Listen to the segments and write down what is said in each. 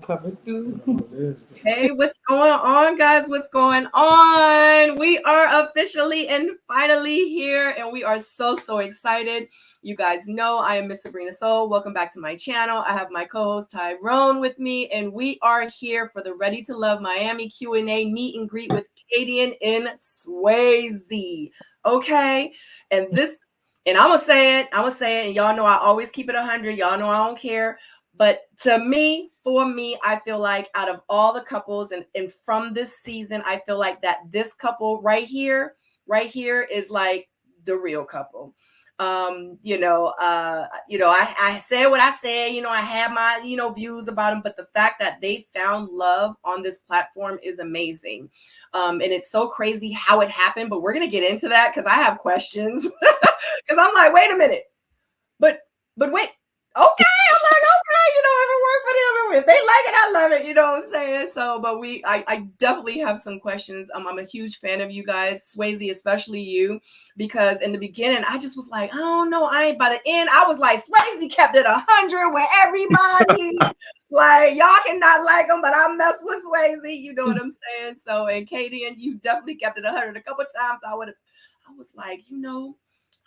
cover suit. Hey, what's going on, guys? What's going on? We are officially and finally here, and we are so excited. You guys know I am Miss Sabrina Soul. Welcome back to my channel. I have my co-host Tyrone with me, and we are here for the Ready to Love Miami Q&A meet and greet with Kadian Swasey. Okay, and I'm gonna say it, and y'all know I always keep it 100. Y'all know I don't care. But for me, I feel like out of all the couples and from this season, I feel like that this couple right here is like the real couple. I said what I said, I had my, views about them, but the fact that they found love on this platform is amazing. And it's so crazy how it happened, but we're going to get into that because I have questions because I'm like, wait a minute, but wait, okay. I'm like, okay, if it works for them, if they like it, I love it. You know what I'm saying? So, but I definitely have some questions. I'm a huge fan of you guys, Swasey, especially you, because in the beginning, I just was like, I don't know. By the end, I was like, Swasey kept it 100 with everybody. Like, y'all cannot like them, but I mess with Swasey. You know what I'm saying? So, and Kadian, you definitely kept it 100. A couple times, I was like,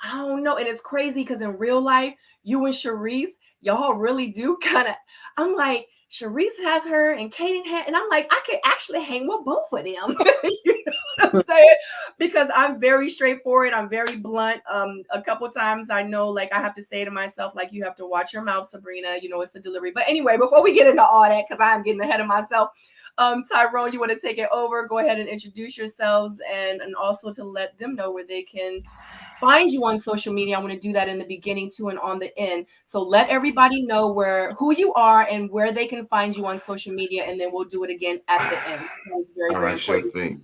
I don't know. And it's crazy because in real life, you and Sharice, y'all really do kind of, I'm like, Sharice has her and Kadian and I'm like, I could actually hang with both of them. You know what I'm saying? Because I'm very straightforward. I'm very blunt. A couple times I know, like, I have to say to myself, like, you have to watch your mouth, Sabrina. It's the delivery. But anyway, before we get into all that, because I'm getting ahead of myself, Tyrone, you want to take it over? Go ahead and introduce yourselves and also to let them know where they can find you on social media. I want to do that in the beginning too and on the end. So let everybody know who you are and where they can find you on social media, and then we'll do it again at the end. That's very, all very right, important.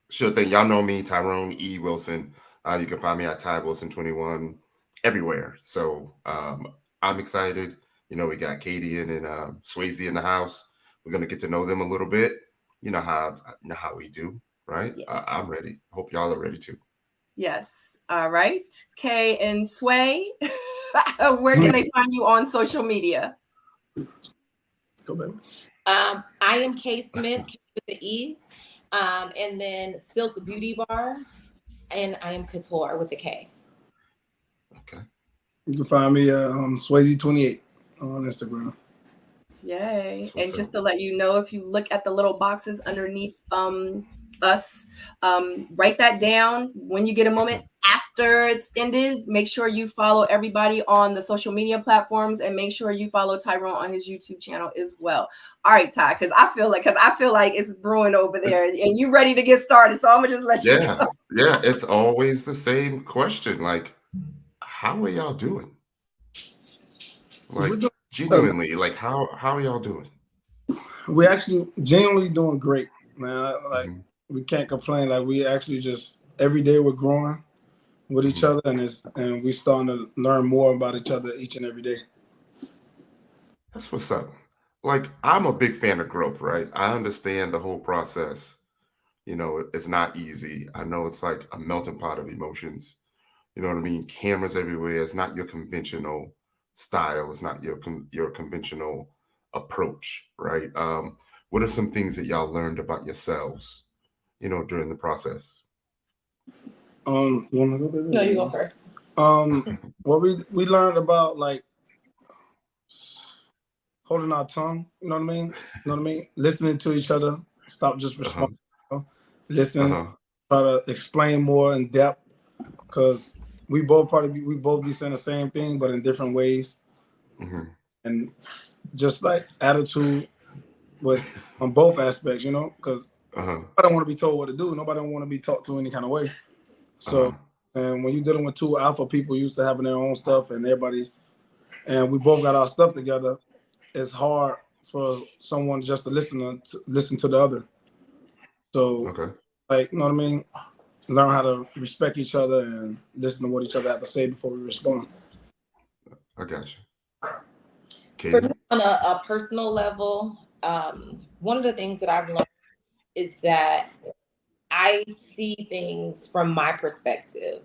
Sure thing. Y'all know me, Tyrone E. Wilson. You can find me at Ty Wilson 21 everywhere. So I'm excited. We got Kadian and Swasey in the house. We're gonna get to know them a little bit. You know how we do, right? Yes. I'm ready. Hope y'all are ready too. Yes. All right. Kay and Sway, where can they find you on social media? Go baby. I am Kay Smith with the E, and then Silk Beauty Bar, and I am Couture with the K. Okay. You can find me Swasey28 on Instagram. Yay. And just to let you know, if you look at the little boxes underneath us, write that down when you get a moment after it's ended. Make sure you follow everybody on the social media platforms, and make sure you follow Tyrone on his YouTube channel as well. All right, Ty, because I feel like it's brewing over there, and you ready to get started. So I'm gonna just let you go. Yeah, it's always the same question. Like, how are y'all doing? Like, genuinely, like, how are y'all doing? We actually genuinely doing great, man. Like, we can't complain. Like, we actually just every day we're growing with each other, and we starting to learn more about each other each and every day. That's what's up. Like, I'm a big fan of growth, right? I understand the whole process. It's not easy. I know it's like a melting pot of emotions. You know what I mean? Cameras everywhere. It's not your conventional style. It's not your conventional approach, right? What are some things that y'all learned about yourselves, during the process? You want to go, baby? No, you go first. What we learned about, like, holding our tongue. You know what I mean? Listening to each other. Stop just responding. Listen. Try to explain more in depth, because we both be saying the same thing, but in different ways. And just like attitude on both aspects, because I don't want to be told what to do. Nobody don't want to be talked to any kind of way. So, and when you're dealing with two alpha people used to having their own stuff and everybody, and we both got our stuff together, it's hard for someone just to listen to the other. So, like, you know what I mean? Learn how to respect each other and listen to what each other have to say before we respond. I got you. For me, on a personal level, one of the things that I've learned is that I see things from my perspective.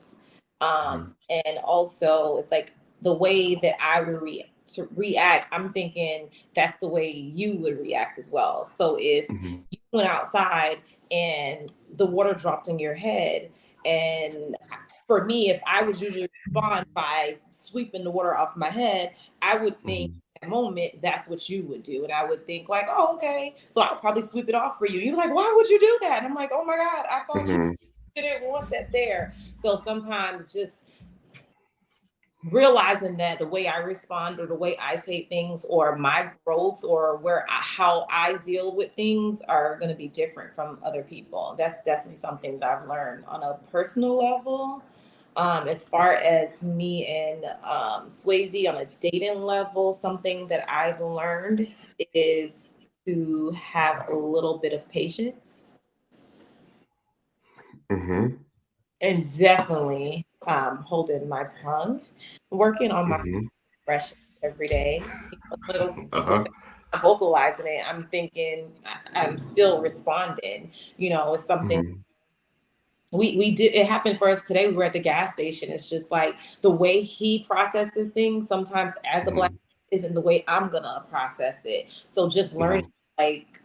And also it's like the way that I would to react, I'm thinking that's the way you would react as well. So if you went outside and the water dropped on your head, and for me, if I would usually respond by sweeping the water off my head, I would think at that moment that's what you would do. And I would think like, oh, okay. So I'll probably sweep it off for you. You're like, why would you do that? And I'm like, oh my God, I thought you didn't want that there. So sometimes just realizing that the way I respond or the way I say things or my growth or how I deal with things are going to be different from other people. That's definitely something that I've learned on a personal level. As far as me and Swasey on a dating level, something that I've learned is to have a little bit of patience. And definitely holding my tongue, working on my expression every day. Vocalizing it, I'm thinking I'm still responding. It's something we did. It happened for us today. We were at the gas station. It's just like the way he processes things sometimes as a Black isn't the way I'm gonna process it. So just learning like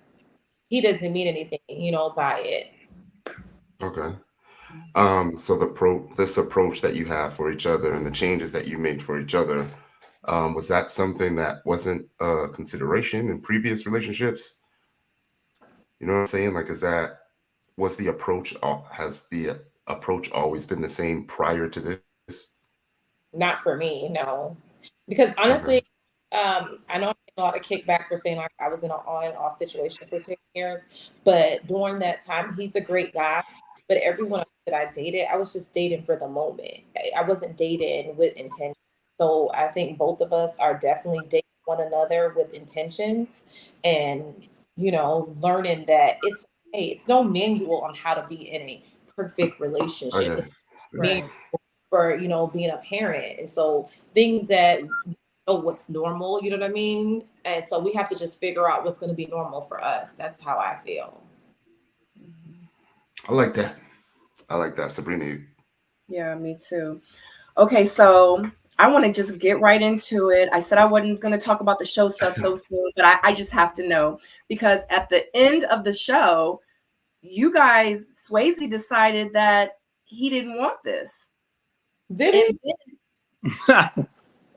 he doesn't mean anything, by it. Okay. So this approach that you have for each other and the changes that you made for each other, was that something that wasn't a consideration in previous relationships? You know what I'm saying? Like, has the approach always been the same prior to this? Not for me, no. Because honestly, I know I get a lot of kickback for saying like I was in an on and off situation for 6 years, but during that time, he's a great guy. But everyone else that I dated, I was just dating for the moment. I wasn't dating with intention. So I think both of us are definitely dating one another with intentions and, learning that it's okay. It's no manual on how to be in a perfect relationship. Okay. It's for, being a parent. And so things that what's normal, you know what I mean? And so we have to just figure out what's going to be normal for us. That's how I feel. I like that, Sabrina. Yeah, me too. Okay, so I want to just get right into it. I said I wasn't going to talk about the show stuff so soon, but I just have to know, because at the end of the show, you guys, Swasey decided that he didn't want this. Did he?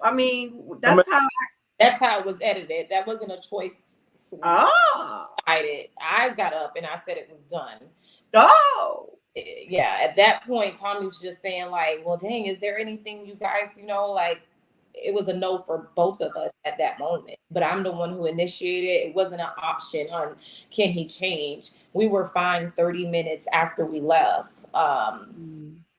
I mean, that's how it was edited. That wasn't a choice. I got up and I said it was done. Yeah, at that point, Tommy's just saying like, well, dang, is there anything you guys, like it was a no for both of us at that moment. But I'm the one who initiated it. It wasn't an option on can he change. We were fine 30 minutes after we left.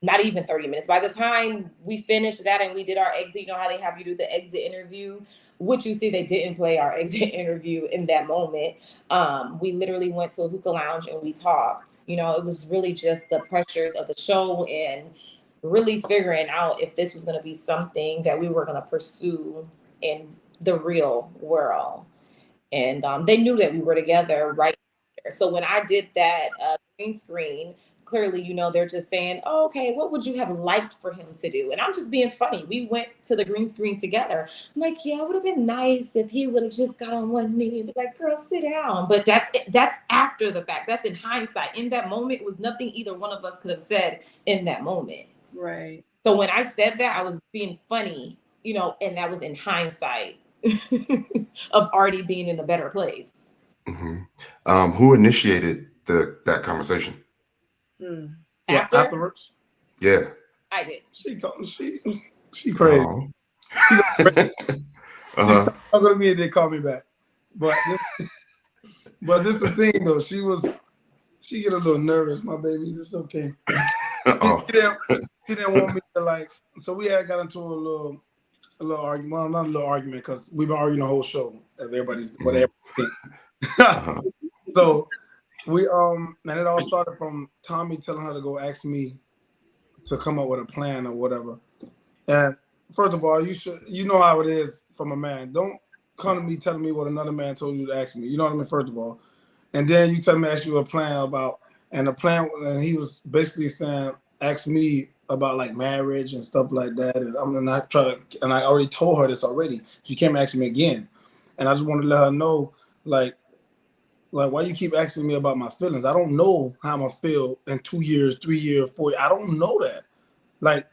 Not even 30 minutes. By the time we finished that and we did our exit, you know how they have you do the exit interview, which you see they didn't play our exit interview in that moment. We literally went to a hookah lounge and we talked. It was really just the pressures of the show and really figuring out if this was going to be something that we were going to pursue in the real world. And they knew that we were together right there. So when I did that green screen, clearly, they're just saying, oh, okay, what would you have liked for him to do? And I'm just being funny. We went to the green screen together. I'm like, yeah, it would have been nice if he would have just got on one knee and be like, girl, sit down. But that's after the fact. That's in hindsight. In that moment, it was nothing either one of us could have said in that moment. Right. So when I said that, I was being funny, and that was in hindsight of already being in a better place. Who initiated that conversation? Afterwards. Yeah, I did. She crazy. I'm gonna be and they call me back. But this is the thing though. She get a little nervous, my baby. It's okay. She didn't want me to like. So we had got into a little argument. Well, not a little argument because we've been arguing the whole show. Everybody's whatever. So we and it all started from Tommy telling her to go ask me to come up with a plan or whatever. And first of all, you know how it is from a man. Don't come to me telling me what another man told you to ask me. You know what I mean? First of all, and then you tell me to ask you a plan about, and the plan, and he was basically saying, ask me about like marriage and stuff like that. And I'm not trying to, and I already told her this already. She came asking me again. And I just wanted to let her know, like why you keep asking me about my feelings? I don't know how I'm gonna feel in 2 years, 3 years, 4 years. I don't know that. Like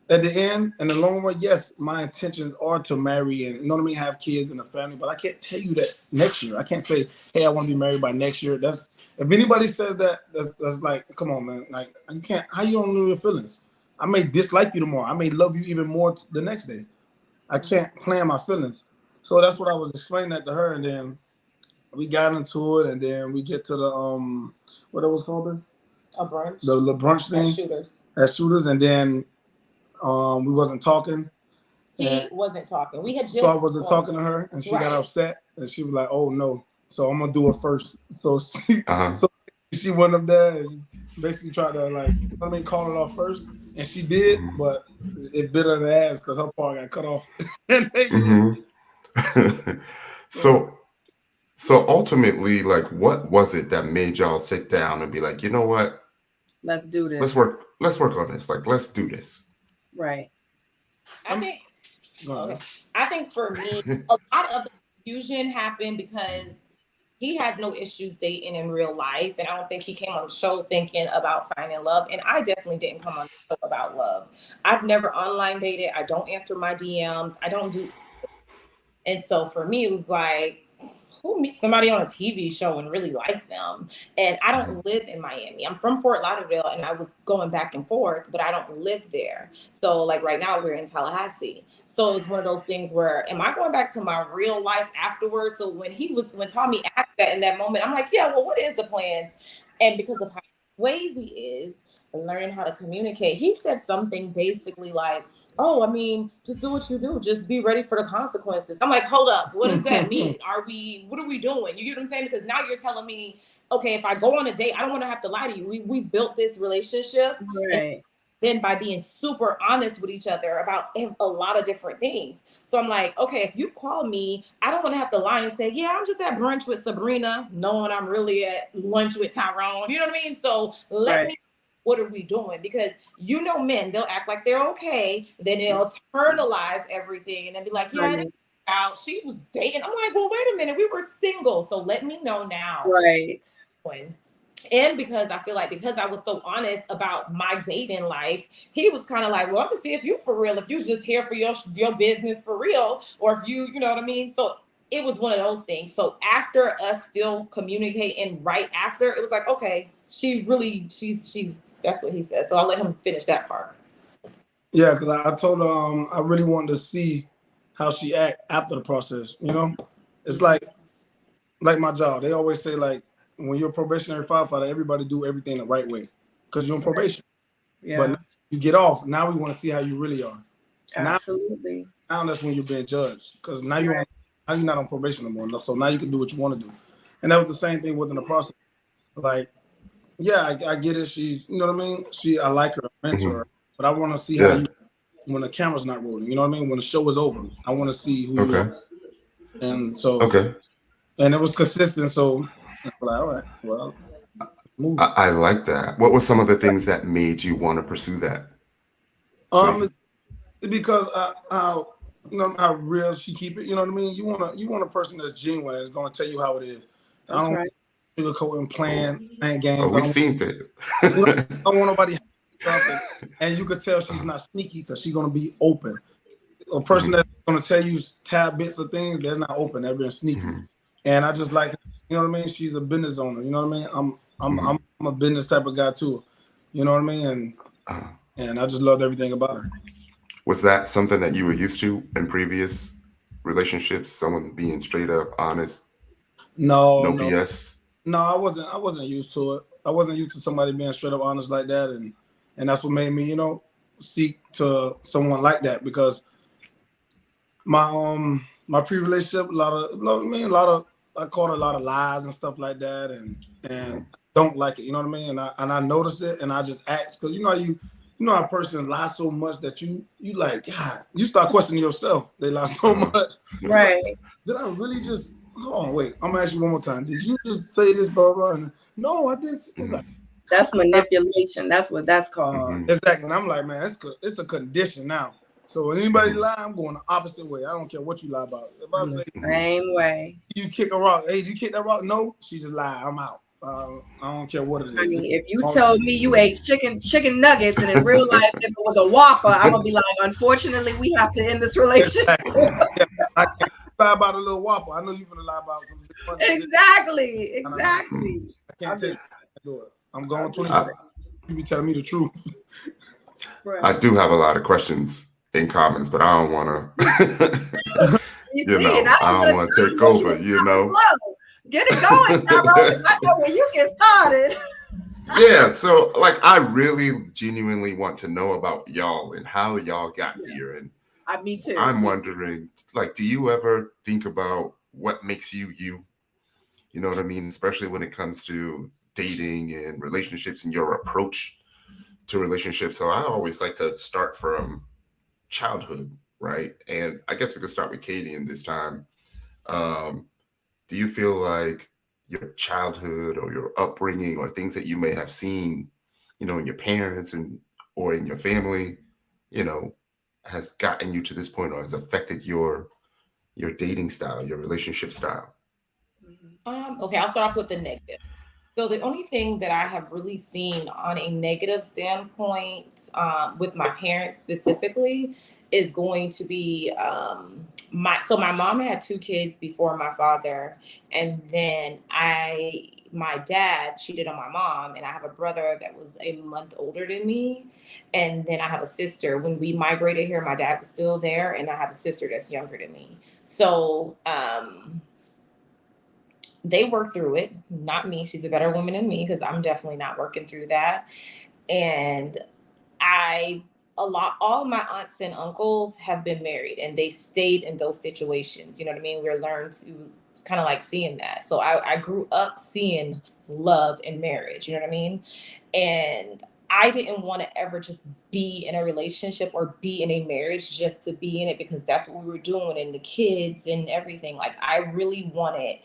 at the end, in the long run, yes, my intentions are to marry and, you know what I mean, have kids and a family, but I can't tell you that next year. I can't say, hey, I want to be married by next year. That's, if anybody says that, that's like, come on, man. Like, you can't, how you don't know your feelings? I may dislike you tomorrow. I may love you even more the next day. I can't plan my feelings. So that's what I was explaining that to her, and then we got into it, and then we get to the what it was called? A brunch. The brunch thing. At Shooters, and then we wasn't talking. He wasn't talking. We had just so I wasn't talking to her, and she got upset, and she was like, "Oh no!" So I'm gonna do it first. So she went up there and basically tried to, like, you know what I mean, call it off first, and she did, but it bit her in the ass because her part got cut off. So ultimately, like, what was it that made y'all sit down and be like, you know what? Let's do this. Let's work on this. Like, let's do this. Right. I think for me, a lot of the confusion happened because he had no issues dating in real life. And I don't think he came on the show thinking about finding love. And I definitely didn't come on the show about love. I've never online dated. I don't answer my DMs. I don't do. And so for me, it was like, who meets somebody on a TV show and really like them? And I don't live in Miami. I'm from Fort Lauderdale, and I was going back and forth, but I don't live there. So like right now we're in Tallahassee. So it was one of those things where, am I going back to my real life afterwards? So when Tommy asked that in that moment, I'm like, yeah, well, what is the plans? And because of how Swasey is, and learning how to communicate, he said something basically like, oh, I mean, just do what you do. Just be ready for the consequences. I'm like, hold up. What does that mean? What are we doing? You get what I'm saying? Because now you're telling me, okay, if I go on a date, I don't want to have to lie to you. We built this relationship. Right. Then by being super honest with each other about a lot of different things. So I'm like, okay, if you call me, I don't want to have to lie and say, yeah, I'm just at brunch with Sabrina, knowing I'm really at lunch with Tyrone. You know what I mean? So let me, what are we doing? Because you know, men, they'll act like they're okay. Then they'll internalize everything and then be like, yeah, she was dating. I'm like, well, wait a minute. We were single. So let me know now. Right. And because I feel like, because I was so honest about my dating life, he was kind of like, well, I'm gonna see if you for real, if you just here for your business for real, or if you know what I mean? So it was one of those things. So after us still communicating right after, it was like, okay, she's that's what he said. So I'll let him finish that part. Yeah, because I told her I really wanted to see how she act after the process. You know, it's like my job. They always say, like, when you're a probationary firefighter, everybody do everything the right way because you're on probation. Yeah. But you get off. Now we want to see how you really are. Absolutely. Now that's when you're being judged, because now you're not on probation anymore. So now you can do what you want to do. And that was the same thing within the process. Like, yeah, I get it. She's, you know what I mean? I like her, mentor her, but I want to see how you, when the camera's not rolling, you know what I mean? When the show is over, I want to see who you are. And so, and it was consistent. So I'm like, all right, well, move. I like that. What were some of the things that made you want to pursue that? Because how, you know, how real she keep it. You know what I mean? You want a person that's genuine and is going to tell you how it is. That's right. Sugarcoat and playing games. Oh, we've seen it. I don't want nobody something. And you could tell she's not sneaky because she's going to be open. A person that's going to tell you tab bits of things, they're not open. They're being sneaky. And I just like, you know what I mean? She's a business owner. You know what I mean? I'm a business type of guy too. You know what I mean? And I just loved everything about her. Was that something that you were used to in previous relationships? Someone being straight up honest? No BS. No, I wasn't used to it. I wasn't used to somebody being straight up honest like that, and that's what made me, you know, seek to someone like that, because my pre-relationship, I caught a lot of lies and stuff like that, and don't like it, you know what I mean? And I noticed it, and I just asked, because you know how a person lies so much that you like, God, you start questioning yourself. They lie so much. Right. Did I really just, hold on, wait, I'm gonna ask you one more time. Did you just say this, blah, blah? And no, I didn't. Like, That's manipulation. That's what that's called. Exactly. And I'm like, man, it's a condition now. So when anybody lie, I'm going the opposite way. I don't care what you lie about. If I say same way, you kick a rock, hey, you kick that rock? No, she just lied. I'm out. I don't care what it is. I mean, if you told me you ate chicken nuggets, and in real life, if it was a Whopper, I'm gonna be like, unfortunately, we have to end this relationship. Yeah, I can't lie about a little Whopper. I know you're gonna lie about something. Exactly. I can't take it. I'm going 25. You be telling me the truth. I do have a lot of questions in comments, but I don't want to. I don't want to take over. Get it going, Tyrone. I know when you get started. Yeah, so like I really genuinely want to know about y'all and how y'all got here. And me too. I'm wondering, like, do you ever think about what makes you you? You know what I mean? Especially when it comes to dating and relationships and your approach to relationships. So I always like to start from childhood, right? And I guess we could start with Kadian this time. Do you feel like your childhood or your upbringing or things that you may have seen, in your parents or in your family, has gotten you to this point or has affected your dating style, your relationship style? Okay, I'll start off with the negative. So the only thing that I have really seen on a negative standpoint with my parents specifically is going to be my mom had 2 kids before my father, and then my dad cheated on my mom, and I have a brother that was a month older than me, and then I have a sister. When we migrated here, my dad was still there, and I have a sister that's younger than me. So they worked through it, not me. She's a better woman than me because I'm definitely not working through that. And all of my aunts and uncles have been married and they stayed in those situations. You know what I mean? We're learned to kind of like seeing that. So I grew up seeing love and marriage, you know what I mean? And I didn't want to ever just be in a relationship or be in a marriage just to be in it because that's what we were doing and the kids and everything. Like I really wanted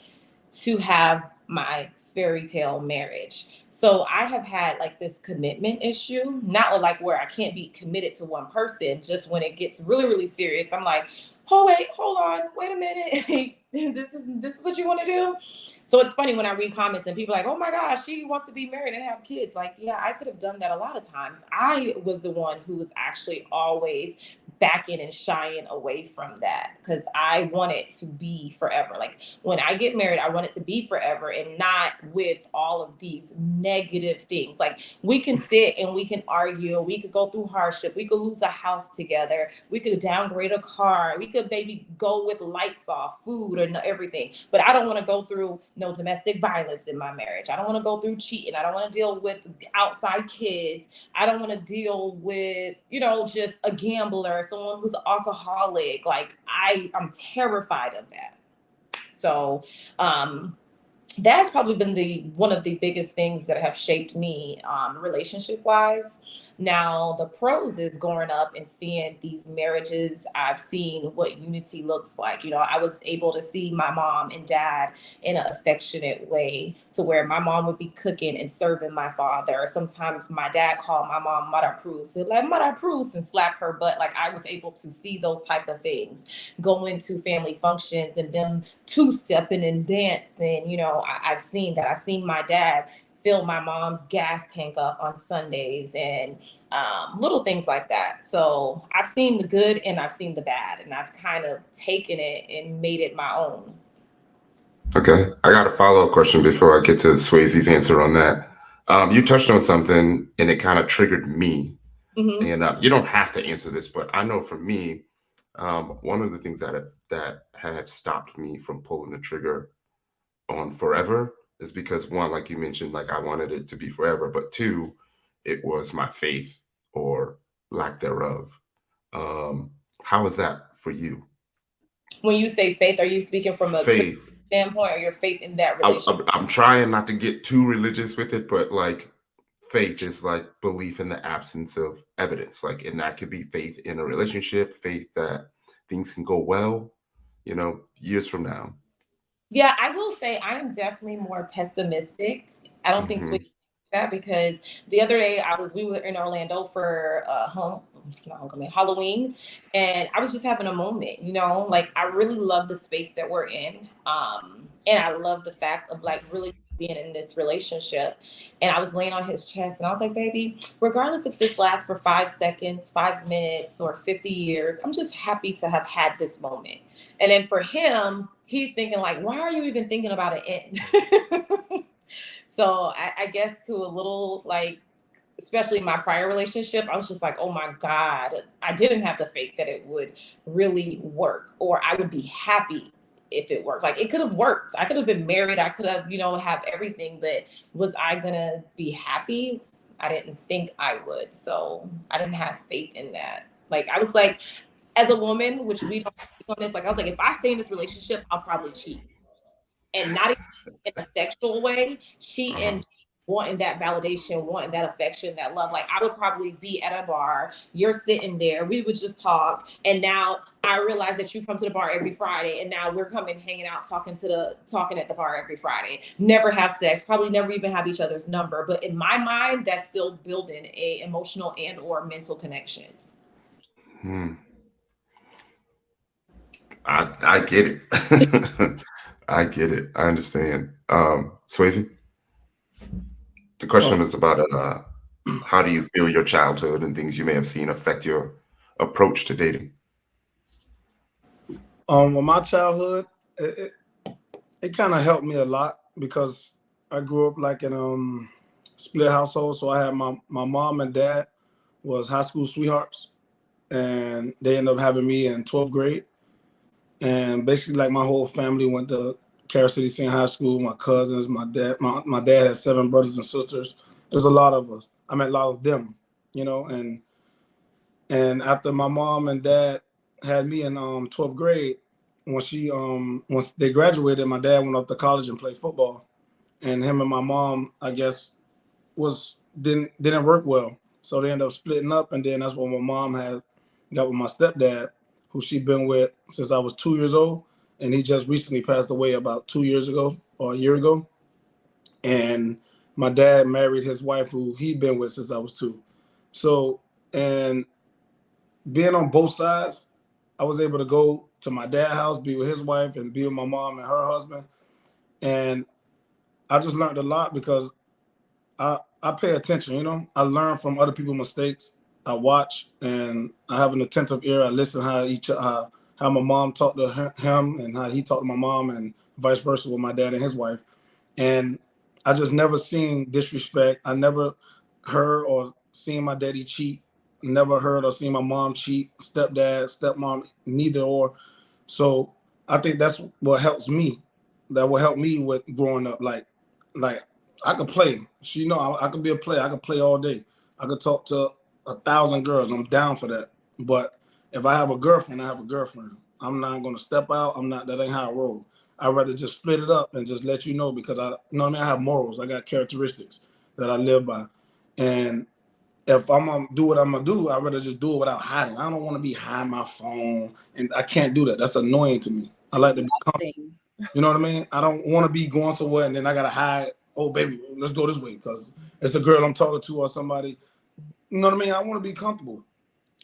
to have my fairy tale marriage. So I have had like this commitment issue, not like where I can't be committed to one person. Just when it gets really, really serious, I'm like, oh wait, hold on, wait a minute. This is what you want to do. So it's funny when I read comments and people are like, oh my gosh, she wants to be married and have kids. Like, yeah, I could have done that a lot of times. I was the one who was actually always backing and shying away from that because I want it to be forever. Like when I get married, I want it to be forever and not with all of these negative things. Like we can sit and we can argue, we could go through hardship, we could lose a house together, we could downgrade a car, we could maybe go with lights off, food or everything. But I don't want to go through no domestic violence in my marriage. I don't want to go through cheating. I don't want to deal with outside kids. I don't want to deal with, just a gambler, someone who's an alcoholic. Like I'm terrified of that. So that's probably been one of the biggest things that have shaped me relationship wise. Now the pros is growing up and seeing these marriages. I've seen what unity looks like. I was able to see my mom and dad in an affectionate way to where my mom would be cooking and serving my father. Sometimes my dad called my mom Mother Bruce, like Mother Bruce, and slap her butt. Like I was able to see those type of things, going to family functions and them two-stepping and dancing. I've seen that. I've seen my dad fill my mom's gas tank up on Sundays and little things like that. So I've seen the good and I've seen the bad, and I've kind of taken it and made it my own. Okay. I got a follow-up question before I get to Swasey's answer on that. You touched on something and it kind of triggered me. Mm-hmm. And you don't have to answer this, but I know for me, one of the things that had stopped me from pulling the trigger on forever is because, one, like you mentioned, like I wanted it to be forever, but 2, it was my faith or lack thereof. How is that for you? When you say faith, are you speaking from a faith standpoint or your faith in that relationship? I'm trying not to get too religious with it, but like faith is like belief in the absence of evidence. Like, and that could be faith in a relationship, faith that things can go well, years from now. Yeah, I will say I am definitely more pessimistic. I don't think Swasey that because the other day we were in Orlando for Halloween, and I was just having a moment, like I really love the space that we're in. And I love the fact of like really being in this relationship. And I was laying on his chest and I was like, baby, regardless if this lasts for 5 seconds, 5 minutes, or 50 years, I'm just happy to have had this moment. And then for him, he's thinking like, why are you even thinking about an end? So I guess to a little like, especially my prior relationship, I was just like, oh my God, I didn't have the faith that it would really work, or I would be happy if it worked. Like it could have worked. I could have been married. I could have, have everything, but was I gonna be happy? I didn't think I would. So I didn't have faith in that. Like I was like, as a woman, which we don't speak on this, like I was like, if I stay in this relationship, I'll probably cheat. And not in a sexual way, cheating, wanting that validation, wanting that affection, that love. Like I would probably be at a bar, you're sitting there, we would just talk. And now I realize that you come to the bar every Friday, and now we're coming, hanging out, talking at the bar every Friday. Never have sex, probably never even have each other's number. But in my mind, that's still building a emotional and or mental connection. I get it. I get it. I understand. Swasey, the question is about how do you feel your childhood and things you may have seen affect your approach to dating? Well, my childhood, it kind of helped me a lot because I grew up like in a split household. So I had my mom and dad was high school sweethearts, and they ended up having me in 12th grade. And basically, like my whole family went to Carol City Senior High School. My cousins, my dad had 7 brothers and sisters. There's a lot of us. I met a lot of them, And after my mom and dad had me in 12th grade, once they graduated, my dad went off to college and played football, and him and my mom, I guess, didn't work well. So they ended up splitting up, and then that's when my mom got with my stepdad, who she'd been with since I was 2 years old, and he just recently passed away about 2 years ago or a year ago. And my dad married his wife, who he'd been with since I was 2. So, and being on both sides, I was able to go to my dad's house, be with his wife, and be with my mom and her husband. And I just learned a lot because I pay attention, I learn from other people's mistakes. I watch, and I have an attentive ear. I listen how my mom talked to him and how he talked to my mom, and vice versa with my dad and his wife. And I just never seen disrespect. I never heard or seen my daddy cheat. Never heard or seen my mom cheat, stepdad, stepmom, neither or. So I think that's what helps me. That will help me with growing up. Like I could play. I could be a player. I could play all day. I could talk to 1,000 girls. I'm down for that. But if I have a girlfriend, I have a girlfriend. I'm not gonna step out. That ain't how I roll. I'd rather just split it up and just let you know, because I have morals. I got characteristics that I live by. And if I'm gonna do what I'm gonna do, I'd rather just do it without hiding. I don't want to be hiding my phone, and I can't do that. That's annoying to me. I like to be comfortable. You know what I mean? I don't want to be going somewhere and then I gotta hide. Oh, baby, let's go this way because it's a girl I'm talking to or somebody. You know what I mean? I want to be comfortable.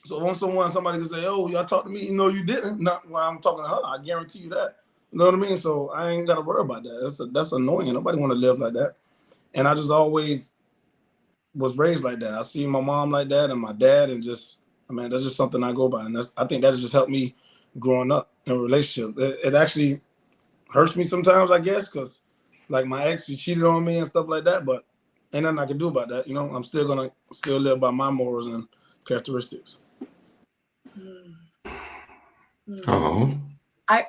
So when somebody can say, "Oh, y'all talked to me," you didn't. Not while I'm talking to her. I guarantee you that. You know what I mean? So I ain't gotta worry about that. That's annoying. Nobody want to live like that. And I just always was raised like that. I see my mom like that and my dad, and that's just something I go by. And I think that has just helped me growing up in a relationship. It actually hurts me sometimes, I guess, because like my ex, she cheated on me and stuff like that, but ain't nothing I can do about that. I'm still gonna live by my morals and characteristics. Oh, Dang,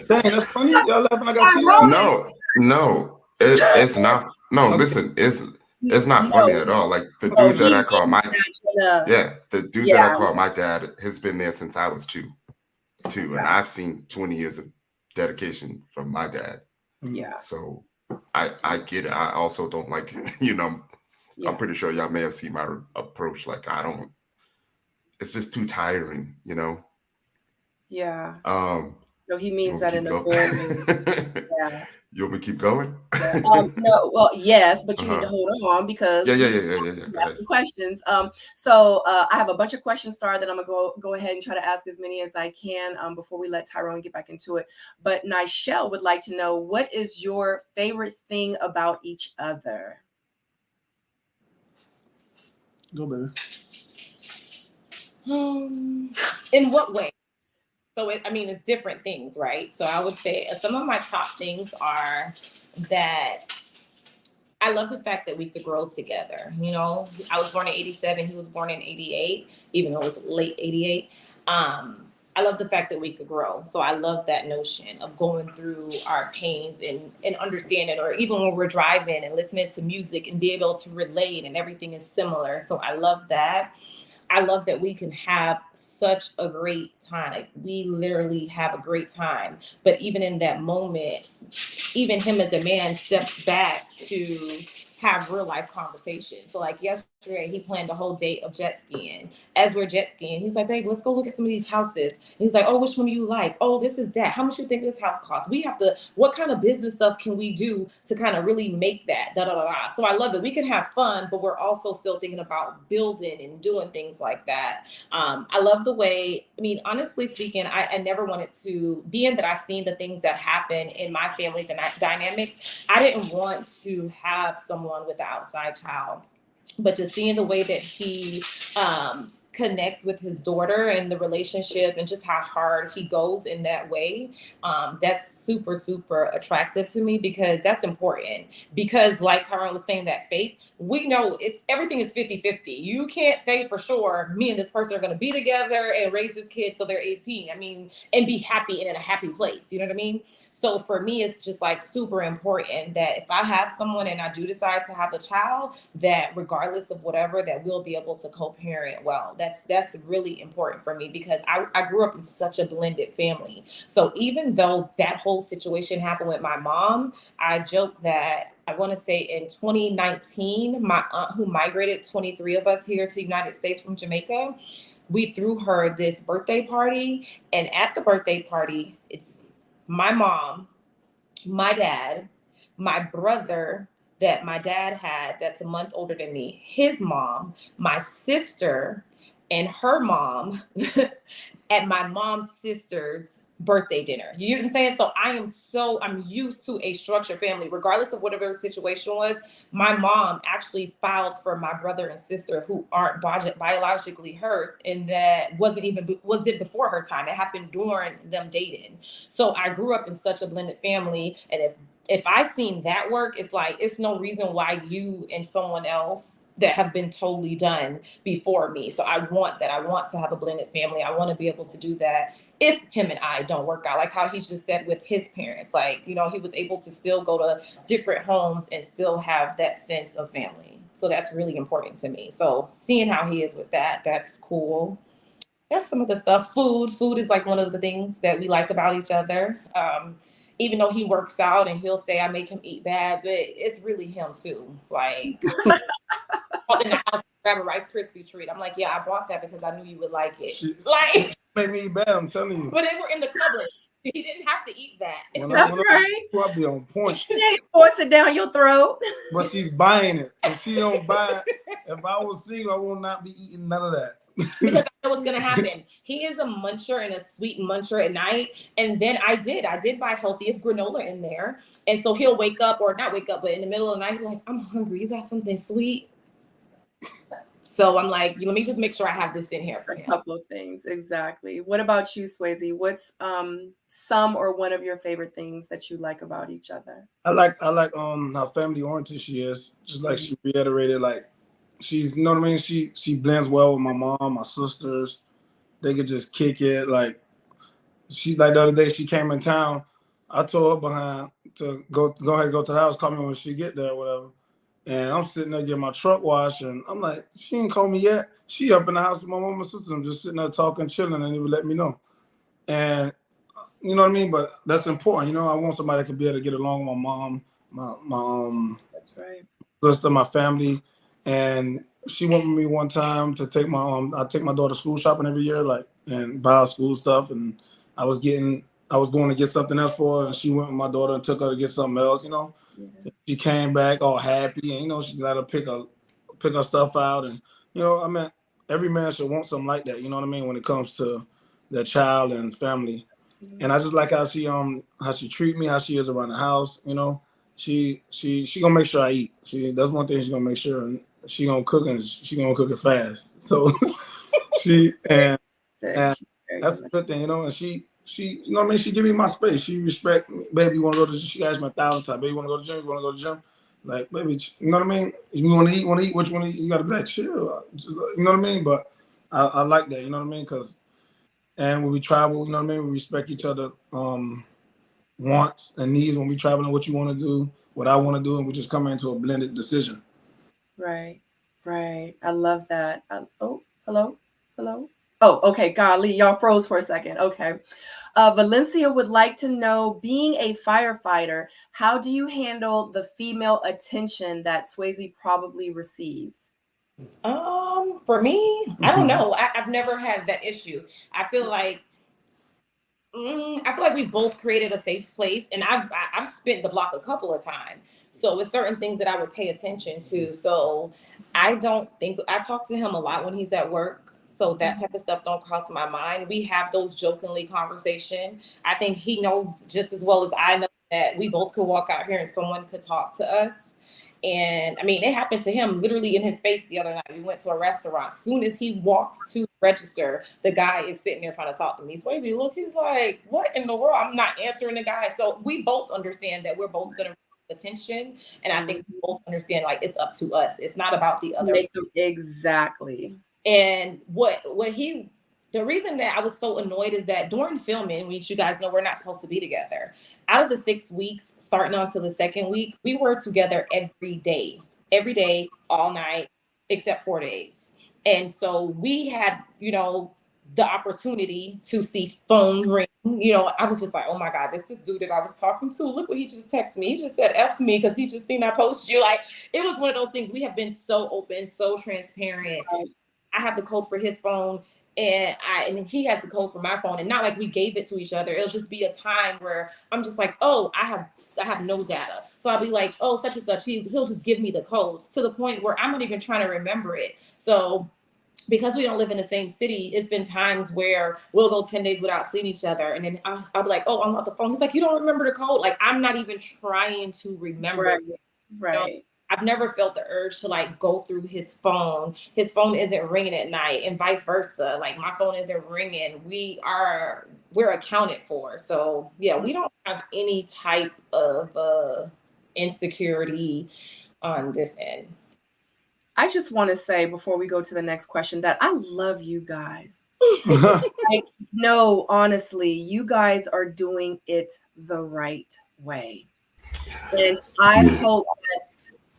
that's funny. Y'all laughing like I see. No, it's not. No, listen, it's not funny at all. Like the dude that I call my that I call my dad has been there since I was two, and I've seen 20 years of dedication from my dad. Yeah. So I get it. I also don't like, I'm pretty sure y'all may have seen my approach. Like it's just too tiring, Yeah. No, he means that in a good way. Yeah. You want me to keep going? No, well, yes, but you need to hold on because Yeah. you have some questions. So I have a bunch of questions started that I'm gonna go ahead and try to ask as many as I can before we let Tyrone get back into it. But Nichelle would like to know, what is your favorite thing about each other? Go, baby. In what way? So it's different things, right? So I would say some of my top things are that I love the fact that we could grow together. You know, I was born in 87. He was born in 88, even though it was late 88. I love the fact that we could grow. So I love that notion of going through our pains and understanding, or even when we're driving and listening to music and be able to relate and everything is similar. So I love that. I love that we can have such a great time. Like, we literally have a great time. But even in that moment, even him as a man steps back to have real life conversations. So like yesterday, he planned a whole day of jet skiing. As we're jet skiing, he's like, babe, let's go look at some of these houses. And he's like, oh, which one do you like? Oh, this is that. How much you think this house costs? We have to, what kind of business stuff can we do to kind of really make that? Da, da, da, da. So I love it. We can have fun, but we're also still thinking about building and doing things like that. I love the way, honestly speaking, I never wanted to, being that I've seen the things that happen in my family dynamics, I didn't want to have someone with the outside child, but just seeing the way that he connects with his daughter and the relationship and just how hard he goes in that way, that's super, super attractive to me, because that's important. Because like Tyrone was saying, that faith, we know everything is 50-50. You can't say for sure me and this person are going to be together and raise this kid till they're 18. And be happy and in a happy place. You know what I mean? So for me, it's just like super important that if I have someone and I do decide to have a child, that regardless of whatever, that we'll be able to co-parent well. That's really important for me, because I grew up in such a blended family. So even though that whole situation happened with my mom, I joke that I want to say in 2019, my aunt, who migrated 23 of us here to the United States from Jamaica, we threw her this birthday party. And at the birthday party, it's my mom, my dad, my brother that my dad had that's a month older than me, his mom, my sister, and her mom at my mom's sister's birthday dinner. You know what I'm saying? So I'm used to a structured family, regardless of whatever the situation was. My mom actually filed for my brother and sister who aren't biologically hers, and that was it before her time. It happened during them dating. So I grew up in such a blended family, and if I seen that work, it's like, it's no reason why you and someone else that have been totally done before me. So I want that. I want to have a blended family. I want to be able to do that if him and I don't work out, like how he's just said with his parents. Like, he was able to still go to different homes and still have that sense of family. So that's really important to me. So seeing how he is with that, that's cool. That's some of the stuff. Food is like one of the things that we like about each other. Even though he works out and he'll say I make him eat bad, but it's really him too. Like, in the house, grab a Rice Krispie treat. I'm like, yeah, I bought that because I knew you would like it. Like, make me eat bad, I'm telling you. But they were in the cupboard. He didn't have to eat that. That's right. I'll be on point. She ain't force it down your throat. But she's buying it. If she don't buy it, if I was single, I will not be eating none of that. Because I know what's gonna happen. He is a muncher and a sweet muncher at night. And then I did buy healthiest granola in there. And so he'll wake up, or not wake up, but in the middle of the night, he's like, I'm hungry. You got something sweet? So I'm like, let me just make sure I have this in here for him. A couple of things, exactly. What about you, Swasey? What's some or one of your favorite things that you like about each other? I like how family oriented she is. Just like she reiterated, like, she's, you know what I mean? She blends well with my mom, my sisters. They could just kick it. Like, she, like the other day she came in town, I told her behind to go ahead and go to the house, call me when she get there or whatever. And I'm sitting there getting my truck washed, and I'm like, she ain't called me yet. She up in the house with my mom and sister. I'm just sitting there talking, chilling, and he would let me know. And you know what I mean? But that's important. I want somebody that could be able to get along with my mom, my that's right, sister, my family. And she went with me one time to take I take my daughter school shopping every year, like, and buy her school stuff. And I was getting I was going to get something else for her, and she went with my daughter and took her to get something else, you know. Yeah. She came back all happy, and, you know, she let her pick her stuff out. And, you know, I mean, every man should want something like that, you know what I mean, when it comes to their child and family. And I just like how she treat me, how she is around the house, you know. She gonna make sure I eat. That's one thing she's gonna make sure, and she gonna cook, and she gonna cook it fast. So and that's a good thing, you know. And she you know what I mean, she give me my space. She respect me. Baby, you wanna go to, she asked me 1,000 times, baby, you wanna go to the gym? You wanna go to the gym? Like, baby, you know what I mean? You wanna eat, what you wanna eat? You gotta be like, chill. You know what I mean? But I like that, you know what I mean? Because and when we travel, you know what I mean, we respect each other wants and needs when we traveling, what you want to do, what I want to do, and we just come into a blended decision. Right. I love that. Oh, hello. Oh, okay. Golly, y'all froze for a second. Okay. Valencia would like to know, being a firefighter, how do you handle the female attention that Swasey probably receives? For me, I don't know. I've never had that issue. I feel like we both created a safe place, and I've spent the block a couple of times. So with certain things that I would pay attention to. So I talk to him a lot when he's at work. So that type of stuff don't cross my mind. We have those jokingly conversations. I think he knows just as well as I know that we both could walk out here and someone could talk to us. And I mean, it happened to him literally in his face the other night. We went to a restaurant. As soon as he walks to the register, the guy is sitting there trying to talk to me. Swasey, look, he's like, what in the world? I'm not answering the guy. So we both understand that we're both going to attention. And I think we both understand, like, it's up to us. It's not about the other. Exactly. And the reason that I was so annoyed is that during filming, which you guys know we're not supposed to be together, out of the 6 weeks, starting on to the second week, we were together every day, all night, except 4 days. And so we had, you know, the opportunity to see phone ring. You know, I was just like, oh my God, this dude that I was talking to, look what he just texted me. He just said F me because he just seen I post you. Like, it was one of those things. We have been so open, so transparent. I have the code for his phone. And he has the code for my phone, and not like we gave it to each other. It'll just be a time where I'm just like, oh, I have no data. So I'll be like, oh, such and such. He'll just give me the codes to the point where I'm not even trying to remember it. So because we don't live in the same city, it's been times where we'll go 10 days without seeing each other. And then I'll be like, oh, I'm off the phone. He's like, you don't remember the code? Like, I'm not even trying to remember. Right. You know? I've never felt the urge to like go through his phone. His phone isn't ringing at night, and vice versa. Like, my phone isn't ringing. We're accounted for. So yeah, we don't have any type of insecurity on this end. I just want to say before we go to the next question that I love you guys. No, honestly, you guys are doing it the right way. And I hope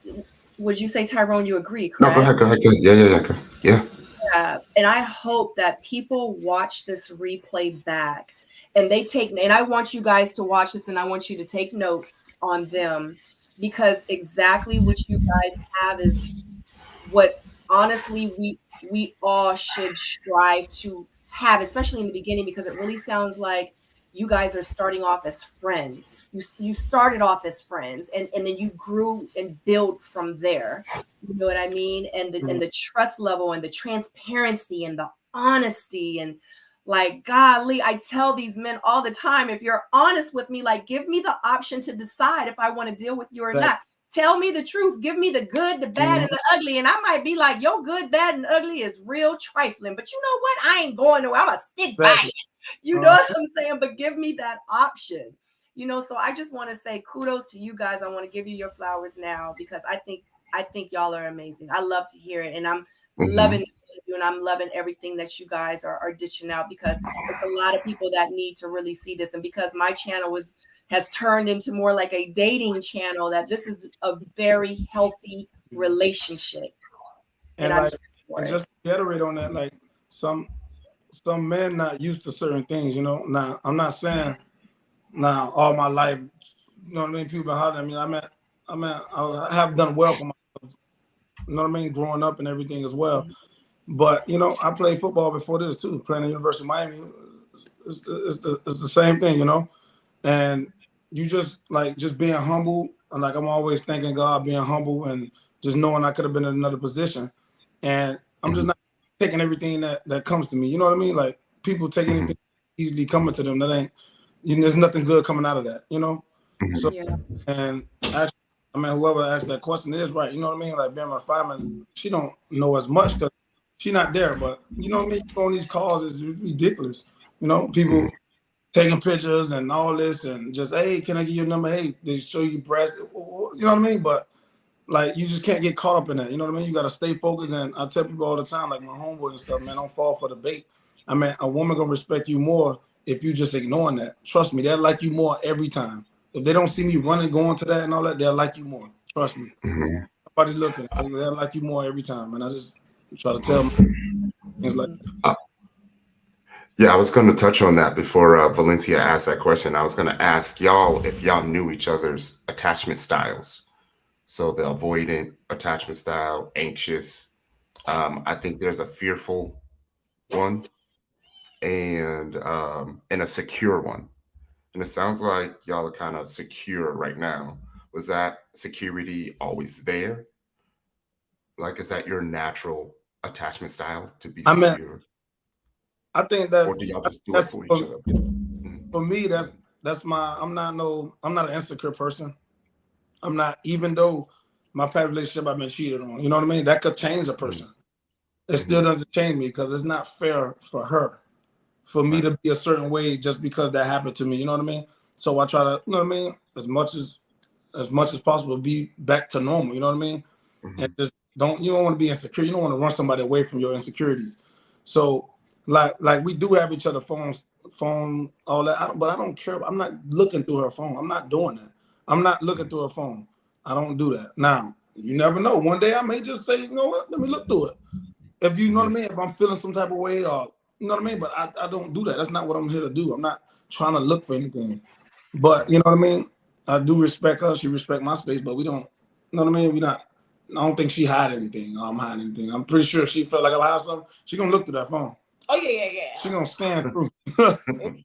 that, would you say, Tyrone, you agree, correct? No, go ahead. Yeah. And I hope that people watch this replay back and and I want you guys to watch this, and I want you to take notes on them, because exactly what you guys have is what honestly we all should strive to have, especially in the beginning, because it really sounds like you guys are starting off as friends. You started off as friends, and then you grew and built from there. You know what I mean? And the trust level and the transparency and the honesty, and like, golly, I tell these men all the time, if you're honest with me, like, give me the option to decide if I want to deal with you or not. Tell me the truth. Give me the good, the bad, and the ugly. And I might be like, your good, bad, and ugly is real trifling. But you know what? I ain't going nowhere. I'm going to stick by it. You know what I'm saying? But give me that option. You know, so I just want to say kudos to you guys. I want to give you your flowers now, because I think y'all are amazing. I love to hear it. And I'm loving you, and I'm loving everything that you guys are dishing out, because there's a lot of people that need to really see this. And because my channel has turned into more like a dating channel, that this is a very healthy relationship. And just to reiterate on that, like, some men not used to certain things, you know. Now, I'm not saying now all my life, you know what I mean, people been hollering at me. I have done well for myself, you know what I mean, growing up and everything as well. But, you know, I played football before this too, playing at the University of Miami. the same thing, you know. And you just being humble, and like I'm always thanking God, being humble, and just knowing I could have been in another position. And I'm just not taking everything that comes to me. You know what I mean? Like people take anything easily coming to them. That ain't, there's nothing good coming out of that, you know? So, and actually, I mean, whoever asked that question is right. You know what I mean? Like being my fireman, she don't know as much because she's not there. But you know what I mean? On these calls, it's ridiculous. You know, people taking pictures and all this, and just, hey, can I give you a number? Hey, they show you press. You know what I mean? But like, you just can't get caught up in that. You know what I mean? You got to stay focused. And I tell people all the time, like my homeboy and stuff, man, don't fall for the bait. I mean, a woman gonna respect you more if you just ignoring that. Trust me, they'll like you more every time. If they don't see me running, going to that and all that, they'll like you more. Trust me. Nobody looking, they'll like you more every time. And I just try to tell them things like that. Yeah, I was going to touch on that before Valencia asked that question. I was going to ask y'all if y'all knew each other's attachment styles. So the avoidant attachment style, anxious. I think there's a fearful one and a secure one. And it sounds like y'all are kind of secure right now. Was that security always there? Like, is that your natural attachment style, to be secure? I think that, or do y'all just do it for each other? For me, that's my. I'm not an insecure person. I'm not, even though my past relationship I've been cheated on. You know what I mean? That could change a person. It still doesn't change me because it's not fair for her, for me to be a certain way just because that happened to me. You know what I mean? So I try to, you know what I mean, as much as possible, be back to normal. You know what I mean? And just you don't want to be insecure. You don't want to run somebody away from your insecurities. So like we do have each other phone, all that. But I don't care. I'm not looking through her phone. I'm not doing that. I'm not looking through her phone. I don't do that. Now, you never know. One day I may just say, you know what? Let me look through it. If you know what I mean, if I'm feeling some type of way, or you know what I mean, but I don't do that. That's not what I'm here to do. I'm not trying to look for anything. But you know what I mean? I do respect her. She respect my space, but we don't, you know what I mean? I don't think she hide anything. Or I'm hiding anything. I'm pretty sure if she felt like I hide something, she gonna look through that phone. Oh yeah. She gonna scan through. If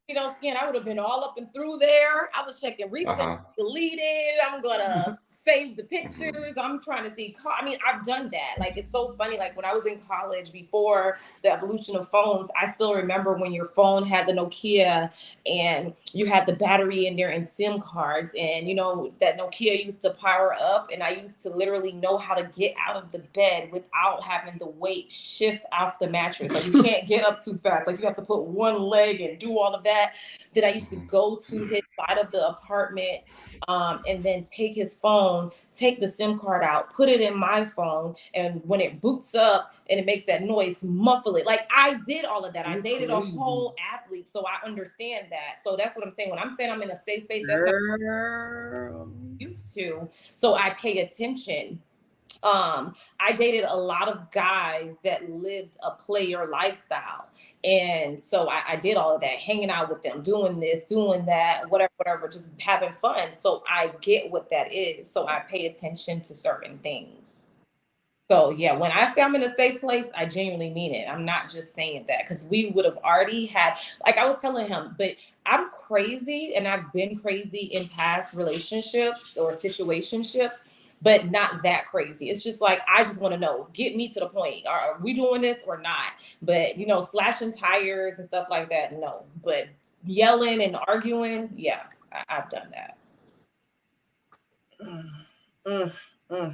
she don't scan, I would have been all up and through there. I was checking recent, deleted. I'm gonna save the pictures. I'm trying to see. I mean, I've done that. Like, it's so funny. Like when I was in college, before the evolution of phones, I still remember when your phone had the Nokia and you had the battery in there and SIM cards, and you know that Nokia used to power up, and I used to literally know how to get out of the bed without having the weight shift off the mattress. Like, you can't get up too fast. Like, you have to put one leg and do all of that. Then I used to go to his side of the apartment, and then take his phone, take the SIM card out, put it in my phone, and when it boots up and it makes that noise, muffle it. Like, I did all of that. I dated a whole athlete, so I understand that. So that's what I'm saying. When I'm saying I'm in a safe space, that's not what I'm used to. So I pay attention. I dated a lot of guys that lived a player lifestyle. And so I did all of that, hanging out with them, doing this, doing that, whatever, just having fun. So I get what that is. So I pay attention to certain things. So yeah, when I say I'm in a safe place, I genuinely mean it. I'm not just saying that, because we would have already had, like I was telling him, but I'm crazy and I've been crazy in past relationships or situationships, but not that crazy. It's just like, I just want to know, get me to the point. Are we doing this or not? But, you know, slashing tires and stuff like that, no. But yelling and arguing, yeah, I've done that.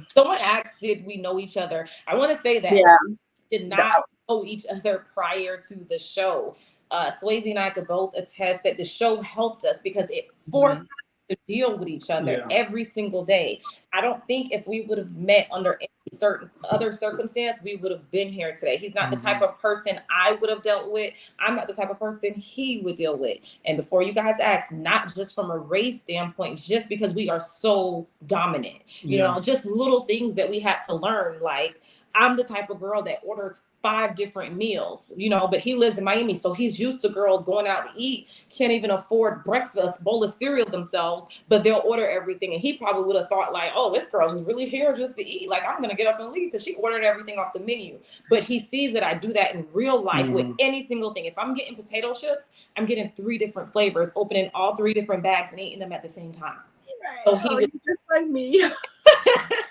Someone asked, did we know each other? I want to say that we did not know each other prior to the show. Swasey and I could both attest that the show helped us because it forced us to deal with each other every single day. I don't think if we would have met under any certain other circumstance, we would have been here today. He's not the type of person I would have dealt with. I'm not the type of person he would deal with. And before you guys ask, not just from a race standpoint, just because we are so dominant, you know, just little things that we had to learn. Like, I'm the type of girl that orders 5 different meals, you know, but he lives in Miami. So he's used to girls going out to eat, can't even afford breakfast, bowl of cereal themselves, but they'll order everything. And he probably would have thought like, oh, this girl is really here just to eat. Like, I'm going to get up and leave because she ordered everything off the menu. But he sees that I do that in real life with any single thing. If I'm getting potato chips, I'm getting 3 different flavors, opening all 3 different bags and eating them at the same time. Right. So he was just like me.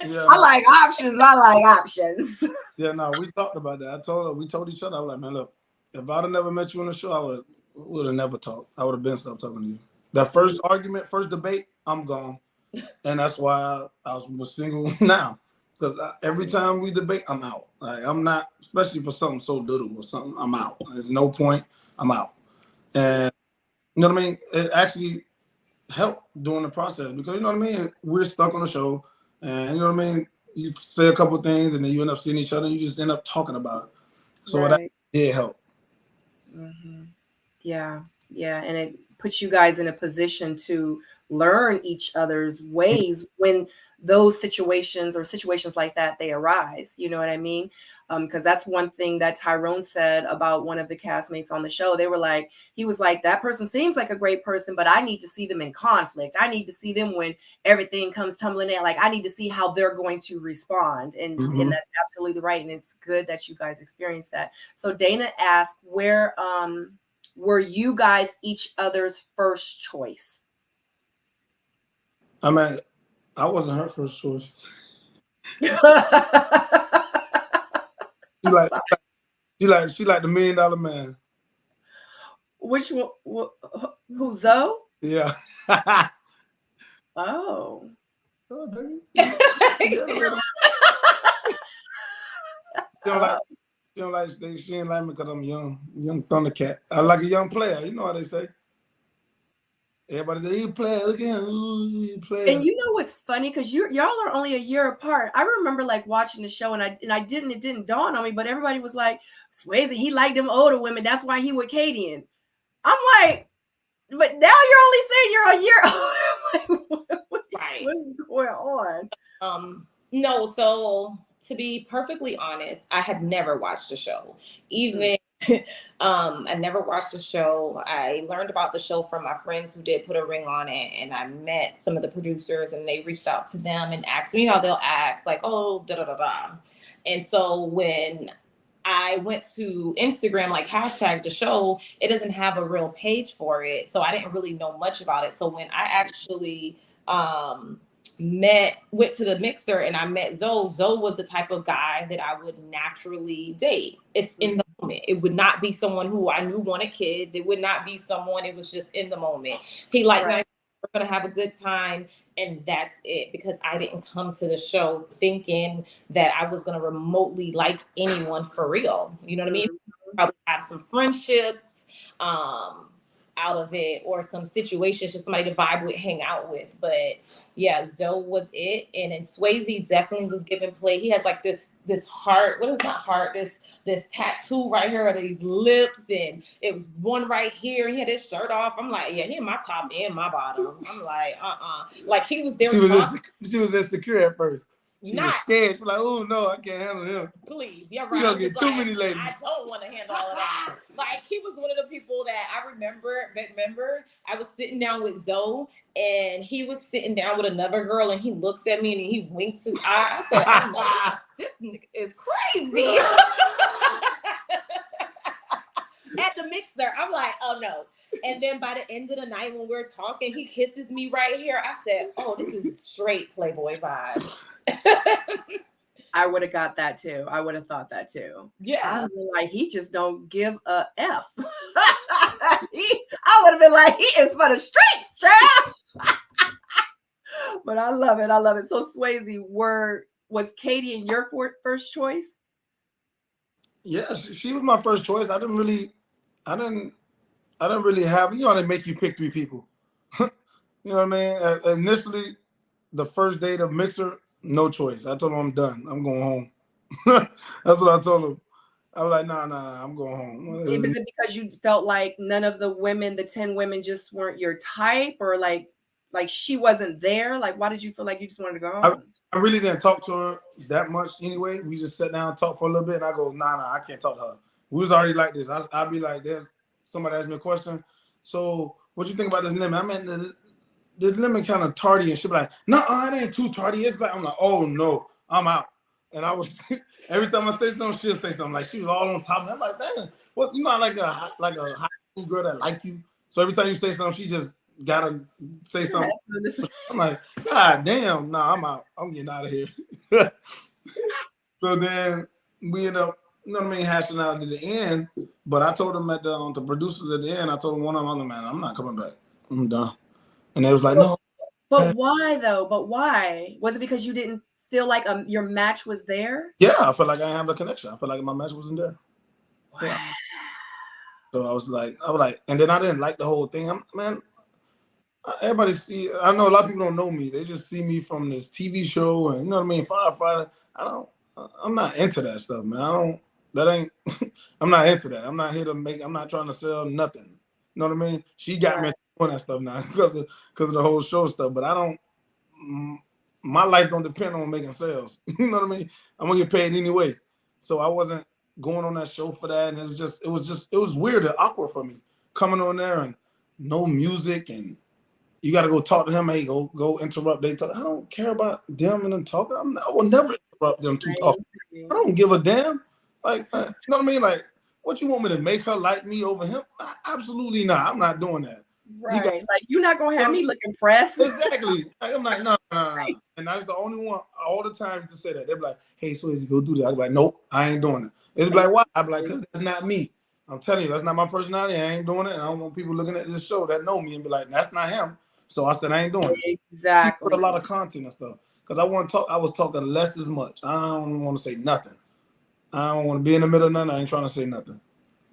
Yeah, I like options. I like options. Yeah, no, we talked about that. We told each other, I was like, man, look, if I'd have never met you on the show, I would have never talked. I would have been stopped talking to you. That first argument, first debate, I'm gone. And that's why I was single now. Because every time we debate, I'm out. Like, I'm not, especially for something so little or something, I'm out. There's no point, I'm out. And you know what I mean? It actually helped during the process because, you know what I mean? We're stuck on the show. And you know what I mean? You say a couple things and then you end up seeing each other and you just end up talking about it. So that did help. Yeah. And it puts you guys in a position to learn each other's ways when those situations like that, they arise. You know what I mean? Because that's one thing that Tyrone said about one of the castmates on the show. He was like, that person seems like a great person, but I need to see them in conflict. I need to see them when everything comes tumbling in. Like, I need to see how they're going to respond. And that's absolutely right. And it's good that you guys experienced that. So Dana asked, where were you guys each other's first choice? I mean, I wasn't her first choice. She like the $1 million man. Which one? Who, Zoe? Yeah. Oh. Oh, baby. She ain't like me because I'm young Thundercat. I like a young player. You know how they say. Everybody say, he player, look at him, he player. And you know what's funny? Because y'all are only a year apart. I remember like watching the show and it didn't dawn on me, but everybody was like, Swasey, he liked them older women. That's why he with Kadian. I'm like, but now you're only saying you're a year older. What is going on? No, so to be perfectly honest, I had never watched the show. Even I never watched the show. I learned about the show from my friends who did put a ring on it, and I met some of the producers and they reached out to them and asked me, you know, they'll ask like, oh, da da da da. And so when I went to Instagram, like hashtag the show, it doesn't have a real page for it. So I didn't really know much about it. So when I actually went to the mixer and I met Zoe was the type of guy that I would naturally date. It's in the moment. It would not be someone who I knew wanted kids. It would not be someone, it was just in the moment. He liked nice, we're gonna have a good time, and that's it. Because I didn't come to the show thinking that I was gonna remotely like anyone for real. You know what I mean? Probably have some friendships out of it, or some situations, just somebody to vibe with, hang out with. But yeah, Zoe was it. And then Swasey definitely was given play. He has like this heart, what is that heart? This tattoo right here of these lips, and it was one right here. He had his shirt off. I'm like, yeah, he in my top and my bottom. I'm like, like he was there. She was insecure at first. She was scared. She was like, oh no, I can't handle him. Please, yeah, right. You're gonna get too many ladies. I don't want to handle all of that. Like, he was one of the people that I remember I was sitting down with Zoe and he was sitting down with another girl and he looks at me and he winks his eye. I said, oh no, this nigga is crazy. At the mixer, I'm like, oh no. And then by the end of the night when we're talking, he kisses me right here. I said, oh, this is straight Playboy vibes. I would have got that too. I would have thought that too. Yeah. I would have been like, he just don't give a F. I would have been like, he is for the streets, child. But I love it. I love it. So Swasey, was Kadian your first choice? Yeah, she was my first choice. I didn't really have, you know how they make you pick 3 people. You know what I mean? Initially, the first date of mixer, no choice. I told him I'm done. I'm going home. That's what I told him. I was like, nah, I'm going home. Is it because you felt like none of the women, the 10 women, just weren't your type, or like she wasn't there? Like, why did you feel like you just wanted to go home? I really didn't talk to her that much anyway. We just sat down and talked for a little bit, and I go, nah, I can't talk to her. We was already like this. I'd be like, there's somebody asked me a question. So what you think about this lemon? I mean, this lemon kind of tardy, and she'd be like, no, it ain't too tardy. It's like, I'm like, oh no, I'm out. And I was every time I say something, she'll say something. Like she was all on top of me. I'm like, damn, what, you know, like a high school girl that like you. So every time you say something, she just gotta say something. I'm like, God damn, nah, I'm out. I'm getting out of here. So then we end up, you know what I mean, hashing out at the end. But I told them at the producers at the end, I told them one on one, man, I'm not coming back. I'm done. And they was like, no. But why though? But why? Was it because you didn't feel like your match was there? Yeah, I felt like I didn't have the connection. I felt like my match wasn't there. Wow. Yeah. So I was like, and then I didn't like the whole thing. Everybody see, I know a lot of people don't know me. They just see me from this TV show and, you know what I mean, firefighter. I'm not into that stuff, man. I'm not into that. I'm not here to I'm not trying to sell nothing. You know what I mean? She got me doing that stuff now because of the whole show stuff, but my life don't depend on making sales. You know what I mean? I'm gonna get paid anyway. So I wasn't going on that show for that. And it was weird and awkward for me coming on there and no music and you got to go talk to him. Hey, go interrupt. They talk. I don't care about them and them talking. I will never interrupt them to talk. I don't give a damn. Like, you know what I mean? Like, what you want me to make her like me over him? Absolutely not. I'm not doing that. Right. Like, you're not going to have me look impressed. Exactly. Like, I'm like, no. And I was the only one all the time to say that. They'd be like, hey, Swasey, go do that. I'd be like, nope, I ain't doing it. They'd be like, why? I'd be like, because that's not me. I'm telling you, that's not my personality. I ain't doing it. And I don't want people looking at this show that know me and be like, that's not him. So I said, I ain't doing it. Exactly. Put a lot of content and stuff. Because I was talking less as much. I don't want to say nothing. I don't want to be in the middle of nothing. I ain't trying to say nothing.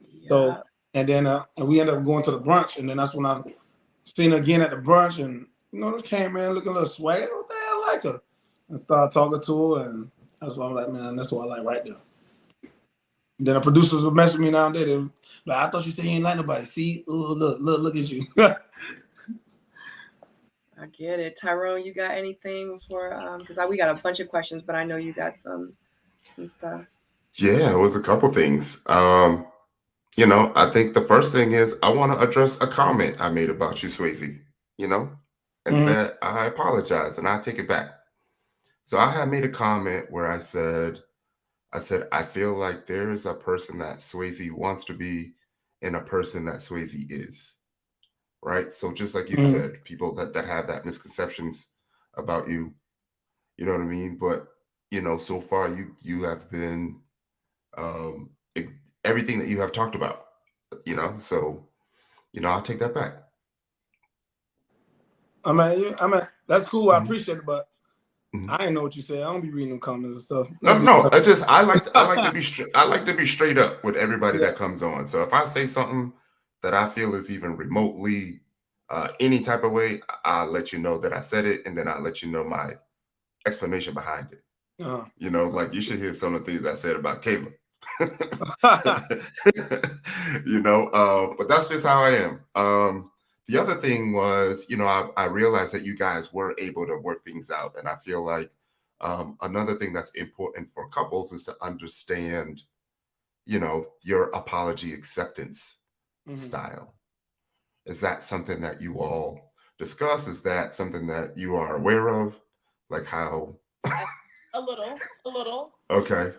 Yeah. So, and then and we ended up going to the brunch. And then that's when I seen her again at the brunch. And, you know, came in looking a little swag. Oh, man, I like her. And started talking to her. And that's why I'm like, man, that's what I like right there. And then the producers would mess with me now and then. They was like, I thought you said you ain't like nobody. See? Ooh, look at you. I get it. Tyrone, you got anything before? Because we got a bunch of questions, but I know you got some stuff. Yeah, it was a couple things. You know, I think the first thing is I want to address a comment I made about you, Swasey, you know, and said, I apologize and I take it back. So I had made a comment where I said, I feel like there is a person that Swasey wants to be and a person that Swasey is. Right. So just like you said, people that have that misconceptions about you, you know what I mean? But, you know, so far you have been everything that you have talked about, you know, so, you know, I'll take that back. I mean, that's cool. I appreciate it, but I didn't know what you said. I don't be reading them comments and stuff. No. I like to be straight up with everybody that comes on. So if I say something that I feel is even remotely any type of way, I'll let you know that I said it, and then I'll let you know my explanation behind it. You know, like you should hear some of the things I said about Caleb. You know, but that's just how I am. The other thing was, you know, I realized that you guys were able to work things out, and I feel like another thing that's important for couples is to understand, you know, your apology acceptance style. Is that something that you all discuss? Is that something that you are aware of? Like how? A little. Okay.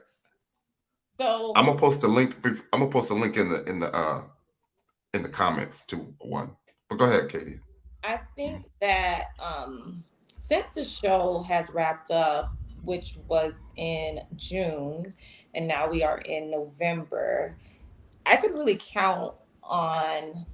So I'm gonna post a link. I'm gonna post a link in the comments to one. But go ahead, Katie. I think that since the show has wrapped up, which was in June, and now we are in November, I could really count on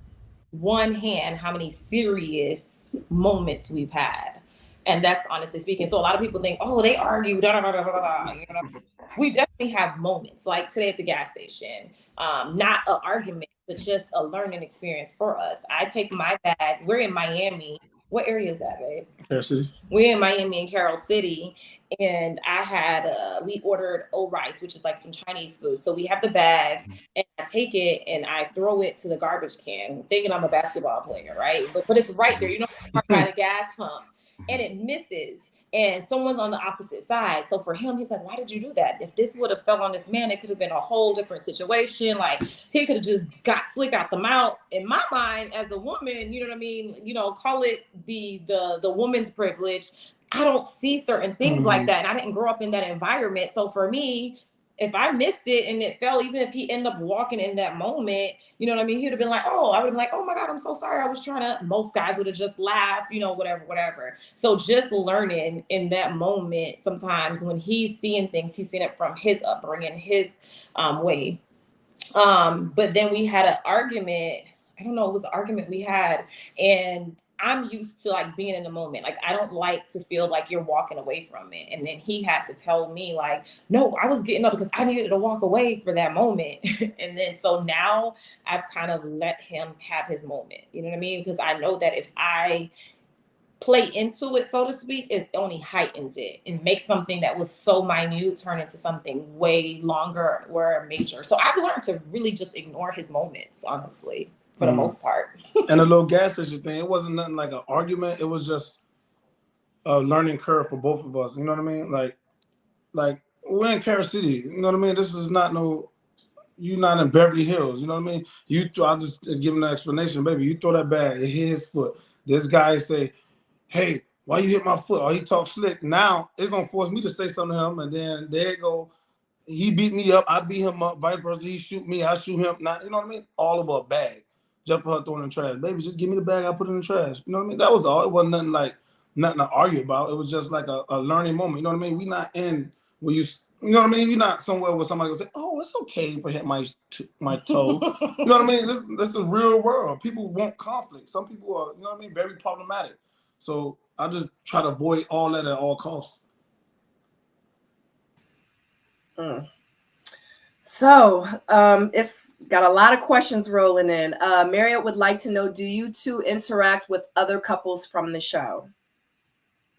one hand how many serious moments we've had. And that's honestly speaking. So a lot of people think, oh, they argue, you know. We definitely have moments like today at the gas station. Not an argument, but just a learning experience for us. I take my bag. We're in Miami. What area is that, babe? Carol City. We're in Miami and Carol City. And I had, we ordered rice, which is like some Chinese food. So we have the bag and I take it and I throw it to the garbage can thinking I'm a basketball player, right? But it's right there. You know, by the gas pump. And it misses. and someone's on the opposite side. So for him, he's like, why did you do that? If this would have fell on this man, it could have been a whole different situation. Like he could have just got slick out the mouth. In my mind, as a woman, you know what I mean? You know, call it the woman's privilege. I don't see certain things like that. And I didn't grow up in that environment. So for me, if I missed it and it fell, even if he ended up walking in that moment, you know what I mean? He would have been like, oh, I would have been like, oh my God, I'm so sorry. I was trying to, most guys would have just laughed, you know, whatever. So just learning in that moment, sometimes when he's seeing things, he's seeing it from his upbringing, his way. But then we had an argument. I don't know, it was an argument we had. And I'm used to like being in the moment. Like, I don't like to feel like you're walking away from it. And then he had to tell me like, no, I was getting up because I needed to walk away for that moment. And then, so now I've kind of let him have his moment, you know what I mean? Because I know that if I play into it, so to speak, it only heightens it and makes something that was so minute turn into something way longer or major. So I've learned to really just ignore his moments, honestly, for the most part. And a little gas station thing, it wasn't nothing like an argument. It was just a learning curve for both of us. You know what I mean? Like we're in Carol City. You know what I mean? This is not you're not in Beverly Hills. You know what I mean? I'll just give him an explanation, baby. You throw that bag, it hit his foot. This guy say, hey, why you hit my foot? Or he talks slick. Now it's gonna force me to say something to him, and then there it go. He beat me up, I beat him up, vice versa. He shoot me, I shoot him. Now, you know what I mean? All of a bag. Just for her throwing in the trash. Baby, just give me the bag, I put it in the trash. You know what I mean? That was all. It wasn't nothing to argue about. It was just like a learning moment. You know what I mean? We not in where you know what I mean? You're not somewhere where somebody will say, oh, it's okay for hit my toe. You know what I mean? This is real world. People want conflict. Some people are, you know what I mean, very problematic. So I just try to avoid all that at all costs. So it's got a lot of questions rolling in. Marriott would like to know, do you two interact with other couples from the show?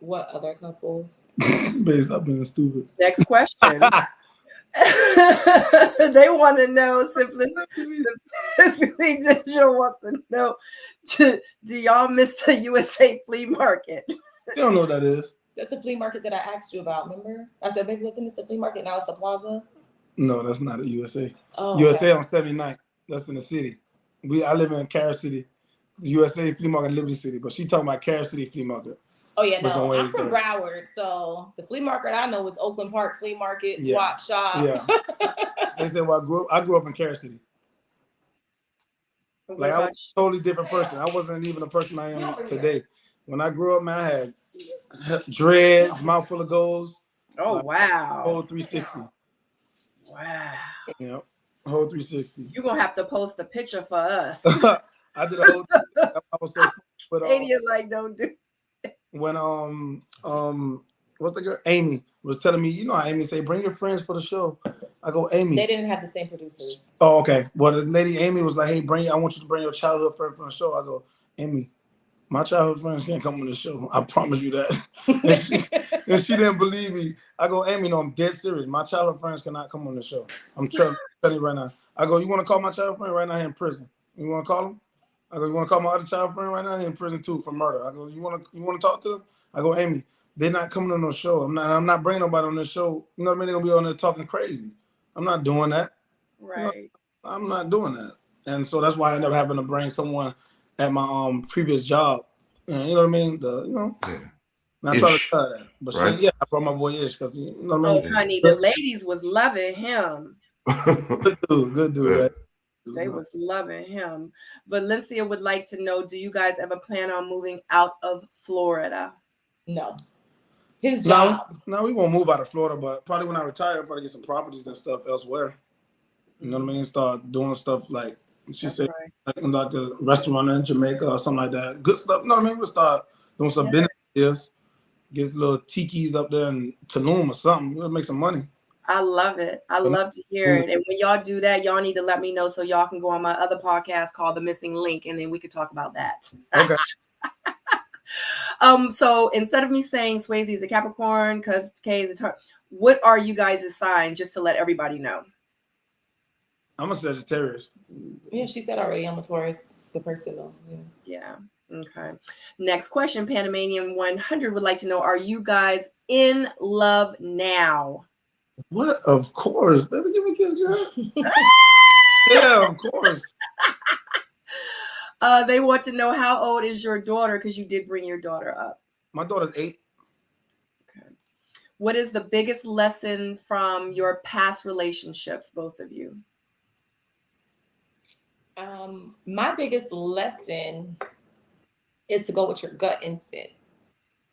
What other couples? Babe, stop being stupid. Next question. They want to know, Simplicity Digital wants to know, do y'all miss the USA flea market? You don't know what that is. That's the flea market that I asked you about, remember? I said, baby, wasn't this a flea market? Now it's a plaza? No, that's not a USA. Oh, USA okay. on 79th. That's in the city. I live in Carol City. The USA flea market in Liberty City, but she talking about Carol City flea market. Oh yeah, no, I'm from Broward, so the flea market I know is Oakland Park Flea Market, Swap Shop. Yeah. So they said, well, I grew up in Carol City. Like I was a totally different person. I wasn't even the person I am today. When I grew up, man, I had dreads, mouth full of goals. Oh, like, wow. Whole 360. Wow. Yep. Whole 360. You're gonna have to post a picture for us. I did a whole thing. I was so but like, don't do it. When what's the girl? Amy was telling me, you know how Amy say, bring your friends for the show. I go, Amy. They didn't have the same producers. Oh, okay. Well, the lady Amy was like, hey, I want you to bring your childhood friend for the show. I go, Amy, my childhood friends can't come on the show. I promise you that. and she didn't believe me. I go, Amy, no, I'm dead serious. My childhood friends cannot come on the show. I'm telling you right now. I go, you want to call my childhood friend right now here in prison? You want to call him? I go, you want to call my other child friend right now here in prison too for murder? I go, you want to talk to them? I go, Amy, they're not coming on no show. I'm not bringing nobody on this show. You know what I mean? They're gonna be on there talking crazy. I'm not doing that. Right. You know, I'm not doing that. And so that's why I ended up having to bring someone at my previous job. You know what I mean? Not trying to try that. But right? I brought my boy Ish because you know what I mean? Oh, honey, the ladies was loving him. Good dude. Right? They was loving him. Valencia would like to know, do you guys ever plan on moving out of Florida? No. His job. No, we won't move out of Florida, but probably when I retire, I'll probably get some properties and stuff elsewhere. You know what I mean? Start doing stuff like she said, like a restaurant in Jamaica or something like that. Good stuff. You know what I mean? We'll start doing some business. Get little tiki's up there in Tulum or something. We'll make some money. I love it. I love to hear it. And when y'all do that, y'all need to let me know so y'all can go on my other podcast called The Missing Link, and then we could talk about that. Okay. So instead of me saying Swasey is a Capricorn because Kay is a Taurus, what are you guys' sign, just to let everybody know? I'm a Sagittarius. Yeah, she said already I'm a Taurus. The person though. Yeah. Okay. Next question, Panamanian 100 would like to know, are you guys in love now? What? Of course. Baby, give me a kiss, girl. Yeah, of course. They want to know, how old is your daughter? Because you did bring your daughter up. My daughter's 8. Okay. What is the biggest lesson from your past relationships, both of you? My biggest lesson is to go with your gut instinct.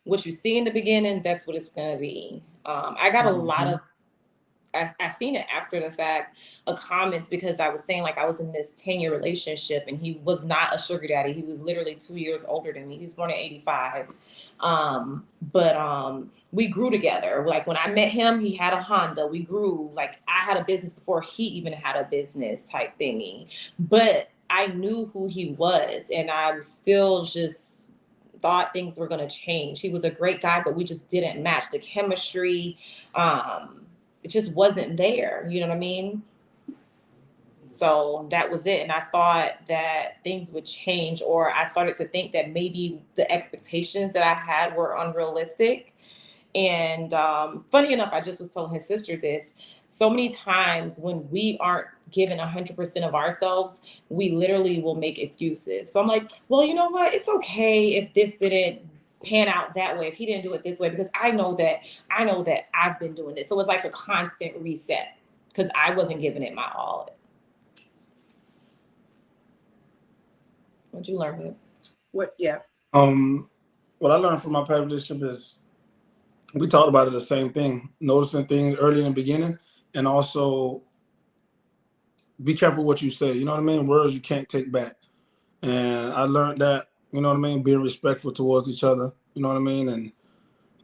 What you see in the beginning, that's what it's gonna be. I got a lot of, I seen it after the fact of comments, because I was saying like I was in this 10-year relationship and he was not a sugar daddy. He was literally 2 years older than me. He's born in 85. But we grew together. Like when I met him, he had a Honda. We grew, like I had a business before he even had a business type thingy. But I knew who he was, and I still just thought things were going to change. He was a great guy, but we just didn't match. The chemistry, it just wasn't there. You know what I mean? So that was it. And I thought that things would change, or I started to think that maybe the expectations that I had were unrealistic. And funny enough, I just was telling his sister this. So many times when we aren't given 100% of ourselves, we literally will make excuses. So I'm like, well, you know what? It's okay if this didn't pan out that way, if he didn't do it this way, because I know that I've been doing this. So it's like a constant reset, because I wasn't giving it my all. What'd you learn, babe? What? Yeah. What I learned from my past relationship is, we talked about it, the same thing, noticing things early in the beginning, and also be careful what you say. You know what I mean? Words you can't take back. And I learned that, you know what I mean, being respectful towards each other, you know what I mean, and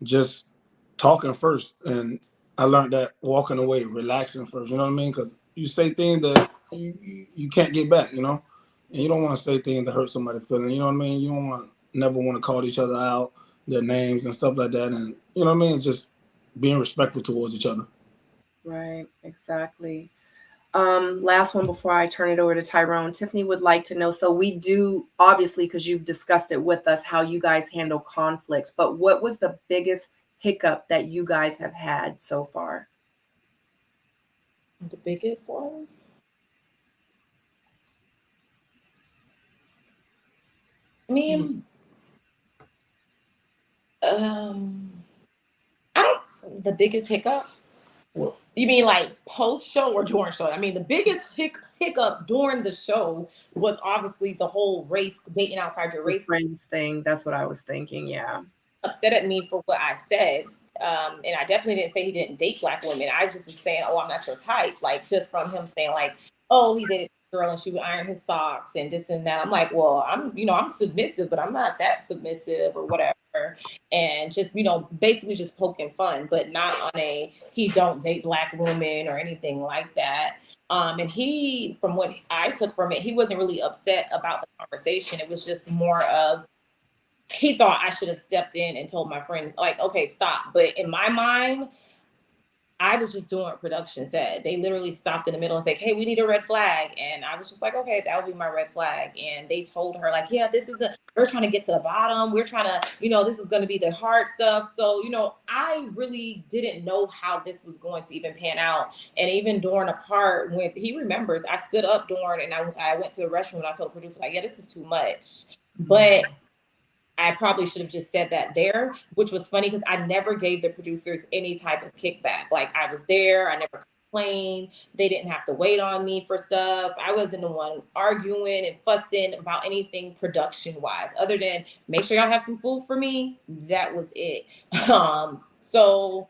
just talking first. And I learned that walking away, relaxing first, you know what I mean? Because you say things that you can't get back, you know? And you don't want to say things that hurt somebody's feeling, you know what I mean? You don't never want to call each other out, their names and stuff like that. And you know what I mean? It's just being respectful towards each other. Right, exactly. Last one before I turn it over to Tyrone. Tiffany would like to know, so we do, obviously, because you've discussed it with us, how you guys handle conflict, but what was the biggest hiccup that you guys have had so far? The biggest one? I mean, the biggest hiccup? Well, you mean like post show or during show? I mean, the biggest hiccup during the show was obviously the whole race, dating outside your race friends thing. That's what I was thinking. Yeah. Upset at me for what I said. And I definitely didn't say he didn't date Black women. I just was saying, oh, I'm not your type. Like, just from him saying like, oh, he dated a girl and she would iron his socks and this and that. I'm like, well, I'm submissive, but I'm not that submissive or whatever. And just, basically just poking fun, but not on a, he don't date Black women or anything like that. And he, from what I took from it, he wasn't really upset about the conversation. It was just more of, he thought I should have stepped in and told my friend, like, okay, stop. But in my mind, I was just doing what production said. They literally stopped in the middle and said, hey, we need a red flag. And I was just like, okay, that would be my red flag. And they told her like, yeah, we're trying to get to the bottom. We're trying to, this is going to be the hard stuff. So, I really didn't know how this was going to even pan out. And even during a part when he remembers, I stood up during and I went to the restroom and I told the producer, like, yeah, this is too much. But I probably should have just said that there, which was funny because I never gave the producers any type of kickback. Like I was there, I never complained. They didn't have to wait on me for stuff. I wasn't the one arguing and fussing about anything production wise, other than make sure y'all have some food for me. That was it. So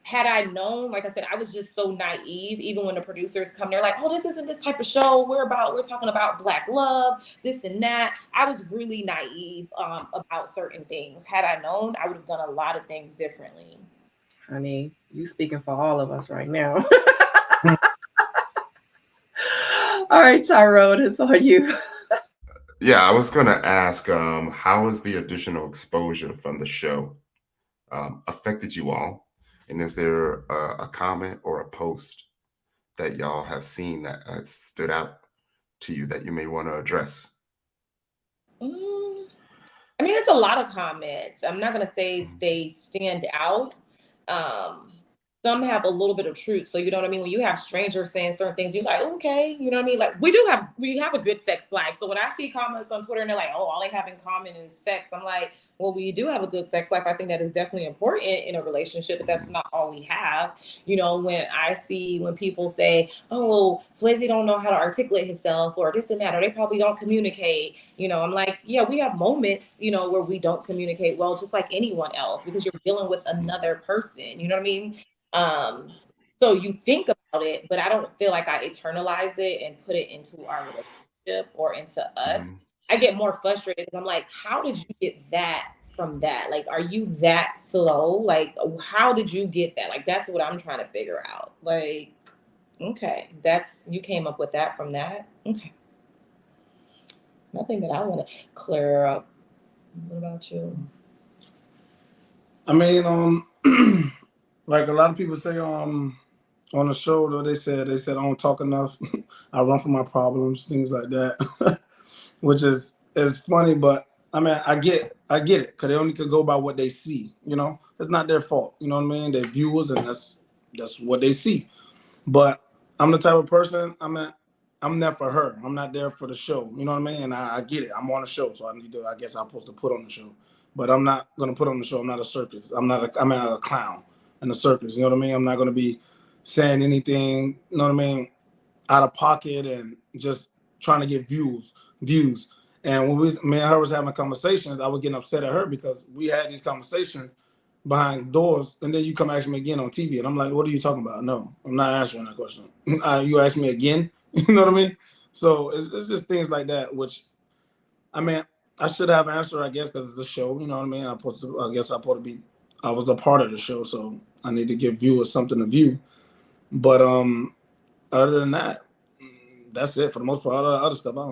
had I known, like I said, I was just so naive. Even when the producers come, they're like, oh, this isn't this type of show. We're talking about Black love, this and that. I was really naive about certain things. Had I known, I would have done a lot of things differently. Honey, you speaking for all of us right now. All right, Tyrone, it's on you. Yeah, I was going to ask, how has the additional exposure from the show affected you all? And is there a comment or a post that y'all have seen that has stood out to you that you may want to address? I mean, it's a lot of comments. I'm not gonna say they stand out. Some have a little bit of truth. So you know what I mean? When you have strangers saying certain things, you're like, okay, you know what I mean? Like we have a good sex life. So when I see comments on Twitter and they're like, oh, all they have in common is sex, I'm like, well, we do have a good sex life. I think that is definitely important in a relationship, but that's not all we have. You know, when people say, oh, Swasey don't know how to articulate himself or this and that, or they probably don't communicate, you know, I'm like, yeah, we have moments, you know, where we don't communicate well, just like anyone else, because you're dealing with another person, you know what I mean? So you think about it, but I don't feel like I eternalize it and put it into our relationship or into us. I get more frustrated because I'm like, how did you get that from that? Like, are you that slow? Like, how did you get that? Like, that's what I'm trying to figure out. Like, okay, you came up with that from that. Okay. Nothing that I want to clear up. What about you? I mean, like a lot of people say on the show, though, they said I don't talk enough. I run from my problems, things like that, which is funny. But I mean, I get it, because they only could go by what they see. You know, it's not their fault. You know what I mean? They're viewers, and that's what they see. But I'm the type of person. I'm there for her. I'm not there for the show. You know what I mean? And I get it. I'm on a show, so I guess I'm supposed to put on the show. But I'm not gonna put on the show. I'm not a circus. I'm not a clown in a circus. You know what I mean? I'm not gonna be saying anything, you know what I mean, out of pocket and just trying to get views. And when me and her was having conversations, I was getting upset at her because we had these conversations behind doors, and then you come ask me again on TV, and I'm like, what are you talking about? No, I'm not answering that question. You ask me again, you know what I mean? So it's just things like that, which, I mean, I should have an answer, I guess, because it's a show, you know what I mean? I was a part of the show, so I need to give viewers something to view. But other than that, that's it for the most part. Other stuff, I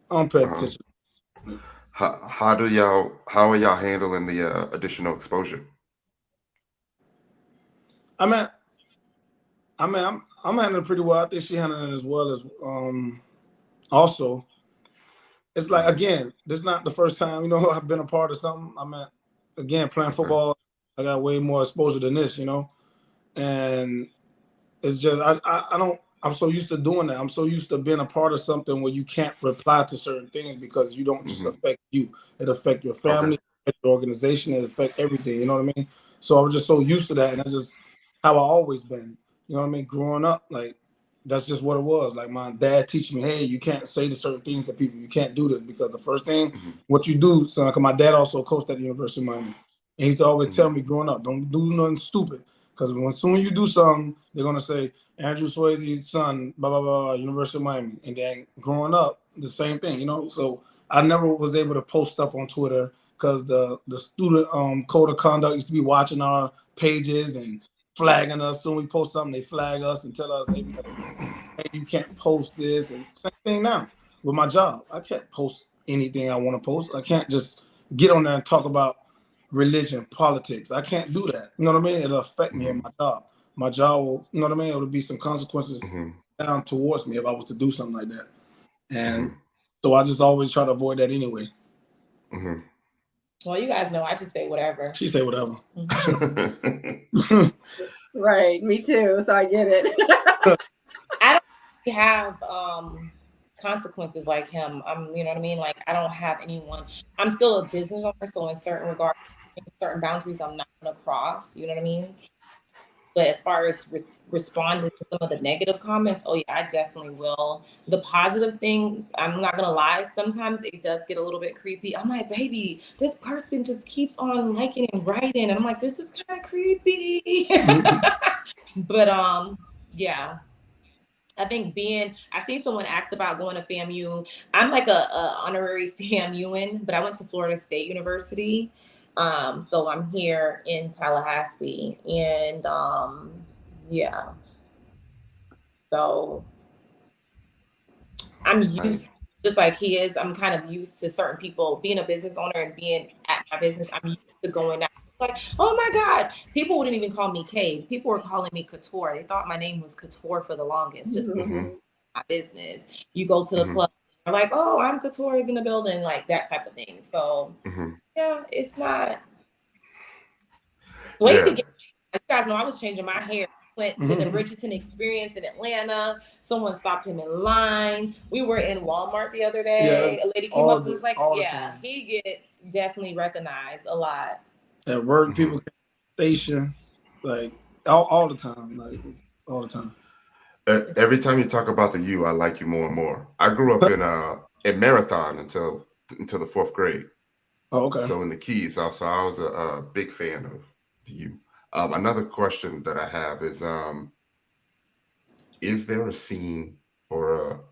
don't pay attention. How are y'all handling the additional exposure? I mean, I'm handling it pretty well. I think she handling it as well as also. It's like, again, this is not the first time, you know, I've been a part of something. I mean, again, playing football, I got way more exposure than this, you know, and it's just I'm so used to doing that. I'm so used to being a part of something where you can't reply to certain things because you don't just affect you. It affect your family, affect your organization, it affect everything. You know what I mean? So I was just so used to that, and that's just how I always been. You know what I mean? Growing up, like that's just what it was. Like my dad teaching me, hey, you can't say to certain things to people. You can't do this because the first thing, what you do, son, because my dad also coached at the University of Miami, and he used to always tell me growing up, don't do nothing stupid. Because as soon as you do something, they're going to say, Andrew Swasey's son, blah, blah, blah, University of Miami. And then growing up, the same thing, you know? So I never was able to post stuff on Twitter because the student code of conduct used to be watching our pages and flagging us. So when we post something, they flag us and tell us, hey, you can't post this. And same thing now with my job. I can't post anything I want to post. I can't just get on there and talk about religion, politics. I can't do that. You know what I mean? It'll affect me in my job. My job will, you know what I mean? It'll be some consequences down towards me if I was to do something like that. And so I just always try to avoid that anyway. Well, you guys know I just say whatever. She say whatever. Right, me too. So I get it. I don't have consequences like him. You know what I mean? Like I don't have anyone. I'm still a business owner, so in certain regards, certain boundaries I'm not gonna cross. You know what I mean? But as far as responding to some of the negative comments, oh yeah, I definitely will. The positive things, I'm not gonna lie, sometimes it does get a little bit creepy. I'm like, baby, this person just keeps on liking and writing, and I'm like, this is kind of creepy. But yeah. I think I seen someone asked about going to FAMU. I'm like a honorary FAMUan, but I went to Florida State University. So I'm here in Tallahassee, and yeah. So I'm used, just like he is, I'm kind of used to certain people being a business owner and being at my business. I'm used to going out. Like, oh my God, people wouldn't even call me Cave. People were calling me Couture. They thought my name was Couture for the longest, just my business. You go to the club, I'm like, oh, I'm Couture's in the building, like that type of thing. So yeah, it's not. Swasey, you guys know I was changing my hair. Went to the Bridgerton experience in Atlanta. Someone stopped him in line. We were in Walmart the other day. A lady came up and was like, yeah, he gets definitely recognized a lot. At work, people station, like all the time. Like it's all the time. Every time you talk about the U, I like you more and more. I grew up in Marathon until the 4th grade. Oh, okay. So in the Keys, also I was a big fan of the U. Another question that I have is there a scene or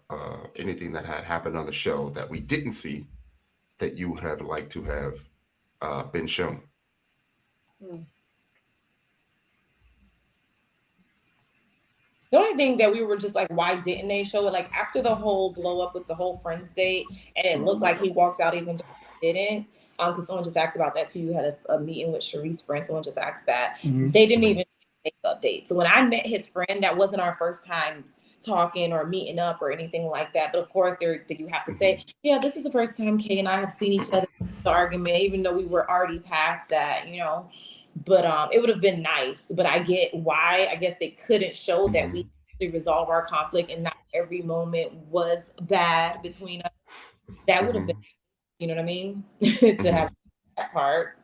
anything that had happened on the show that we didn't see that you would have liked to have been shown? The only thing that we were just like, why didn't they show it? Like after the whole blow up with the whole Friends date, and it looked like he walked out even though he didn't. Because someone just asked about that too. You had a meeting with Sharice's friend. Someone just asked that. They didn't even make the update. So when I met his friend, that wasn't our first time talking or meeting up or anything like that. But of course, did you have to say, yeah, this is the first time Kay and I have seen each other in the argument, even though we were already past that, you know. But it would have been nice. But I get why. I guess they couldn't show that we resolve our conflict and not every moment was bad between us. That would have been, you know what I mean, to have that part.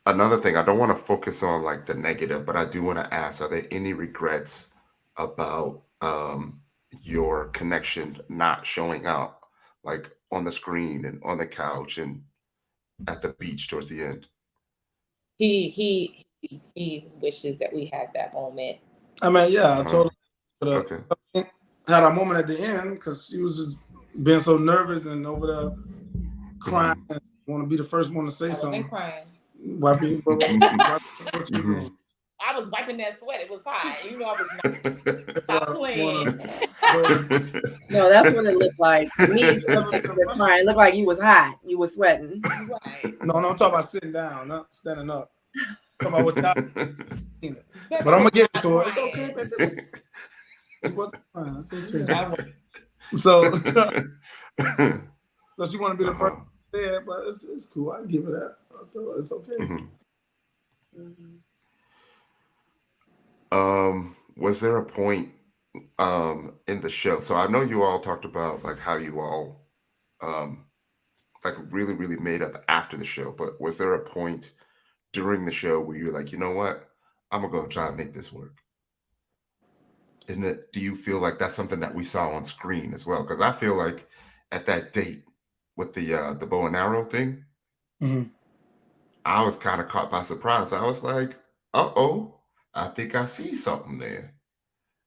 Another thing, I don't want to focus on like the negative, but I do want to ask, are there any regrets about your connection not showing up like on the screen and on the couch and at the beach towards the end? He wishes that we had that moment. I mean, yeah, I told her had a moment at the end because she was just being so nervous and over there crying and want to be the first one to say something. Crying. Wiping. I was wiping that sweat. It was hot. You know, I was not playing. No, that's what it looked like. To me, it looked like you was hot. You was sweating. Right. No, I'm talking about sitting down, not standing up. But I'm gonna get to her. It's okay, baby. It wasn't fine. It's okay. So she want to be the first there, but it's cool. I give her that. It's okay. Was there a point in the show? So I know you all talked about like how you all like really, really made up after the show, but was there a point during the show where you're like, you know what, I'm gonna go try and make this work? And do you feel like that's something that we saw on screen as well? Because I feel like at that date with the bow and arrow thing, I was kind of caught by surprise. I was like, uh-oh, I think I see something there.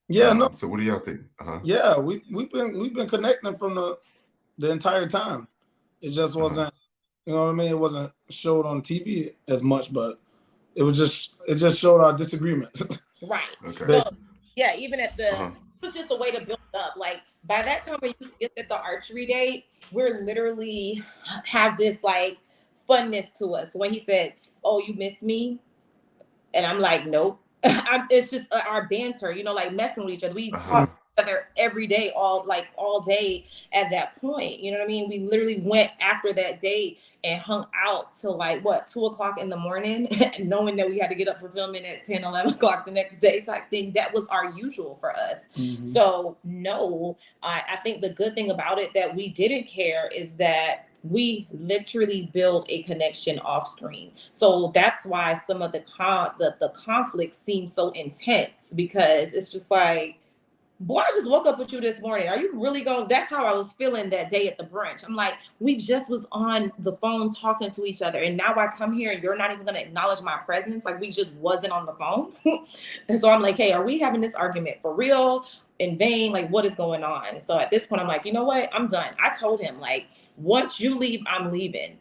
Yeah, no. So what do y'all think? Yeah, we've been connecting from the entire time. It just wasn't, you know what I mean? It wasn't showed on TV as much, but it just showed our disagreement. Right. Okay. So, yeah, even at the it was just a way to build up. Like by that time when you see us at the archery date, we're literally have this like funness to us. When he said, "Oh, you miss me," and I'm like, "Nope." It's just our banter, you know, like messing with each other. We talk together every day, all day at that point. You know what I mean? We literally went after that date and hung out till like 2:00 in the morning, knowing that we had to get up for filming at 10, 11 o'clock the next day type thing. That was our usual for us. So no, I think the good thing about it that we didn't care is that we literally build a connection off screen. So that's why some of the conflict seems so intense, because it's just like, boy, I just woke up with you this morning. Are you really going? That's how I was feeling that day at the brunch. I'm like, we just was on the phone talking to each other, and now I come here and you're not even going to acknowledge my presence. Like we just wasn't on the phone. And so I'm like, hey, are we having this argument for real? In vain? Like what is going on? So at this point I'm like, you know what, I'm done. I told him, like, once you leave, I'm leaving.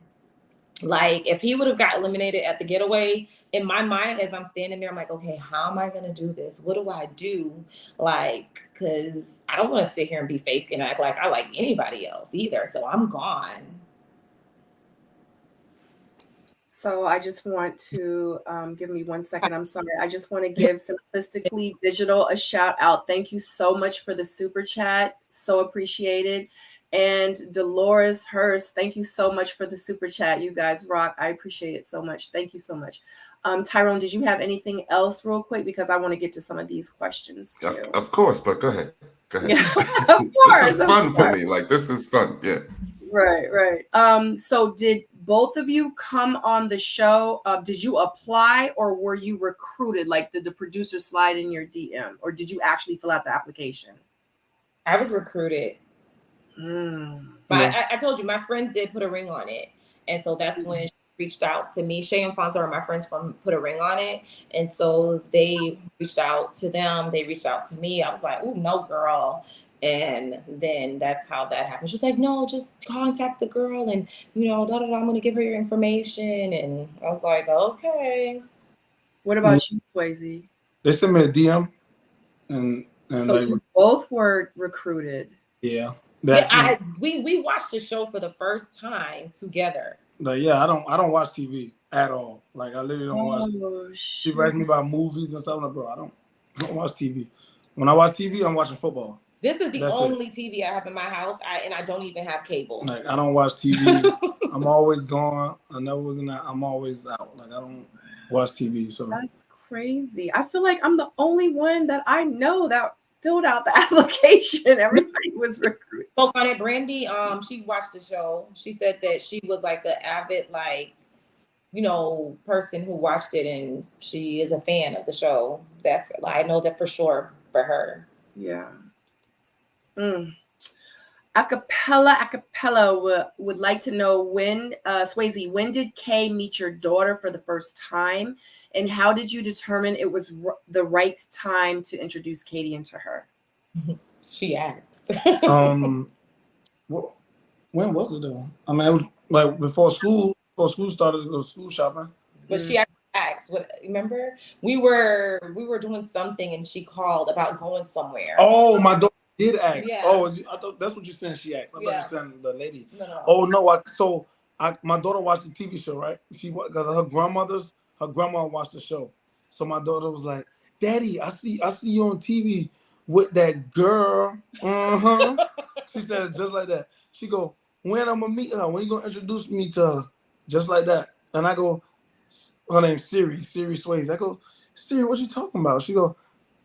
Like if he would have got eliminated at the getaway, in my mind as I'm standing there, I'm like, okay, how am I gonna do this? What do I do? Like, because I don't want to sit here and be fake and act like I like anybody else either. So I'm gone. So I just want to give me 1 second. I'm sorry. I just want to give Simplistically Digital a shout out. Thank you so much for the super chat. So appreciated. And Dolores Hurst, thank you so much for the super chat. You guys rock. I appreciate it so much. Thank you so much. Tyrone, did you have anything else real quick? Because I want to get to some of these questions too. Of course, but go ahead. Go ahead. Yeah, of course. This is fun for me. Like, this is fun. Yeah. Right. So did both of you come on the show? Did you apply or were you recruited? Like, did the producer slide in your DM or did you actually fill out the application? I was recruited. But Yeah. I told you, my friends did put a ring on it. And so that's when she reached out to me. Shay and Fonzo are my friends from Put a Ring on It. And so they reached out to them. They reached out to me. I was like, oh, no, girl. And then that's how that happened. She's like, no, just contact the girl and, you know, I'm going to give her your information. And I was like, okay. What about you, Swasey? They sent me a DM. And So like, you both were recruited. yeah. We watched the show for the first time together. Like, yeah, I don't watch TV at all. Like, I literally don't watch. She writes me about movies and stuff. I'm like, bro, I don't watch TV. When I watch TV, I'm watching football. This is the only TV I have in my house, and I don't even have cable. Like, I don't watch TV. I'm always gone. I never was in that. I'm always out. Like, I don't watch TV. So that's crazy. I feel like I'm the only one that I know that filled out the application. Everybody was recruited. Spoke on it. Brandy, she watched the show. She said that she was like an avid, like, you know, person who watched it, and she is a fan of the show. That's, I know that for sure for her. Yeah. Acapella would like to know when, Swasey, when did Kay meet your daughter for the first time? And how did you determine it was the right time to introduce Kadian to her? She asked. Well, when was it though? I mean, it was like before school started, it was school shopping. But she asked, remember? We were doing something and she called about going somewhere. Oh, my daughter did ask. Yeah. Oh, I thought that's what you said. She asked. I thought you said the lady. No. Oh no, my daughter watched the TV show, right? Because her grandma watched the show. So my daughter was like, "Daddy, I see you on TV with that girl." She said it just like that. She go, "When I'm gonna meet her? When you gonna introduce me to her?" Just like that. And I go, her name's Siri Swasey. I go, "Siri, what you talking about?" She go,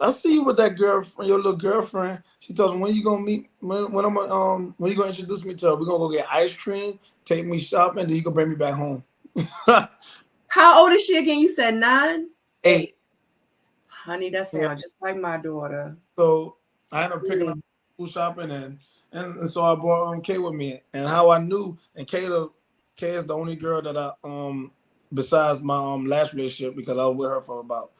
"I see you with that girlfriend, your little girlfriend." She told him, "When you gonna meet? When you gonna introduce me to her? We're gonna go get ice cream, take me shopping, then you can bring me back home." How old is she again? You said 9? 8. Honey, that sounds just like my daughter. So I ended up picking up school shopping, and so I brought Kay with me. And how I knew, and Kay is the only girl that I besides my last relationship, because I was with her for about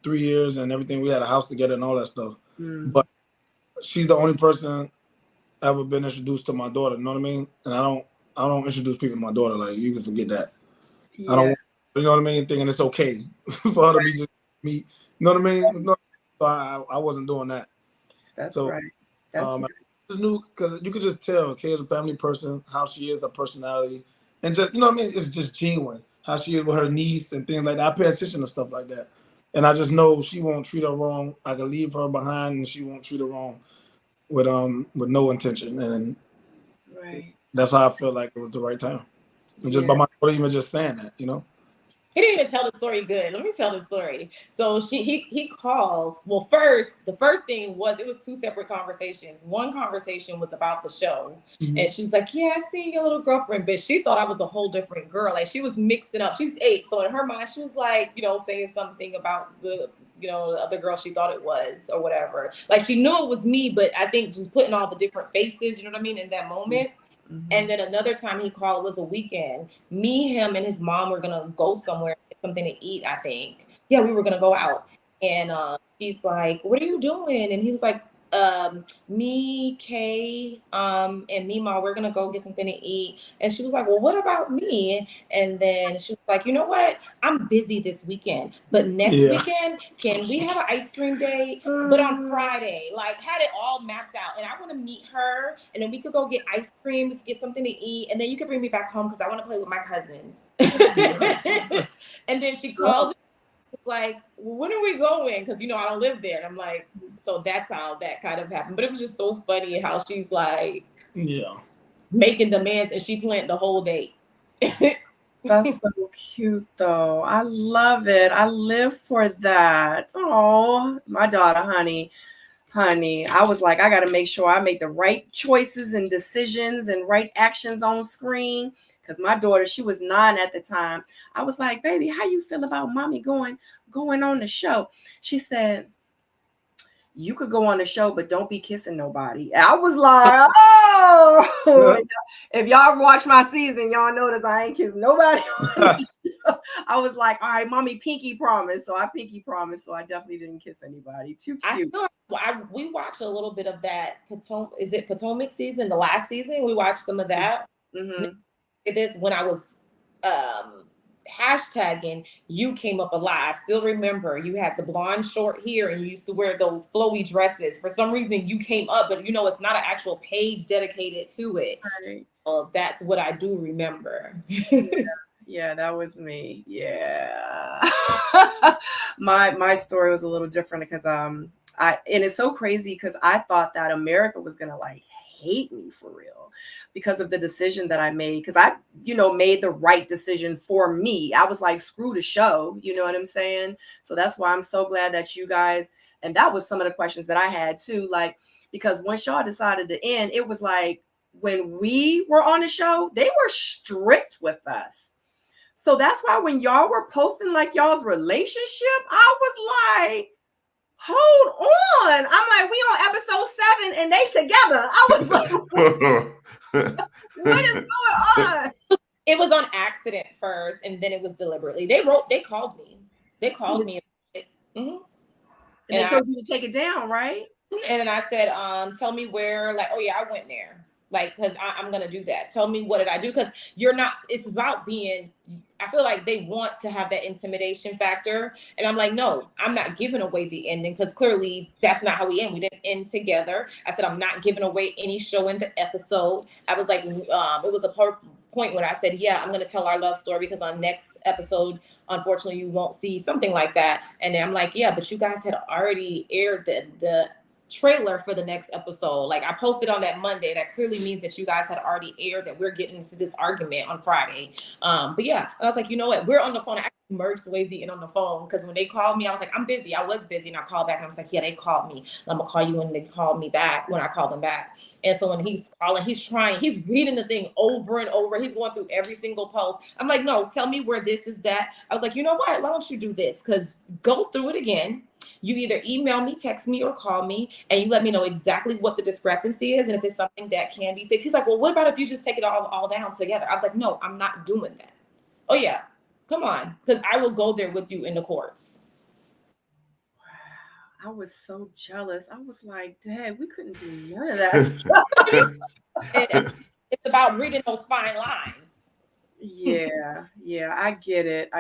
3 years and everything. We had a house together and all that stuff. But she's the only person ever been introduced to my daughter. You know what I mean? And I don't introduce people to my daughter. Like, you can forget that. Yeah. I don't. You know what I mean? Thinking it's okay for her to be just me. You know what I mean? So I wasn't doing that. That's right. That's right. I just knew, because you could just tell Kay is a family person, how she is, her personality, and just, you know what I mean? It's just genuine how she is with her niece and things like that. I pay attention to stuff like that. And I just know she won't treat her wrong. I can leave her behind and she won't treat her wrong with no intention. And that's how I feel like it was the right time. And just by my daughter even just saying that, you know? He didn't even tell the story good. Let me tell the story. So he calls. Well, the first thing was, it was 2 separate conversations. One conversation was about the show. And she was like, "Yeah, I see your little girlfriend." But she thought I was a whole different girl. Like, she was mixing up. She's 8. So in her mind, she was like, you know, saying something about the other girl she thought it was or whatever. Like, she knew it was me, but I think just putting all the different faces, you know what I mean, in that moment. And then another time he called, it was a weekend. Me, him, and his mom were gonna go somewhere, get something to eat, I think. Yeah, we were gonna go out. And she's like, "What are you doing?" And he was like, me, Kay, and Mima, we're gonna go get something to eat. And she was like, well, what about me? And then she was like, you know what? I'm busy this weekend, but next weekend, can we have an ice cream day? But on Friday, like had it all mapped out. And I want to meet her, and then we could go get ice cream, we could get something to eat, and then you could bring me back home because I want to play with my cousins. And then she called like, well, when are we going? Because, you know, I don't live there. And I'm like, so that's how that kind of happened. But it was just so funny how she's like, making demands and she planned the whole date. That's so cute, though. I love it. I live for that. Oh, my daughter, honey. I was like, I got to make sure I make the right choices and decisions and right actions on screen. Because my daughter, she was 9 at the time. I was like, baby, how you feel about mommy going on the show? She said, you could go on the show, but don't be kissing nobody. I was like, oh, if y'all watch my season, y'all notice I ain't kissing nobody. I was like, all right, mommy, pinky promise. So I pinky promised. So I definitely didn't kiss anybody. Too cute. We watched a little bit of that. Potomac season, the last season? We watched some of that. Mm-hmm. This when I was hashtagging, you came up a lot. I still remember you had the blonde short hair and you used to wear those flowy dresses. For some reason you came up, but you know, it's not an actual page dedicated to it. Right. Well, that's what I do remember. Yeah, that was me. Yeah. my story was a little different because and it's so crazy because I thought that America was gonna like hate me for real because of the decision that I made, because I, you know, made the right decision for me. I was like, screw the show, you know what I'm saying? So that's why I'm so glad that you guys, and that was some of the questions that I had too, like, because once y'all decided to end, it was like when we were on the show, they were strict with us. So that's why when y'all were posting like y'all's relationship, I was like, hold on. I'm like, we on episode 7 and they together. I was like, what is going on? It was on accident first, and then it was deliberately. They called me. They called me. Mm-hmm. And they told you to take it down, right? And then I said, tell me where, like, oh yeah, I went there. Like, because I'm going to do that. Tell me, what did I do? Because you're not, it's about being, I feel like they want to have that intimidation factor. And I'm like, no, I'm not giving away the ending because clearly that's not how we end. We didn't end together. I said, I'm not giving away any show in the episode. I was like, it was a point when I said, yeah, I'm going to tell our love story because on next episode, unfortunately, you won't see something like that. And then I'm like, yeah, but you guys had already aired the trailer for the next episode. Like I posted on that Monday. That clearly means that you guys had already aired that we're getting into this argument on Friday. But yeah, and I was like, you know what? We're on the phone. I actually merged Swasey in on the phone because when they called me, I was like, I'm busy. I was busy, and I called back and I was like, yeah, they called me. And I'm gonna call you when they called me back. When I called them back, and so when he's calling, he's reading the thing over and over. He's going through every single post. I'm like, no, tell me where this is that. I was like, you know what? Why don't you do this? Because go through it again. You either email me, text me, or call me, and you let me know exactly what the discrepancy is and if it's something that can be fixed. He's like, well, what about if you just take it all down together? I was like, no, I'm not doing that. Oh, yeah. Come on. Because I will go there with you in the courts. Wow. I was so jealous. I was like, Dad, we couldn't do none of that. It's about reading those fine lines. Yeah, I get it.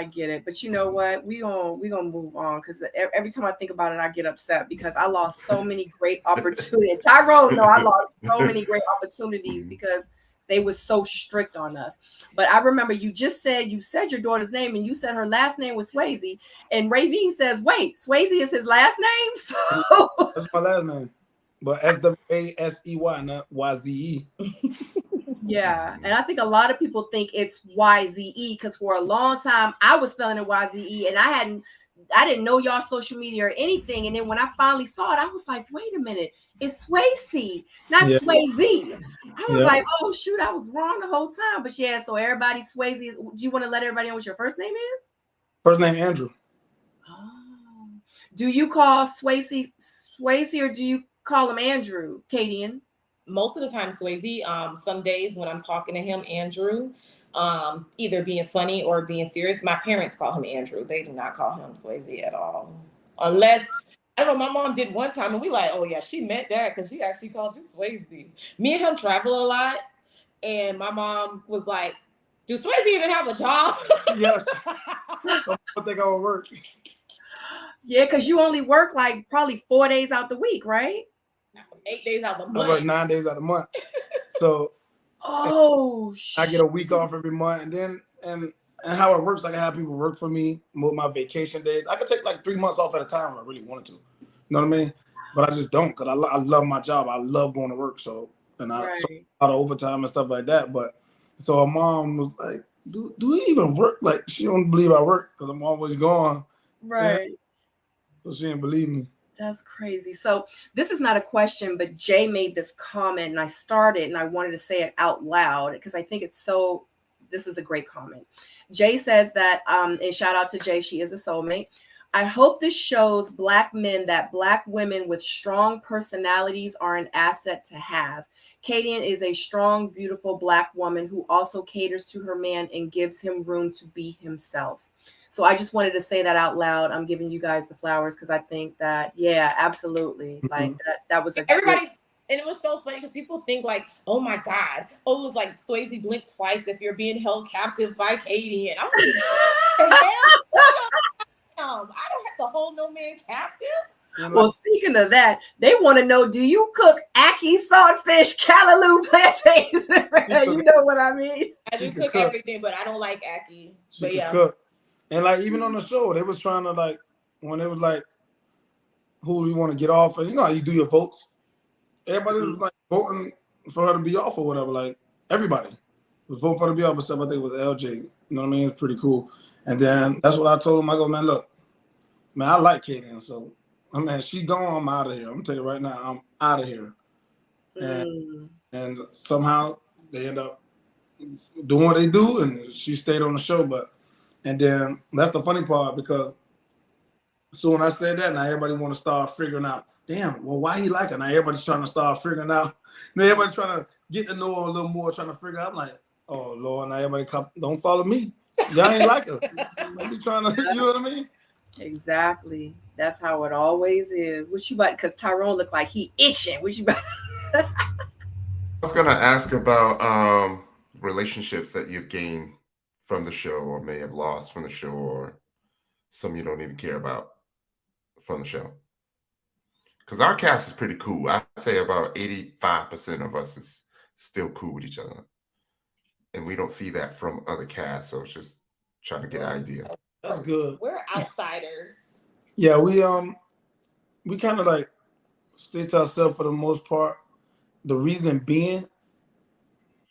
But you know what? We gonna move on because every time I think about it, I get upset because I lost so many great opportunities. Tyrone, no, I lost so many great opportunities because they were so strict on us. But I remember you said your daughter's name and you said her last name was Swasey, and Ravine says, wait, Swasey is his last name? So that's my last name, but SWASEY, not YZE. Yeah, and I think a lot of people think it's YZE because for a long time I was spelling it YZE, and I didn't know y'all social media or anything. And then when I finally saw it, I was like, wait a minute, it's Swasey, not Swasey. I was like, oh shoot, I was wrong the whole time. But yeah, so everybody Swasey. Do you want to let everybody know what your first name is? First name Andrew. Oh, do you call Swasey or do you call him Andrew, Kadian? Most of the time, Swasey. Some days when I'm talking to him, Andrew, either being funny or being serious. My parents call him Andrew. They do not call him Swasey at all. Unless I know my mom did one time, and we like, oh yeah, she meant that because she actually called you Swasey. Me and him travel a lot, and my mom was like, "Do Swasey even have a job?" Yes. I think I would work. Yeah, because you only work like probably 4 days out the week, right? 8 days out the month. I work 9 days out the month. So I get a week off every month, and then and how it works, I can have people work for me with my vacation days. I could take like 3 months off at a time if I really wanted to. You know what I mean? But I just don't, because I love my job. I love going to work. So so a lot of overtime and stuff like that. But so her mom was like, do we even work? Like, she don't believe I work because I'm always gone. Right. So she didn't believe me. That's crazy. So this is not a question, but Jay made this comment, and I started and I wanted to say it out loud because I think this is a great comment. Jay says that, and shout out to Jay, she is a soulmate. I hope this shows Black men that Black women with strong personalities are an asset to have. Kadian is a strong, beautiful Black woman who also caters to her man and gives him room to be himself. So I just wanted to say that out loud. I'm giving you guys the flowers because I think that, yeah, absolutely. Like that was everybody. And it was so funny because people think like, oh my God, it was like Swasey blink twice if you're being held captive by Katie. And I'm like, I don't have to hold no man captive. Well, speaking of that, they want to know, do you cook ackee, saltfish, callaloo, plantains? You know what I mean? I do cook everything, but I don't like ackee. But yeah. Cook. And like, even on the show, they was trying to like, when it was like, who do you want to get off? And you know how you do your votes? Everybody was like voting for her to be off or whatever. Like, everybody was voting for her to be off, except I think it was LJ. You know what I mean? It's pretty cool. And then that's what I told him. I go, man, look, man, I like Kadian. So, I mean, she gone, I'm out of here. I'm going to tell you right now, I'm out of here. And somehow they end up doing what they do, and she stayed on the show. And then that's the funny part, because so when I said that, now everybody want to start figuring out, damn, well, why he like her? Now everybody's trying to start figuring out. Now everybody's trying to get to know her a little more, trying to figure out. I'm like, oh, Lord, now everybody don't follow me. Y'all ain't like her. Maybe trying to, you know what I mean? Exactly. That's how it always is. What you about? Because Tyrone looked like he itching. What you about? I was going to ask about relationships that you've gained from the show, or may have lost from the show, or some you don't even care about from the show. Because our cast is pretty cool. I'd say about 85% of us is still cool with each other. And we don't see that from other casts. So it's just trying to get an idea. That's good. We're outsiders. Yeah, we kind of like stay to ourselves for the most part. The reason being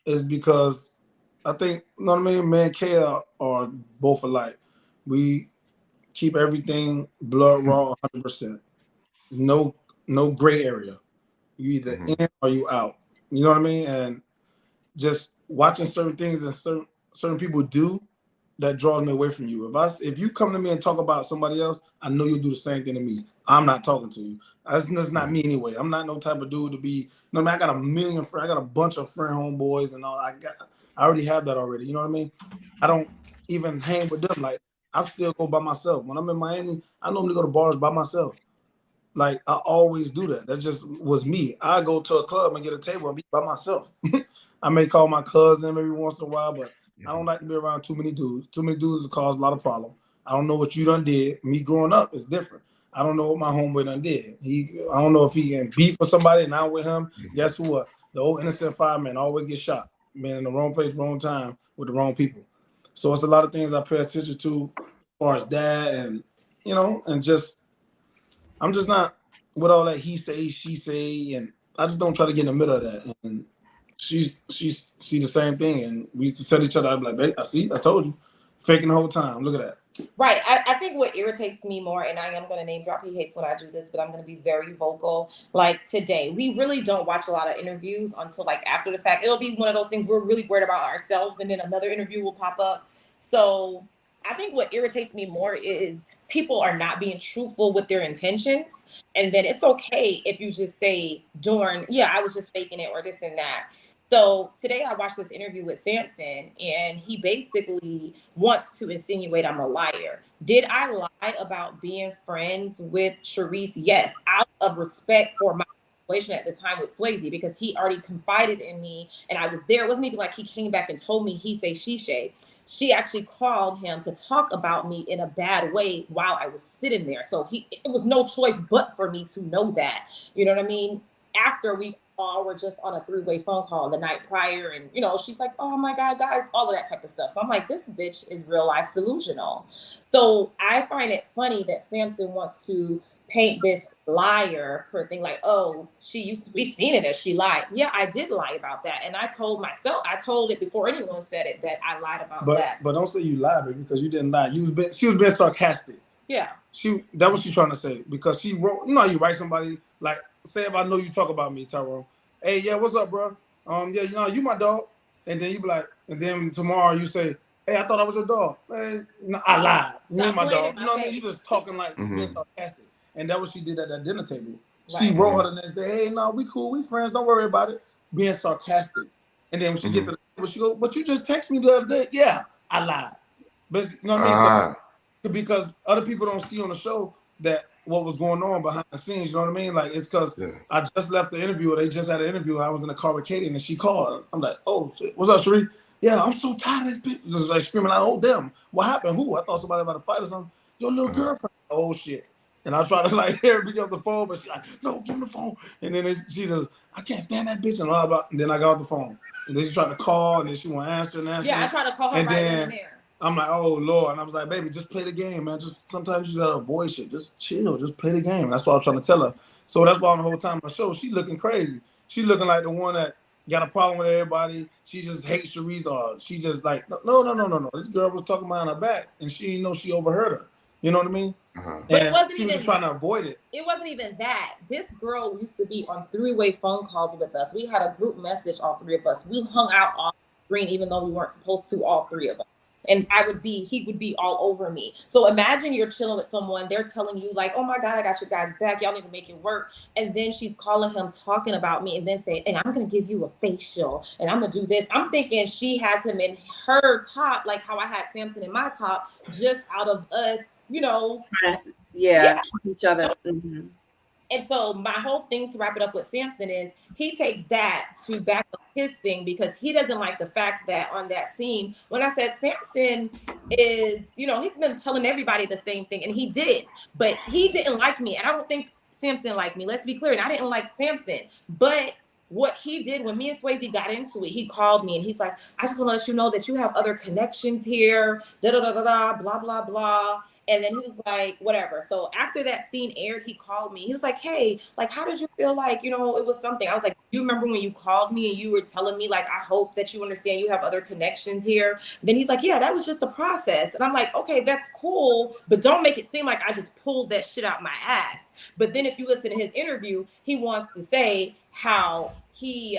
is because I think, you know what I mean, me and K are both alike. We keep everything blood raw 100%. No gray area. You either in or you out. You know what I mean? And just watching certain things and certain people do, that draws me away from you. If you come to me and talk about somebody else, I know you'll do the same thing to me. I'm not talking to you. That's not me anyway. I'm not no type of dude to be. No, man, I got a million friends. I got a bunch of friend homeboys and all. I already have that already. You know what I mean? I don't even hang with them. Like, I still go by myself. When I'm in Miami, I normally go to bars by myself. Like, I always do that. That just was me. I go to a club and get a table and be by myself. I may call my cousin every once in a while, but I don't like to be around too many dudes. Too many dudes cause a lot of problems. I don't know what you done did. Me growing up is different. I don't know what my homeboy done did. I don't know if he in beef with somebody and I'm with him. Guess what? The old innocent fireman always gets shot. Man, in the wrong place, wrong time with the wrong people. So it's a lot of things I pay attention to as far as that, and you know, and just I'm just not with all that he say, she say, and I just don't try to get in the middle of that. And she's the same thing, and we used to set each other. I'd be like, babe, I told you, faking the whole time. Look at that. Right. I think what irritates me more, and I am going to name drop, he hates when I do this, but I'm going to be very vocal. Like today, we really don't watch a lot of interviews until like after the fact. It'll be one of those things we're really worried about ourselves, and then another interview will pop up. So I think what irritates me more is people are not being truthful with their intentions. And then it's okay if you just say I was just faking it or this and that. So today I watched this interview with Samson, and he basically wants to insinuate I'm a liar. Did I lie about being friends with Sharice? Yes, out of respect for my situation at the time with Swasey, because he already confided in me and I was there. It wasn't even like he came back and told me he say, she say. She actually called him to talk about me in a bad way while I was sitting there. So it was no choice but for me to know that. You know what I mean? After we all were just on a three-way phone call the night prior, and she's like, oh my God, guys, all of that type of stuff. So I'm like, this bitch is real life delusional. So I find it funny that Samson wants to paint this liar per thing, like, oh, we seen it as she lied. Yeah, I did lie about that. And I told it before anyone said it, that I lied about that. But don't say you lied, baby, because you didn't lie. She was being sarcastic. Yeah. That was she trying to say, because she wrote, how you write somebody, like, say if I know you talk about me, Tyrone. Hey, yeah, what's up, bro? Yeah, you my dog. And then you be like, and then tomorrow you say, hey, I thought I was your dog. Man, no, I lied. You my dog. You know what I mean? You just talking like being sarcastic. And that's what she did at that dinner table. Right. She wrote her the next day, hey, no, we cool, we friends, don't worry about it. Being sarcastic. And then when she get to the table, she go, but you just text me the other day. Yeah, I lied. But you know what I mean? Because other people don't see on the show that what was going on behind the scenes, you know what I mean? Like, it's because I just left the interview, or they just had an interview. I was in the car with Katie, and she called. I'm like, oh, shit. What's up, Sheree? Yeah, I'm so tired of this bitch. Just like screaming like, oh, damn. What happened? Who? I thought somebody about to fight or something. Your little girlfriend. Oh, shit. And I try to like hear her pick up the phone, but she's like, no, give me the phone. And then she just, I can't stand that bitch. And then I got off the phone. And then she tried to call, and then she won't answer and answer. Yeah, I tried to call her right then and there. I'm like, oh, Lord. And I was like, baby, just play the game, man. Just sometimes you got to avoid shit. Just chill. Just play the game. That's what I'm trying to tell her. So that's why on the whole time of my show, she looking crazy. She looking like the one that got a problem with everybody. She just hates Sharice, or she just like, no. This girl was talking behind her back, and she didn't know she overheard her. You know what I mean? But it wasn't she was trying to avoid it. It wasn't even that. This girl used to be on three-way phone calls with us. We had a group message, all three of us. We hung out off screen, even though we weren't supposed to, all three of us. And he would be all over me. So imagine you're chilling with someone, they're telling you like, oh my God, I got your guys back, y'all need to make it work. And then she's calling him, talking about me, and then saying, and I'm gonna give you a facial, and I'm gonna do this. I'm thinking she has him in her top, like how I had Samson in my top, just out of us, each other. And so my whole thing, to wrap it up with Samson, is he takes that to back up his thing, because he doesn't like the fact that on that scene, when I said Samson is, he's been telling everybody the same thing, and he did, but he didn't like me. And I don't think Samson liked me. Let's be clear. And I didn't like Samson. But what he did when me and Swasey got into it, he called me and he's like, I just want to let you know that you have other connections here, blah, blah, blah. And then he was like, whatever. So after that scene aired, he called me. He was like, hey, like, how did you feel like, it was something? I was like, you remember when you called me and you were telling me, like, I hope that you understand you have other connections here. Then he's like, yeah, that was just the process. And I'm like, okay, that's cool, but don't make it seem like I just pulled that shit out my ass. But then if you listen to his interview, he wants to say how he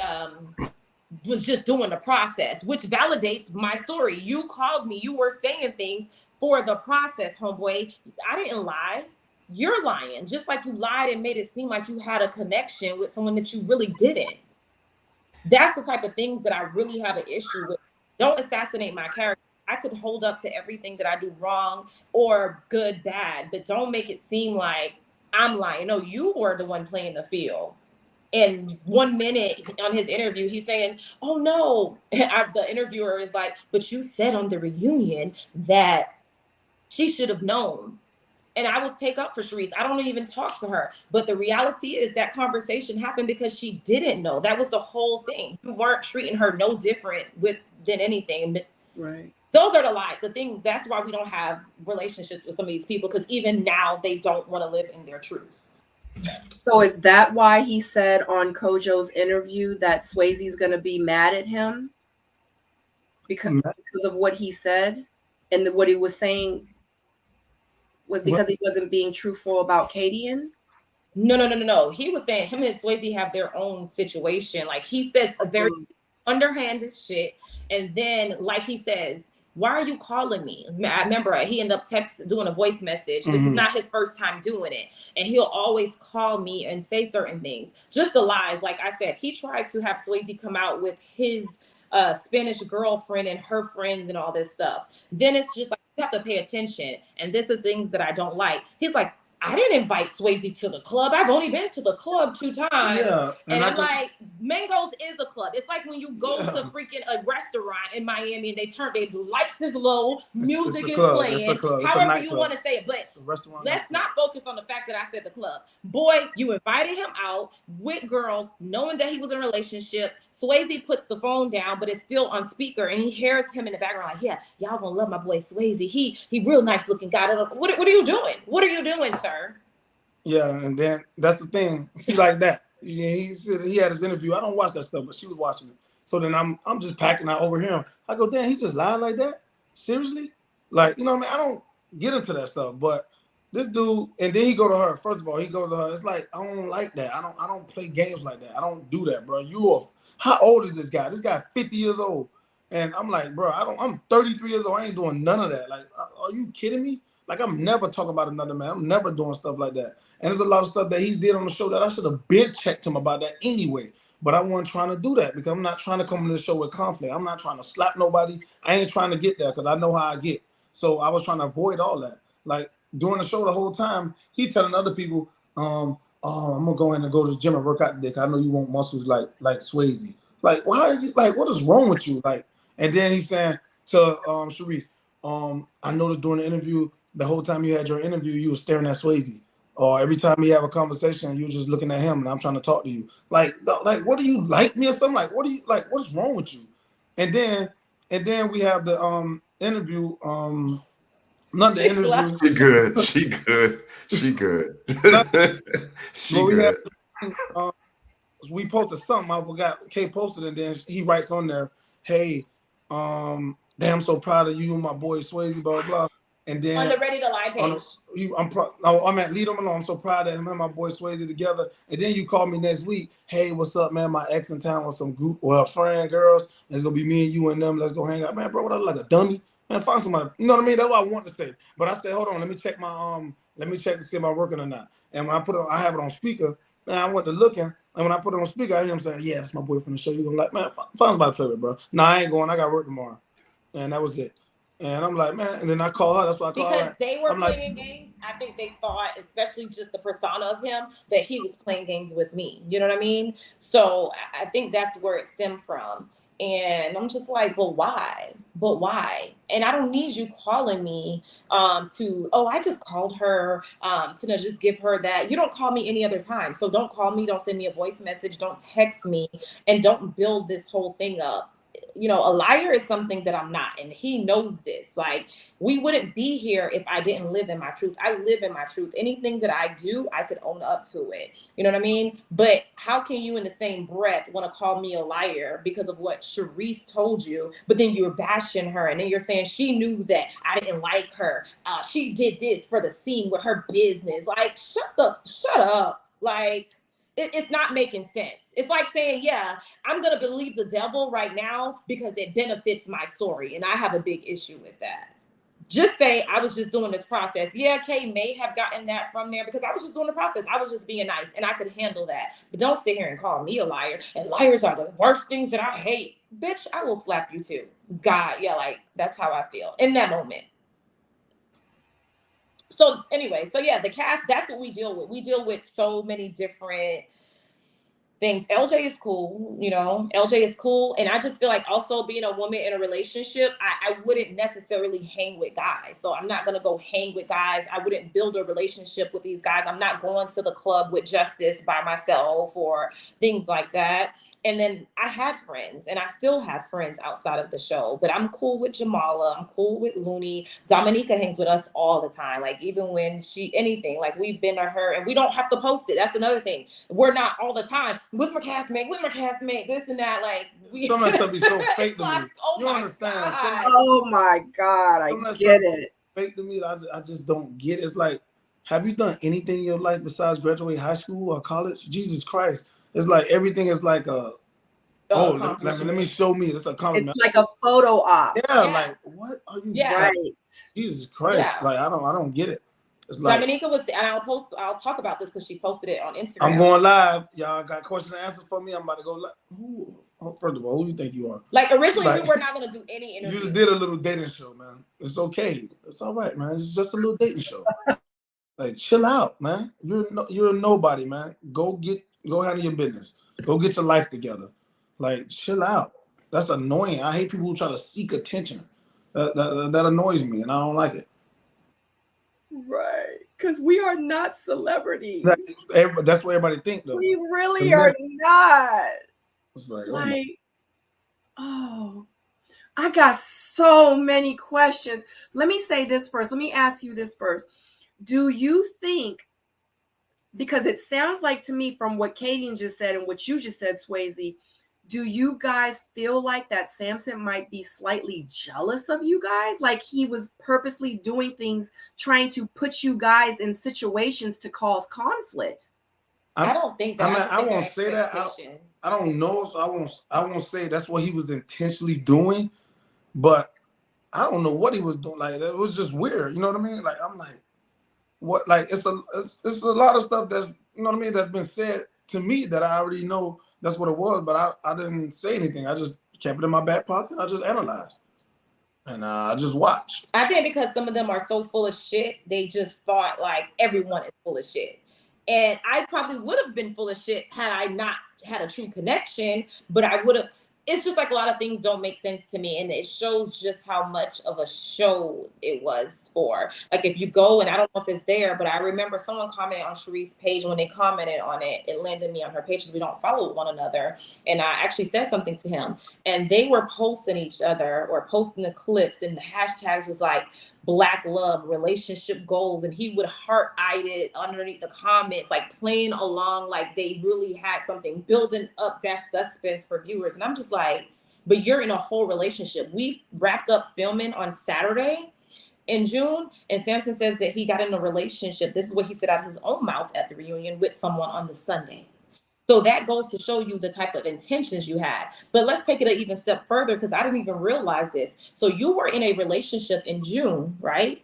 was just doing the process, which validates my story. You called me, you were saying things for the process, homeboy. I didn't lie. You're lying. Just like you lied and made it seem like you had a connection with someone that you really didn't. That's the type of things that I really have an issue with. Don't assassinate my character. I could hold up to everything that I do wrong or good, bad, but don't make it seem like I'm lying. No, you were the one playing the field. And 1 minute on his interview, he's saying, oh no. The interviewer is like, but you said on the reunion that she should have known. And I was take up for Sharice. I don't even talk to her. But the reality is that conversation happened because she didn't know. That was the whole thing. You weren't treating her no different than anything. Right. Those are the things. That's why we don't have relationships with some of these people, because even now they don't want to live in their truth. So is that why he said on Kojo's interview that Swasey's going to be mad at him? Because of what he said, and what he was saying was because he wasn't being truthful about Kadian? No. He was saying him and Swasey have their own situation. Like, he says a very underhanded shit. And then, like he says, Why are you calling me? I remember he ended up doing a voice message. This is not his first time doing it. And he'll always call me and say certain things. Just the lies. Like I said, he tried to have Swasey come out with his Spanish girlfriend and her friends and all this stuff. Then it's just like, you have to pay attention. And this is things that I don't like. He's like, I didn't invite Swasey to the club. I've only been to the club 2 times. Yeah, and I'm like, Mango's is a club. It's like when you go to freaking a restaurant in Miami and they lights is low, music is playing, however you want to say it. But let's not focus on the fact that I said the club. Boy, you invited him out with girls, knowing that he was in a relationship. Swasey puts the phone down, but it's still on speaker, and he hears him in the background like, yeah, y'all gonna love my boy Swasey. He real nice looking guy. What are you doing? What are you doing, sir? Yeah, and then that's the thing. She like that. He said he had his interview. I don't watch that stuff, but she was watching it. So then I'm just packing out over him. I go, damn, he just lied like that? Seriously? Like, you know what I mean? I don't get into that stuff, but this dude, and then he go to her. First of all, he goes to her. It's like, I don't like that. I don't play games like that. I don't do that, bro. How old is this guy? This guy 50 years old. And I'm like, bro, I'm 33 years old. I ain't doing none of that. Like, are you kidding me? Like, I'm never talking about another man. I'm never doing stuff like that. And there's a lot of stuff that he's did on the show that I should have been checked him about that anyway. But I wasn't trying to do that because I'm not trying to come to the show with conflict. I'm not trying to slap nobody. I ain't trying to get there because I know how I get. So I was trying to avoid all that. Like, during the show the whole time, he telling other people, I'm gonna go in and go to the gym and work out today. I know you want muscles like Swasey. Like, why are you like? What is wrong with you? Like, and then he's saying to Sharice, I noticed during the interview, the whole time you had your interview, you were staring at Swasey. Or every time we have a conversation, you're just looking at him, and I'm trying to talk to you. Like, what do you like me or something? Like, what do you like? What's wrong with you? And then we have the interview. Not the interview. She good. She good. We posted something. I forgot. Kay posted, and then he writes on there, "Hey, damn, I'm so proud of you and my boy Swasey, blah blah." And then on the Ready to Lie page, I'm at Lead 'em Alone. I'm so proud of him and my boy Swasey together. And then you call me next week. Hey, what's up, man? My ex in town with some group, friend girls. And it's gonna be me and you and them. Let's go hang out, man. Bro, what I look like a dummy? Man, find somebody. You know what I mean? That's what I want to say. But I said, hold on, let me check to see if I'm working or not. And when I have it on speaker. Man, I went to looking, and when I put it on speaker, I hear him saying, yeah, that's my boy from the show. You're gonna like, man, find somebody to play with, bro. Nah, I ain't going. I got work tomorrow. And that was it. And I'm like, man, and then I call her. That's why I call her. Because they were playing games. I think they thought, especially just the persona of him, that he was playing games with me. You know what I mean? So I think that's where it stemmed from. And I'm just like, but why? But why? And I don't need you calling me I just called her to just give her that. You don't call me any other time. So don't call me. Don't send me a voice message. Don't text me. And don't build this whole thing up. You know, a liar is something that I'm not, and he knows this. Like, we wouldn't be here if I didn't live in my truth. I live in my truth. Anything that I do, I could own up to it. You know what I mean? But how can you in the same breath want to call me a liar because of what Sharice told you, but then you're bashing her, and then you're saying she knew that I didn't like her. She did this for the scene with her business. Like, shut up. Like, it's not making sense. It's like saying, yeah, I'm going to believe the devil right now because it benefits my story. And I have a big issue with that. Just say I was just doing this process. Yeah, Kay may have gotten that from there because I was just doing the process. I was just being nice and I could handle that. But don't sit here and call me a liar. And liars are the worst things that I hate. Bitch, I will slap you too. God, yeah, like that's how I feel in that moment. So anyway, the cast, that's what we deal with. We deal with so many different things. LJ is cool, LJ is cool. And I just feel like also being a woman in a relationship, I wouldn't necessarily hang with guys. So I'm not going to go hang with guys. I wouldn't build a relationship with these guys. I'm not going to the club with Justice by myself or things like that. And then I had friends and I still have friends outside of the show, but I'm cool with Jamala. I'm cool with Looney. Dominica hangs with us all the time. Like even when anything, like we've been to her and we don't have to post it. That's another thing. We're not all the time with my castmate, this and that. Like some of that stuff be so fake to me. You understand? Oh my God, I get it. Fake to me. I just don't get it. It's like, have you done anything in your life besides graduate high school or college? Jesus Christ. It's like everything is like accomplishment. let me show me. It's a compliment. It's like a photo op. Yeah, like what are you? Yeah, right. Jesus Christ! Yeah. Like I don't get it. It's like Dominica was, and I'll talk about this because she posted it on Instagram. I'm going live. Y'all got questions and answers for me. I'm about to go live. First of all, who do you think you are? Like originally, we were not gonna do any interview. You just did a little dating show, man. It's okay. It's all right, man. It's just a little dating show. Like, chill out, man. You're a nobody, man. Go handle your business. Go get your life together. Like, chill out. That's annoying. I hate people who try to seek attention. That annoys me, and I don't like it. Right, because we are not celebrities. That's what everybody think, though. We really are not. It's like, I got so many questions. Let me say this first. Let me ask you this first. Do you think, because it sounds like to me from what Kadian just said and what you just said, Swasey, do you guys feel like that Samson might be slightly jealous of you guys? Like he was purposely doing things, trying to put you guys in situations to cause conflict? I don't think that. I won't say that. I don't know, so I won't say that's what he was intentionally doing, but I don't know what he was doing. Like it was just weird. You know what I mean? Like I'm like, what? Like it's a lot of stuff that's, you know what I mean, that's been said to me that I already know that's what it was, but I didn't say anything. I just kept it in my back pocket. I just analyzed. And I just watched. I think because some of them are so full of shit, they just thought like everyone is full of shit. And I probably would have been full of shit had I not had a true connection, but I would have. It's just like a lot of things don't make sense to me. And it shows just how much of a show it was for. Like if you go, and I don't know if it's there, but I remember someone commented on Sheree's page. When they commented on it, it landed me on her page because we don't follow one another. And I actually said something to him. And they were posting each other or posting the clips, and the hashtags was like Black love, relationship goals. And he would heart-eyed it underneath the comments, like playing along like they really had something, building up that suspense for viewers. And I'm just like, but you're in a whole relationship. We wrapped up filming on Saturday in June, and Samson says that he got in a relationship. This is what he said out of his own mouth at the reunion with someone on the Sunday. So that goes to show you the type of intentions you had. But let's take it an even step further, because I didn't even realize this. So you were in a relationship in June, right?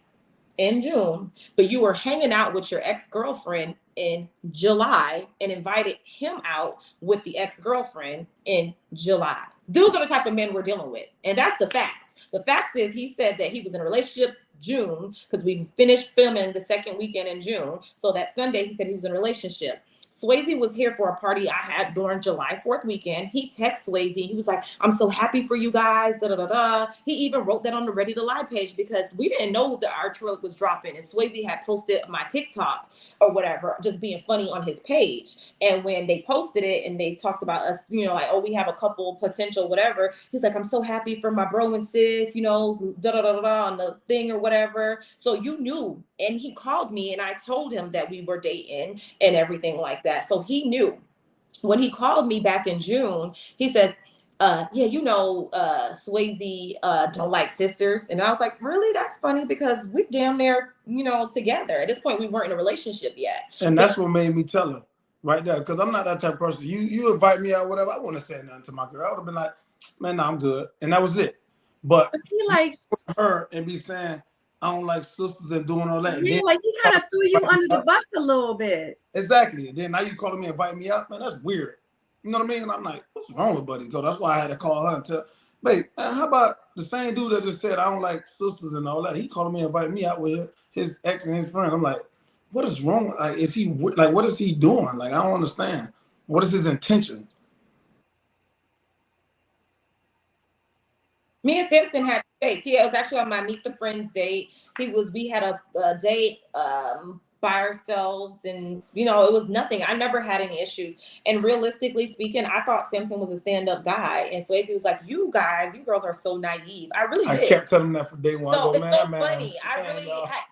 In June, but you were hanging out with your ex-girlfriend in July and invited him out with the ex-girlfriend in July. Those are the type of men we're dealing with. And that's the facts. The facts is he said that he was in a relationship June, because we finished filming the second weekend in June. So that Sunday, he said he was in a relationship. Swasey was here for a party I had during July 4th weekend. He texted Swasey. He was like, I'm so happy for you guys. Da, da, da, da. He even wrote that on the Ready to Lie page because we didn't know that our trailer was dropping. And Swasey had posted my TikTok or whatever, just being funny on his page. And when they posted it and they talked about us, you know, like, oh, we have a couple potential whatever. He's like, I'm so happy for my bro and sis, you know, da, da, da, da, da, on the thing or whatever. So you knew. And he called me and I told him that we were dating and everything like that. So he knew. When he called me back in June, he says, yeah, you know, Swasey don't like sisters. And I was like, really? That's funny because we're damn near, you know, together. At this point, we weren't in a relationship yet. And that's what made me tell her right there, because I'm not that type of person. You invite me out, whatever, I wouldn't have said nothing to my girl. I would have been like, man, no, I'm good. And that was it. But he likes her and be saying, I don't like sisters and doing all that. Yeah, like he kind of threw you under the bus a little bit. Exactly. And then now you calling me, invite me out, man, that's weird. You know what I mean? And I'm like, what's wrong with Buddy? So that's why I had to call her and tell, babe, man, how about the same dude that just said I don't like sisters and all that? He calling me, invite me out with his ex and his friend. I'm like, what is wrong? Like, is he like, what is he doing? Like, I don't understand. What is his intentions? Me and Samson had dates. It was actually on my Meet the Friends date. We had a date by ourselves, and you know, it was nothing. I never had any issues. And realistically speaking, I thought Samson was a stand-up guy. And Swasey was like, you girls are so naive. I really did. I kept telling him that for day one. So it's so funny.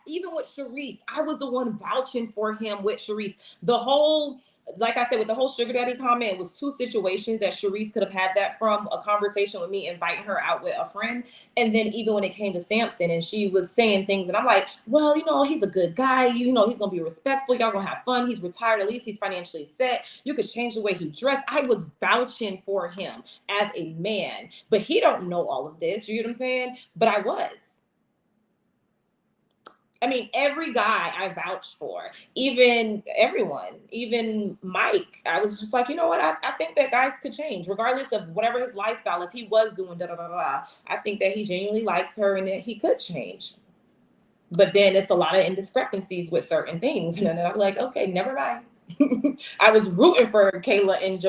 Even with Sharice, I was the one vouching for him with Sharice. The whole like I said, with the whole sugar daddy comment, it was two situations that Sharice could have had that from: a conversation with me, inviting her out with a friend. And then even when it came to Samson, and she was saying things, and I'm like, well, you know, he's a good guy. You know, he's going to be respectful. Y'all going to have fun. He's retired. At least he's financially set. You could change the way he dressed. I was vouching for him as a man, but he don't know all of this. You know what I'm saying? But I was. I mean, every guy I vouched for, even everyone, even Mike, I was just like, you know what? I think that guys could change regardless of whatever his lifestyle. If he was doing da-da-da-da, I think that he genuinely likes her and that he could change. But then it's a lot of indiscrepancies with certain things. And then I'm like, okay, never mind. I was rooting for Kayla and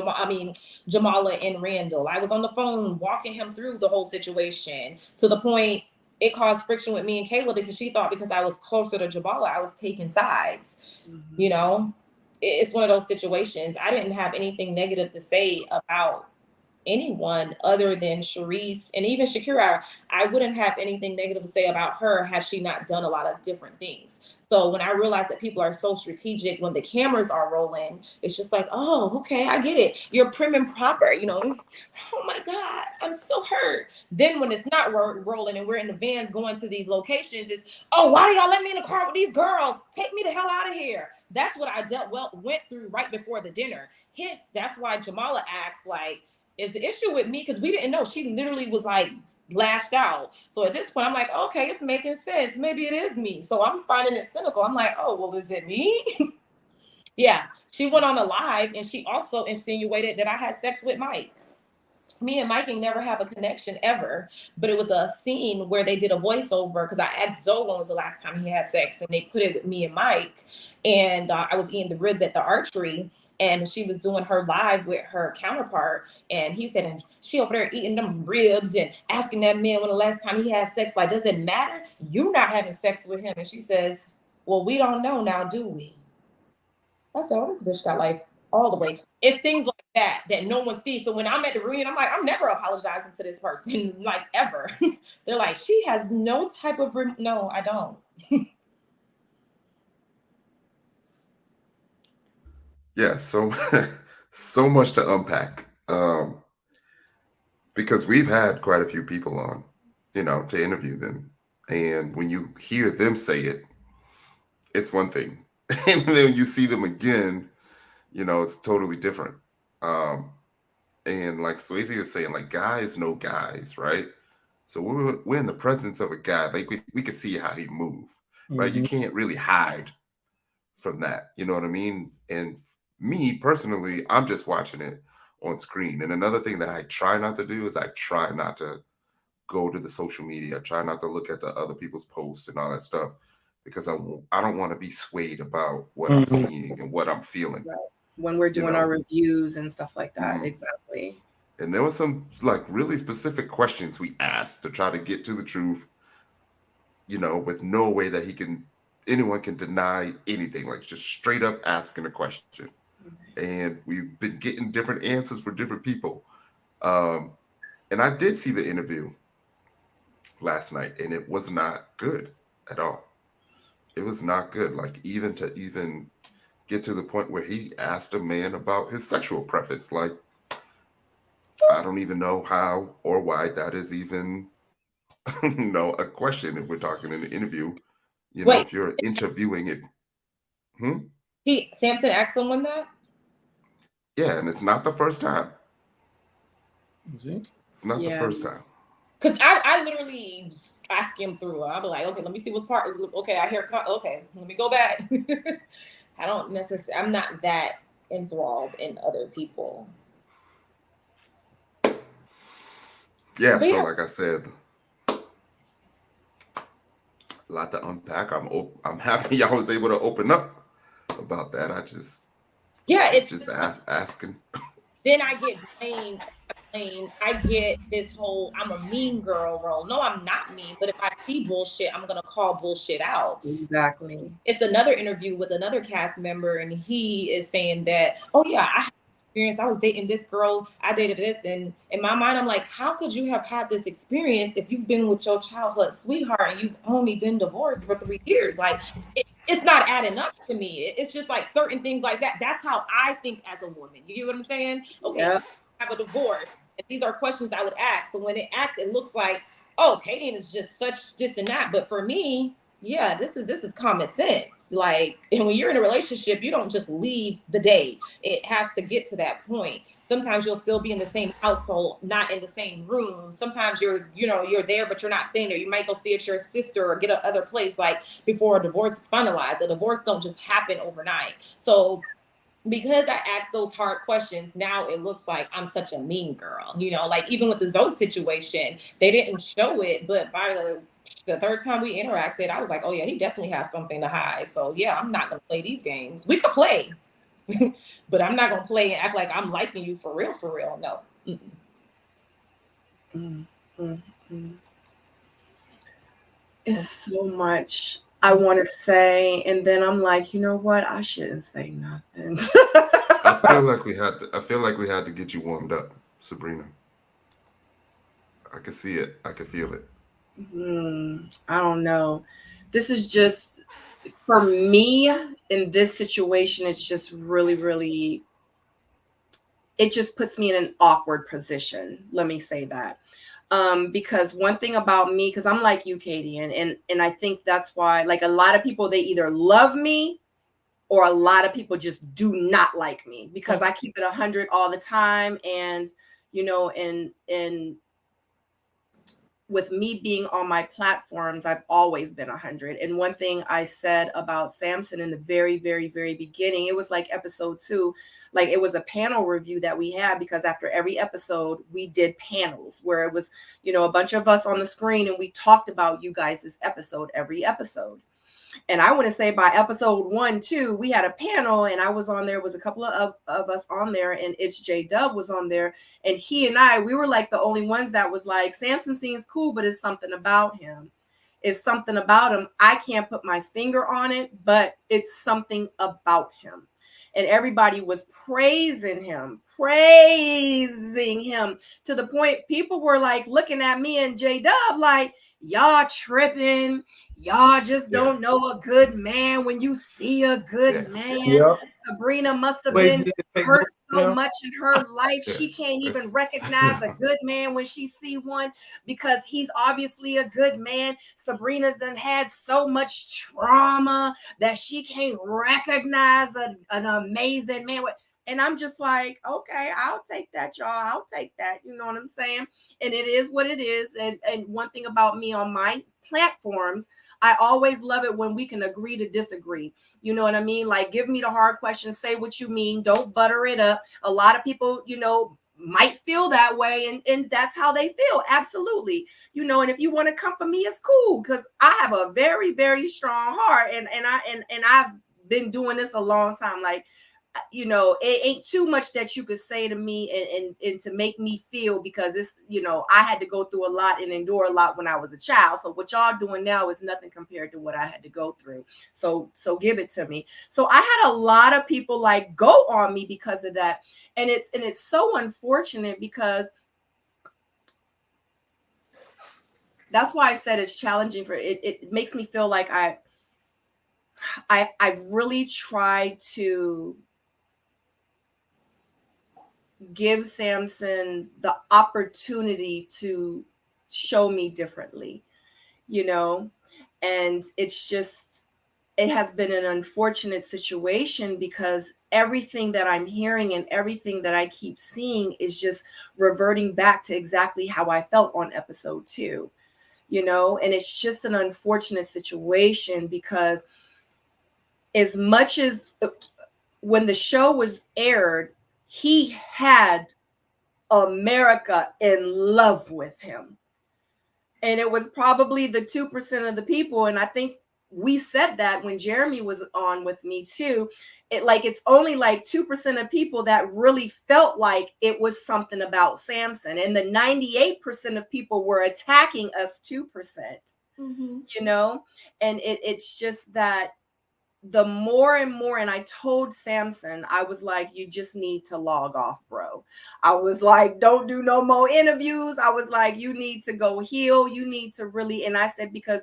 Jamala and Randall. I was on the phone walking him through the whole situation to the point it caused friction with me and Kayla because she thought because I was closer to Jamala, I was taking sides. Mm-hmm. You know, it's one of those situations. I didn't have anything negative to say about anyone other than Sharice and even Shakira. I wouldn't have anything negative to say about her had she not done a lot of different things. So when I realized that people are so strategic when the cameras are rolling, it's just like, oh, okay, I get it. You're prim and proper, you know. Oh my God, I'm so hurt. Then when it's not rolling and we're in the vans going to these locations, it's, oh, why do y'all let me in the car with these girls? Take me the hell out of here. That's what I went through right before the dinner. Hence, that's why Jamala asked, like, is the issue with me? Because we didn't know. She literally was like lashed out. So at this point, I'm like, okay, it's making sense. Maybe it is me. So I'm finding it cynical. I'm like, oh, well, is it me? Yeah. She went on a live and she also insinuated that I had sex with Mike. Me and Mike never have a connection ever, but it was a scene where they did a voiceover because I asked Zoe when was the last time he had sex, and they put it with me and Mike, and I was eating the ribs at the archery, and she was doing her live with her counterpart, and he said, and she over there eating them ribs and asking that man when the last time he had sex, like, does it matter? You're not having sex with him. And she says, well, we don't know now, do we? I said, oh, this bitch got life all the way. It's things like that no one sees. So when I'm at the reunion, I'm like, I'm never apologizing to this person, like, ever. They're like, she has no type of no, I don't. Yeah, so so much to unpack. Because we've had quite a few people on, you know, to interview them. And when you hear them say it, it's one thing. And then you see them again, you know, it's totally different. And like Swasey was saying, like, guys know guys, right? So we're in the presence of a guy, like we can see how he move, right? Mm-hmm. You can't really hide from that, you know what I mean? And me personally, I'm just watching it on screen. And another thing that I try not to do is I try not to go to the social media. I try not to look at the other people's posts and all that stuff because I don't want to be swayed about what mm-hmm. I'm seeing and what I'm feeling. Right. When we're doing our reviews and stuff like that. Mm-hmm. Exactly. And there were some like really specific questions we asked to try to get to the truth, you know, with no way that anyone can deny anything, like just straight up asking a question. Mm-hmm. And we've been getting different answers for different people. And I did see the interview last night and it was not good at all. It was not good. Like even get to the point where he asked a man about his sexual preference. Like, I don't even know how or why that is even, you know, a question if we're talking in an interview. You know, if you're interviewing it. Samson asked someone that? Yeah, and it's not the first time. It's not the first time. Because I literally ask him through. I'll be like, okay, let me see what's part. Okay, I hear. Okay, let me go back. I don't necessarily. I'm not that enthralled in other people. Yeah. So, like I said, a lot to unpack. I'm happy y'all was able to open up about that. It's just asking. Then I get blamed. I get this whole I'm a mean girl role. No, I'm not mean, but if I see bullshit, I'm gonna call bullshit out. Exactly. It's another interview with another cast member, and he is saying that, oh yeah, I had experience. I was dating this girl, I dated this, and in my mind, I'm like, how could you have had this experience if you've been with your childhood sweetheart and you've only been divorced for 3 years? Like, it's it's not adding up to me. It's just like certain things like that. That's how I think as a woman. You get what I'm saying? Okay, Yeah. I have a divorce. And these are questions I would ask. So when it asks, it looks like, oh, Kadian is just such this and that. But for me, yeah, this is common sense. Like, and when you're in a relationship, you don't just leave the day. It has to get to that point. Sometimes you'll still be in the same household, not in the same room. Sometimes you're there, but you're not staying there. You might go see at your sister or get another place, like before a divorce is finalized. A divorce don't just happen overnight. So because I asked those hard questions, now it looks like I'm such a mean girl. Like even with the Zoe situation, they didn't show it, but by the third time we interacted, I was like, oh yeah, he definitely has something to hide. So yeah, I'm not gonna play these games. We could play, but I'm not gonna play and act like I'm liking you for real, for real. No. It's so much I want to say, and then I'm like, you know what? I shouldn't say nothing. I feel like we had to get you warmed up, Sabrina. I can see it. I can feel it. I don't know. This is just, for me, in this situation, it's just really, really, it just puts me in an awkward position. Let me say that. Because one thing about me, because I'm like you, Kadian, and I think that's why, like, a lot of people, they either love me or a lot of people just do not like me, because I keep it 100 all the time. And, and with me being on my platforms, I've always been 100. And one thing I said about Samson in the very, very, very beginning, it was like episode 2, like it was a panel review that we had, because after every episode we did panels where it was, a bunch of us on the screen, and we talked about you guys' episode, every episode. And I want to say by episode 1, 2, we had a panel, and I was on there, was a couple of us on there, and it's J-Dub was on there, and he and we were like the only ones that was like, Samson seems cool, but it's something about him. It's something about him. I can't put my finger on it, but it's something about him. And everybody was praising him to the point people were like looking at me and J-Dub like, y'all tripping. Y'all just don't know a good man when you see a good man. Yeah. Sabrina must have been hurt so much in her life. She can't even recognize a good man when she see one, because he's obviously a good man. Sabrina's done had so much trauma that she can't recognize an amazing man. And I'm just like, okay, I'll take that, y'all. I'll take that. You know what I'm saying? And it is what it is. And one thing about me on my platforms, I always love it when we can agree to disagree. You know what I mean? Like, give me the hard questions, say what you mean, don't butter it up. A lot of people, might feel that way, and that's how they feel. Absolutely. And if you want to come for me, it's cool, because I have a very, very strong heart, and I've been doing this a long time. Like, it ain't too much that you could say to me and to make me feel, because it's, I had to go through a lot and endure a lot when I was a child. So what y'all doing now is nothing compared to what I had to go through. So give it to me. So I had a lot of people like go on me because of that. And it's so unfortunate, because that's why I said it's challenging for it. It makes me feel like I really tried to give Samson the opportunity to show me differently, and it's just, it has been an unfortunate situation, because everything that I'm hearing and everything that I keep seeing is just reverting back to exactly how I felt on episode 2, and it's just an unfortunate situation, because as much as when the show was aired, he had America in love with him. And it was probably the 2% of the people. And I think we said that when Jeremy was on with me too. It's only like 2% of people that really felt like it was something about Samson. And the 98% of people were attacking us 2%, and it's just that the more and more, and I told Samson, I was like, you just need to log off, bro. I was like, don't do no more interviews. I was like, you need to go heal. You need to really, and I said, because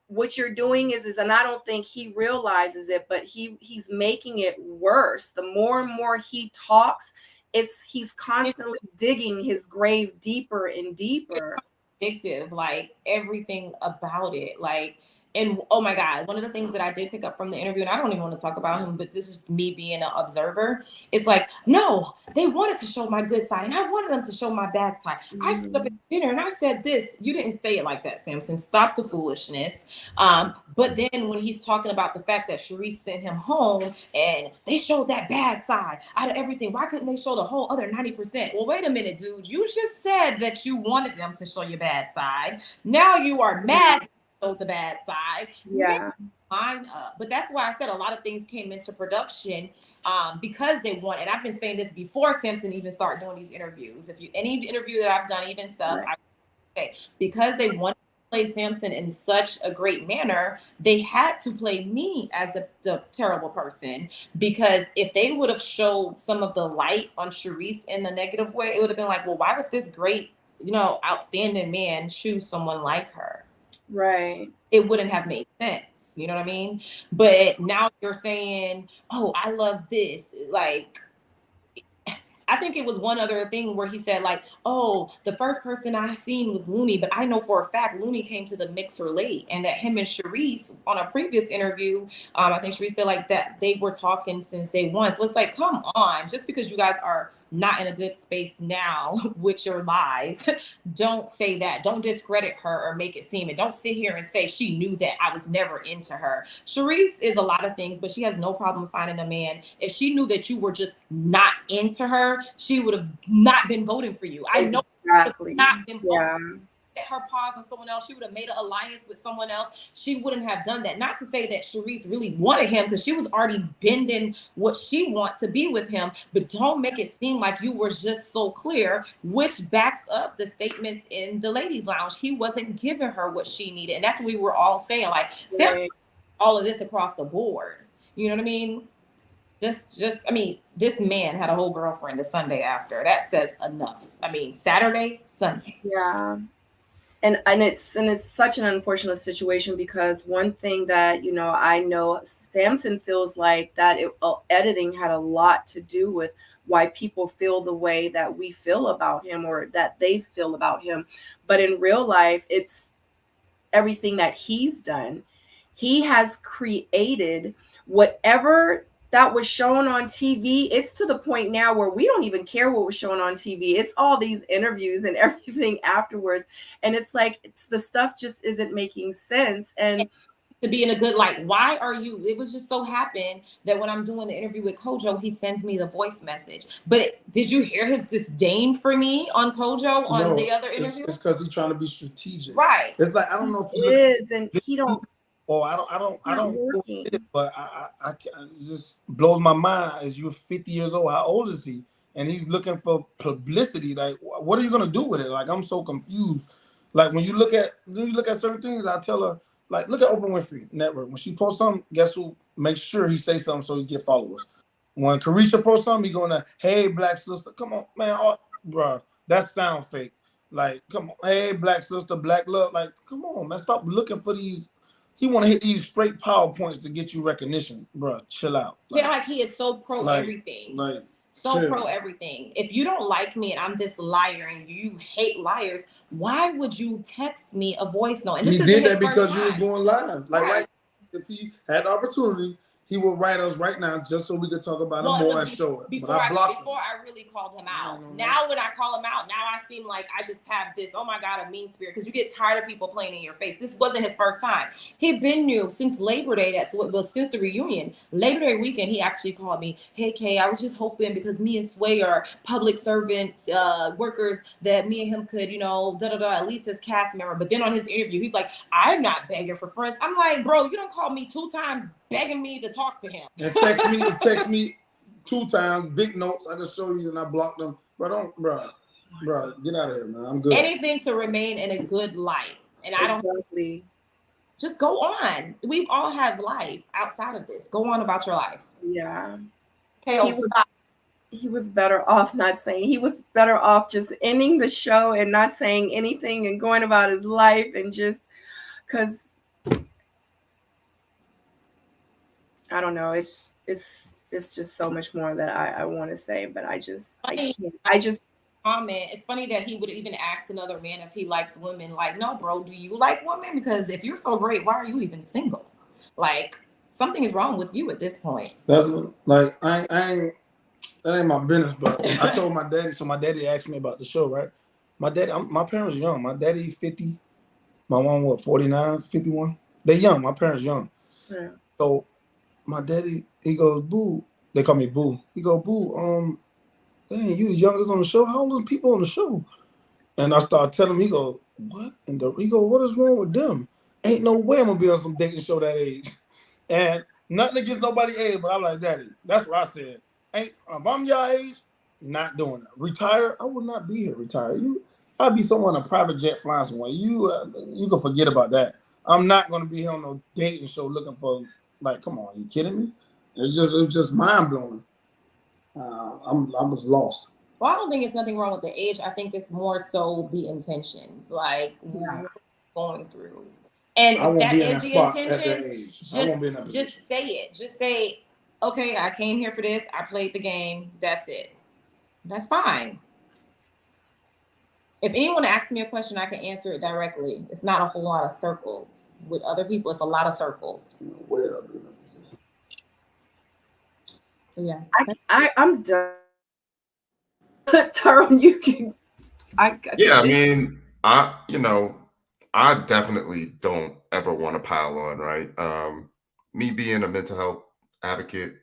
what you're doing is, and I don't think he realizes it, but he's making it worse. The more and more he talks, he's constantly digging his grave deeper and deeper. Addictive, like everything about it, like. And oh my God, one of the things that I did pick up from the interview, and I don't even want to talk about him, but this is me being an observer. It's like, no, they wanted to show my good side, and I wanted them to show my bad side. I stood up at dinner and I said this. You didn't say it like that, Samson. Stop the foolishness. But then when he's talking about the fact that Sharice sent him home and they showed that bad side out of everything, why couldn't they show the whole other 90%? Well, wait a minute, dude. You just said that you wanted them to show your bad side. Now you are mad. The bad side, line up. But that's why I said a lot of things came into production because they want. And I've been saying this before Samson even started doing these interviews. If you any interview that I've done, even stuff, I say because they wanted to play Samson in such a great manner, they had to play me as the terrible person. Because if they would have showed some of the light on Sharice in the negative way, it would have been like, well, why would this great, outstanding man choose someone like her? Right. It wouldn't have made sense. You know what I mean? But now you're saying, oh, I love this. Like, I think it was one other thing where he said, like, oh, the first person I seen was Looney, but I know for a fact Looney came to the mixer late, and that him and Sharice on a previous interview, I think Sharice said like that they were talking since day one. So it's like, come on, just because you guys are not in a good space now with your lies, don't say that. Don't discredit her or make it seem it. Don't sit here and say she knew that I was never into her. Sharice is a lot of things, but she has no problem finding a man. If she knew that you were just not into her, she would have not been voting for you. I know exactly. Not been voting. Her pause on someone else. She would have made an alliance with someone else. She wouldn't have done that. Not to say that Sharice really wanted him, because she was already bending what she wants to be with him, but don't make it seem like you were just so clear, which backs up the statements in the ladies' lounge. He wasn't giving her what she needed. And that's what we were all saying, like, right. All of this across the board. You know what I mean? I mean, this man had a whole girlfriend the Sunday after. That says enough. I mean, Saturday, Sunday. Yeah. And it's such an unfortunate situation, because one thing that, I know Samson feels like that editing had a lot to do with why people feel the way that we feel about him, or that they feel about him. But in real life, it's everything that he's done. He has created whatever that was shown on TV. It's to the point now where we don't even care what was shown on TV. It's all these interviews and everything afterwards. And it's like, the stuff just isn't making sense. And to be in a good light. Why are you? It was just so happened that when I'm doing the interview with Kojo, he sends me the voice message. But did you hear his disdain for me on Kojo on the other interview? It's because he's trying to be strategic. Right. It's like, I don't know if it is, and he don't. Oh, I don't it, but I it just blows my mind. As you're 50 years old, how old is he? And he's looking for publicity. Like, what are you gonna do with it? Like, I'm so confused. Like, when you look at certain things, I tell her, like, look at Oprah Winfrey Network. When she posts something, guess who makes sure he say something so he get followers? When Carisha posts something, he gonna, hey, black sister, come on, man, bro, that sound fake. Like, come on, hey, black sister, black love. Like, come on, man, stop looking for these. He want to hit these straight PowerPoints to get you recognition, bro. Chill out. Like he is so pro everything. Pro everything. If you don't like me and I'm this liar and you hate liars, why would you text me a voice note? And he did that because you was going live. Like, right. If he had the opportunity, he would write us right now just so we could talk about it more and show it. Before I really called him out. Now when I call him out, now I seem like I just have this, oh my God, a mean spirit, because you get tired of people playing in your face. This wasn't his first time. He'd been new since Labor Day. Since the reunion. Labor Day weekend, he actually called me, hey Kay, I was just hoping, because me and Sway are public servant workers, that me and him could, at least as cast member. But then on his interview, he's like, I'm not begging for friends. I'm like, bro, you don't call me 2 times begging me to talk to him. And text me 2 times, big notes. I can show you, and I blocked them. Bro, get out of here, man. I'm good. Anything to remain in a good light. And I don't just go on. We all have life outside of this. Go on about your life. Yeah. Okay, he was better off not saying. He was better off just ending the show and not saying anything and going about his life, and just because I don't know. It's just so much more that I want to say, but I can't. Comment. It's funny that he would even ask another man if he likes women. Like, no, bro, do you like women? Because if you're so great, why are you even single? Like, something is wrong with you at this point. That's like I ain't that ain't my business. But I told my daddy. So my daddy asked me about the show, right? My daddy, my parents young. My daddy 50. My mom 49, 51. They young. My parents young. Yeah. So my daddy, he goes, Boo. They call me Boo. He go, Boo. Dang, you the youngest on the show. How old are people on the show? And I start telling him. He go, what? And he go, what is wrong with them? Ain't no way I'm gonna be on some dating show that age. And nothing against nobody age, but I'm like, Daddy, that's what I said. If I'm your age, not doing it. Retire, I would not be here. Retire. I'd be somewhere in a private jet flying somewhere. You can forget about that. I'm not gonna be here on no dating show looking for, like, come on, you kidding me? It's just mind blowing. I was lost. Well, I don't think it's nothing wrong with the age. I think it's more so the intentions, like what you're going through. And if that is the intention, just say it. Just say, okay, I came here for this. I played the game. That's it. That's fine. If anyone asks me a question, I can answer it directly. It's not a whole lot of circles. With other people, it's a lot of circles. Yeah. I'm done. Tyrone, you can. I mean, I definitely don't ever want to pile on, right? Me being a mental health advocate,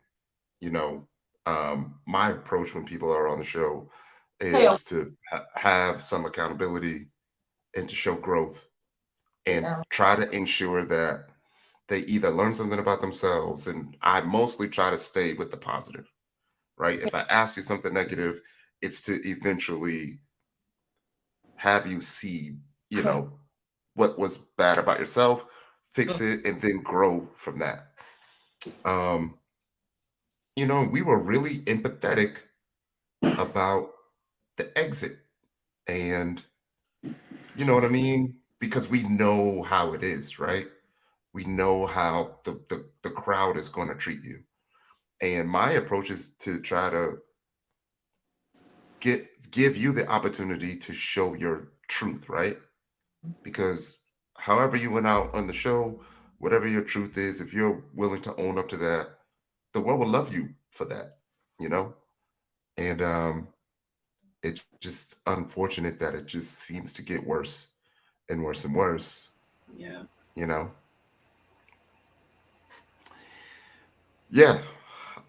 my approach when people are on the show is to have some accountability and to show growth and try to ensure that they either learn something about themselves. And I mostly try to stay with the positive, right? If I ask you something negative, it's to eventually have you see, what was bad about yourself, fix it, and then grow from that. We were really empathetic about the exit. And you know what I mean? Because we know how it is, right? We know how the crowd is going to treat you. And my approach is to try to give you the opportunity to show your truth, right? Because however you went out on the show, whatever your truth is, if you're willing to own up to that, the world will love you for that, And it's just unfortunate that it just seems to get worse and worse and worse. Yeah. Yeah.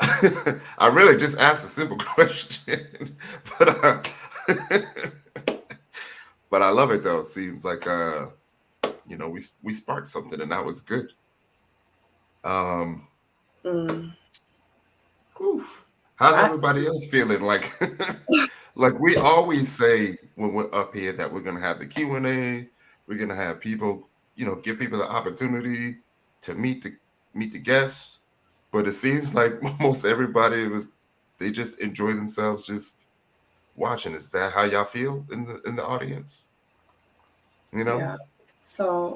I really just asked a simple question, but I love it though. Seems like we sparked something, and that was good. How's everybody else feeling? Like we always say when we're up here that we're gonna have the Q&A, we're gonna have people, give people the opportunity to meet the guests. But it seems like most everybody they just enjoy themselves just watching. Is that how y'all feel in the audience? Yeah. So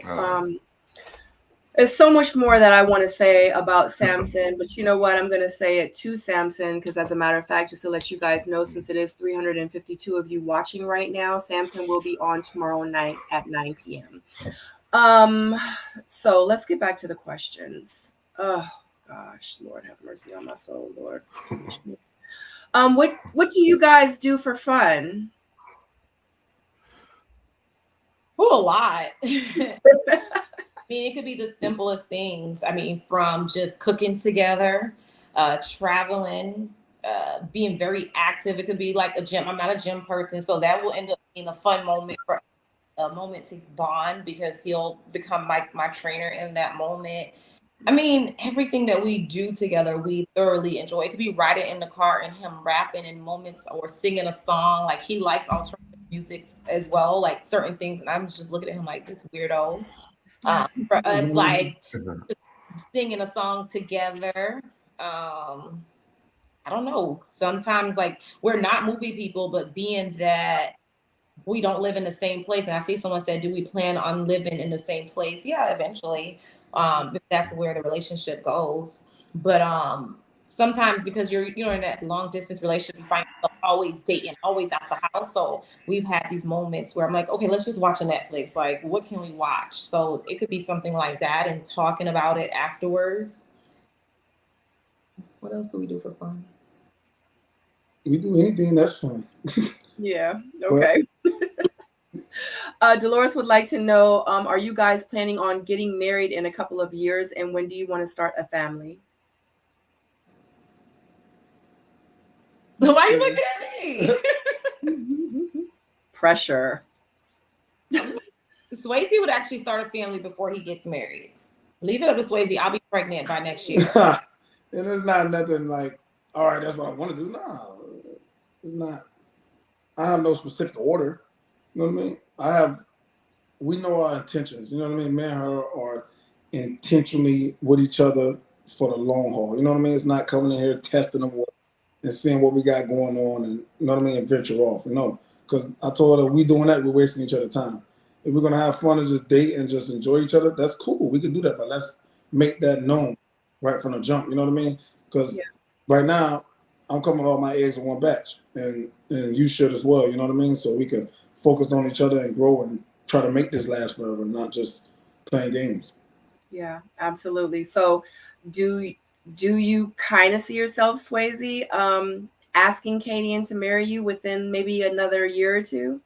there's so much more that I want to say about Samson, but you know what? I'm going to say it to Samson because, as a matter of fact, just to let you guys know, since it is 352 of you watching right now, Samson will be on tomorrow night at 9 p.m. So let's get back to the questions. Oh gosh, Lord have mercy on my soul, Lord. What do you guys do for fun? A lot. I mean, it could be the simplest things. I mean, from just cooking together, traveling, being very active. It could be like a gym. I'm not a gym person, so that will end up being a fun moment for a moment to bond because he'll become my trainer in that moment. I mean, everything that we do together, we thoroughly enjoy. It could be riding in the car and him rapping in moments or singing a song. Like he likes alternative music as well, like certain things. And I'm just looking at him like this weirdo. For us, like singing a song together. I don't know. Sometimes like we're not movie people, but being that we don't live in the same place. And I see someone said, do we plan on living in the same place? Yeah, eventually. If that's where the relationship goes. But sometimes because you're in that long distance relationship, you find yourself always dating, always out the house. So we've had these moments where I'm like, okay, let's just watch a Netflix. Like, what can we watch? So it could be something like that, and talking about it afterwards. What else do we do for fun? We do anything that's fun. Yeah. Okay. Dolores would like to know, are you guys planning on getting married in a couple of years, and when do you want to start a family? Why are you looking at me? Pressure. Swasey would actually start a family before he gets married. Leave it up to Swasey. I'll be pregnant by next year. And it's not nothing like, all right, that's what I want to do. No, it's not. I have no specific order. You know what I mean? We know our intentions. You know what I mean? Me and her are intentionally with each other for the long haul. You know what I mean? It's not coming in here testing them and seeing what we got going on, and you know what I mean, and venture off. You know, because I told her we doing that, we're wasting each other's time. If we're gonna have fun and just date and just enjoy each other, that's cool. We can do that, but let's make that known right from the jump. You know what I mean? Because right now I'm coming all my eggs in one batch, and you should as well. You know what I mean? So we can focus on each other and grow and try to make this last forever, not just playing games. Yeah, absolutely. So do you kind of see yourself, Swasey, asking Kadian to marry you within maybe another year or two?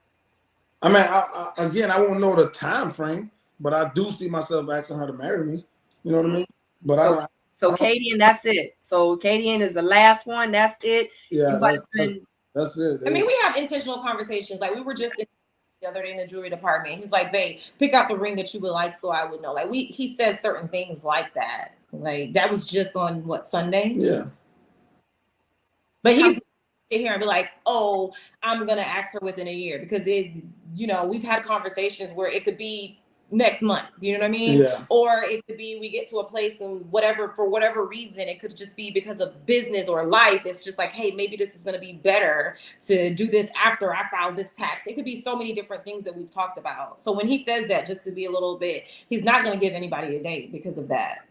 I mean, I won't know the time frame, but I do see myself asking her to marry me. You know what I mean? But so Kadian, that's it. So Kadian is the last one. That's it. Yeah, that's it. I mean, we have intentional conversations. Like, we were just the other day in the jewelry department. He's like, babe, pick out the ring that you would like so I would know. Like, he says certain things like that. Like, that was just on what, Sunday? Yeah. But he's here and be like, oh, I'm gonna ask her within a year, because we've had conversations where it could be next month, you know what I mean? Yeah. Or it could be we get to a place and for whatever reason, it could just be because of business or life. It's just like, hey, maybe this is going to be better to do this after I file this tax. It could be so many different things that we've talked about. So when he says that, just to be a little bit, he's not going to give anybody a date because of that.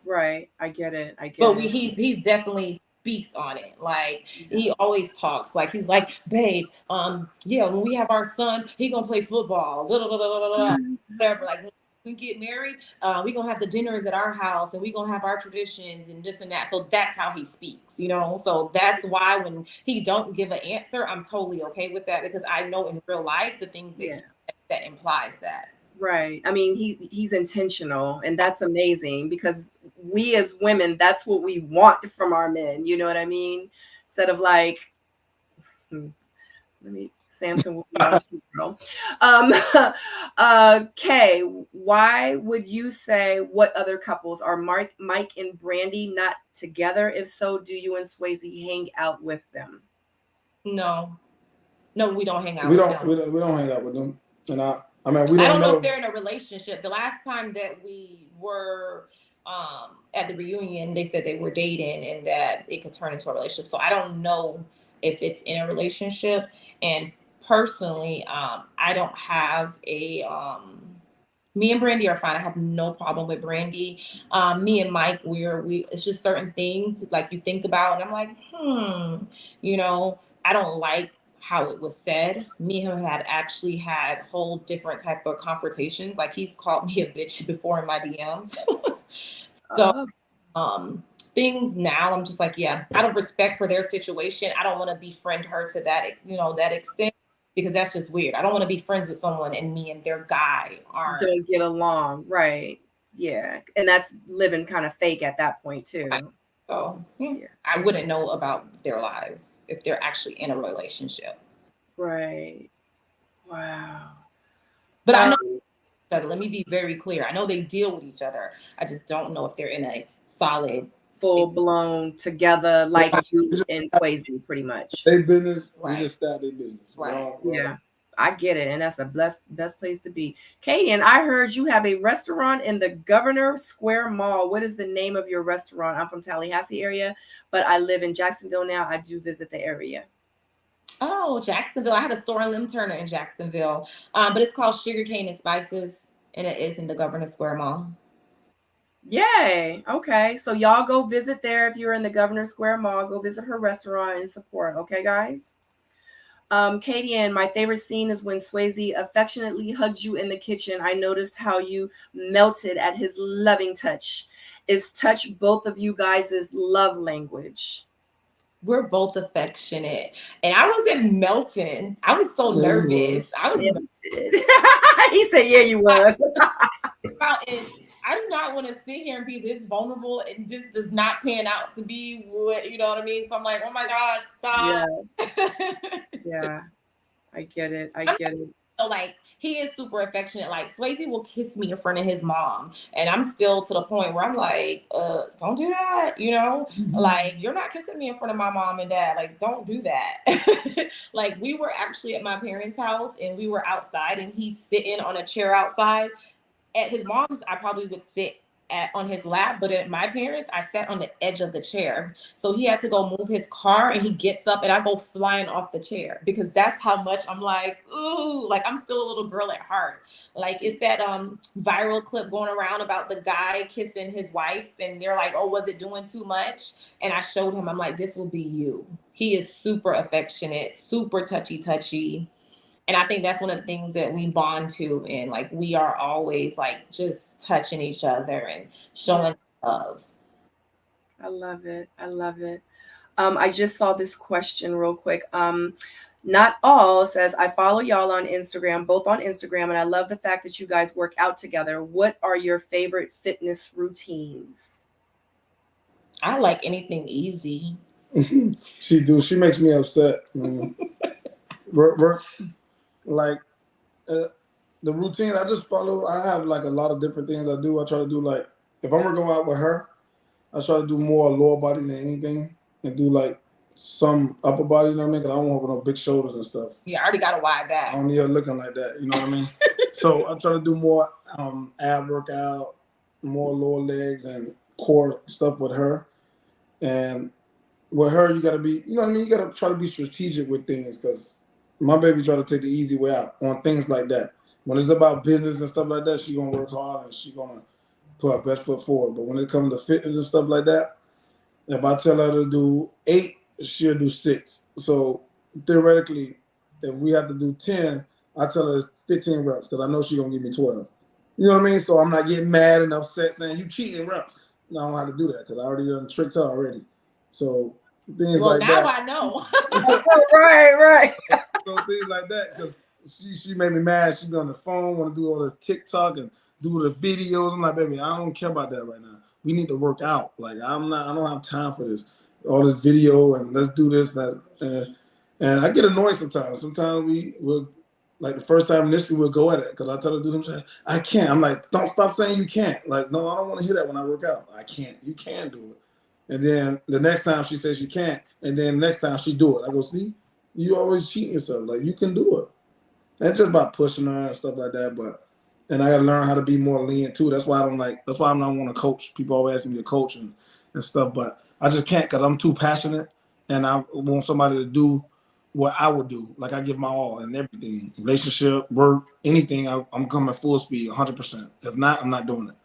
Right. I get it. But he's definitely speaks on it. Like, he always talks. Like, he's like, babe, when we have our son, he gonna play football, whatever. Like, when we get married, we gonna have the dinners at our house, and we gonna have our traditions and this and that. So that's how he speaks, you know. So that's why when he don't give an answer, I'm totally okay with that, because I know in real life the things that implies that. Right. I mean, he's intentional, and that's amazing, because we as women, that's what we want from our men. You know what I mean? Instead of like, Samson will be on tomorrow. Kay, why would you say, what other couples are Mike and Brandy not together? If so, do you and Swasey hang out with them? No, we don't hang out. We don't hang out with them, and I mean, we don't I don't know know if they're in a relationship. The last time that we were at the reunion, they said they were dating and that it could turn into a relationship. So I don't know if it's in a relationship. And personally, I don't have me and Brandy are fine. I have no problem with Brandy. Me and Mike, it's just certain things like you think about, and I'm like, I don't like how it was said. Me and him had actually had whole different type of confrontations. Like, he's called me a bitch before in my DMs. So things now, I'm just like, out of respect for their situation, I don't want to befriend her to that extent, because that's just weird. I don't want to be friends with someone and me and their guy don't get along. Right. Yeah. And that's living kind of fake at that point too. So I wouldn't know about their lives if they're actually in a relationship. Right. Wow. But I know each other. Let me be very clear. I know they deal with each other. I just don't know if they're in a solid, full-blown together like you and Swasey, pretty much. They business, we just start their business. Right. Yeah. I get it, and that's the best place to be. Kadian, I heard you have a restaurant in the Governor Square Mall. What is the name of your restaurant? I'm from Tallahassee area, but I live in Jacksonville now. I do visit the area. Oh, Jacksonville. I had a store in Lim Turner in Jacksonville, but it's called Sugar Cane and Spices, and it is in the Governor Square Mall. Yay. Okay. So y'all go visit there. If you're in the Governor Square Mall, go visit her restaurant and support. Okay, guys? Kadian, my favorite scene is when Swasey affectionately hugged you in the kitchen. I noticed how you melted at his loving touch. Is touch both of you guys' love language? We're both affectionate. And I wasn't melting. I was so nervous. I was melted. He said, yeah, you was. And I do not want to sit here and be this vulnerable, and this does not pan out to be what, you know what I mean? So I'm like, oh my God, stop. Yeah. Yeah. I get it. I get it. So like, he is super affectionate. Like, Swasey will kiss me in front of his mom, and I'm still to the point where I'm like, don't do that, you know? Like, you're not kissing me in front of my mom and dad. Like, don't do that. Like, we were actually at my parents' house, and we were outside, and he's sitting on a chair outside. At his mom's, I probably would sit on his lap, but at my parents, I sat on the edge of the chair. So he had to go move his car, and he gets up, and I go flying off the chair, because that's how much I'm like, ooh, like, I'm still a little girl at heart. Like, it's that viral clip going around about the guy kissing his wife, and they're like, oh, was it doing too much? And I showed him, I'm like, this will be you. He is super affectionate, super touchy. And I think that's one of the things that we bond to. And like, we are always like just touching each other and showing love. I love it. I love it. I just saw this question real quick. Not all says, I follow y'all on Instagram, both on Instagram, and I love the fact that you guys work out together. What are your favorite fitness routines? I like anything easy. She makes me upset. We're like the routine I just follow. I have like a lot of different things I do. I try to do, like, if I'm working out with her, I try to do more lower body than anything, and do like some upper body, you know what I mean? Because I don't want no big shoulders and stuff. Yeah, I already got a wide back. I don't need her looking like that, you know what I mean? So I try to do more ab workout, more lower legs and core stuff with her. And with her, you got to be, you know what I mean? You got to try to be strategic with things, because my baby try to take the easy way out on things like that. When it's about business and stuff like that, she gonna work hard and she gonna put her best foot forward. But when it comes to fitness and stuff like that, if I tell her to do 8, she'll do 6. So theoretically, if we have to do 10, I tell her it's 15 reps, because I know she's gonna give me 12. You know what I mean? So I'm not getting mad and upset saying you cheating reps. No, I don't know how to do that, because I already done tricked her already. So things like now that. I know. Right. So things like that, because she made me mad. She be on the phone, want to do all this TikTok and do the videos. I'm like, baby, I don't care about that right now. We need to work out. Like, I don't have time for this. All this video and let's do this. And I get annoyed sometimes. Sometimes we'll, like the first time initially, we'll go at it, because I tell her to do something. I can't. I'm like, don't stop saying you can't. Like, no, I don't want to hear that when I work out. I can't. You can do it. And then the next time she says she can't, and then next time she do it. I go, see, you always cheating yourself. Like, you can do it. That's just about pushing her and stuff like that. And I got to learn how to be more lean too. That's why I'm not want to coach. People always ask me to coach and stuff, but I just can't, because I'm too passionate, and I want somebody to do what I would do. Like, I give my all in everything, relationship, work, anything. I'm coming full speed, 100%. If not, I'm not doing it.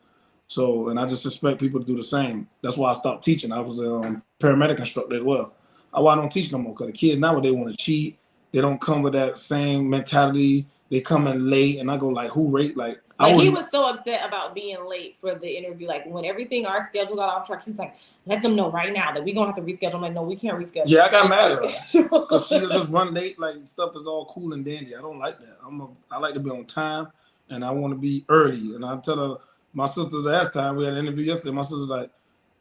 So, and I just expect people to do the same. That's why I stopped teaching. I was a paramedic instructor as well. I don't teach no more, because the kids now, they want to cheat. They don't come with that same mentality. They come in late, and I go like, who rate? Like he was so upset about being late for the interview. Like, when everything, our schedule got off track, she's like, let them know right now that we're going to have to reschedule. I'm like, no, we can't reschedule. Yeah, I got mad at her, because she just run late. Like, stuff is all cool and dandy. I don't like that. I like to be on time, and I want to be early. And I tell her, my sister last time, we had an interview yesterday, my sister's like,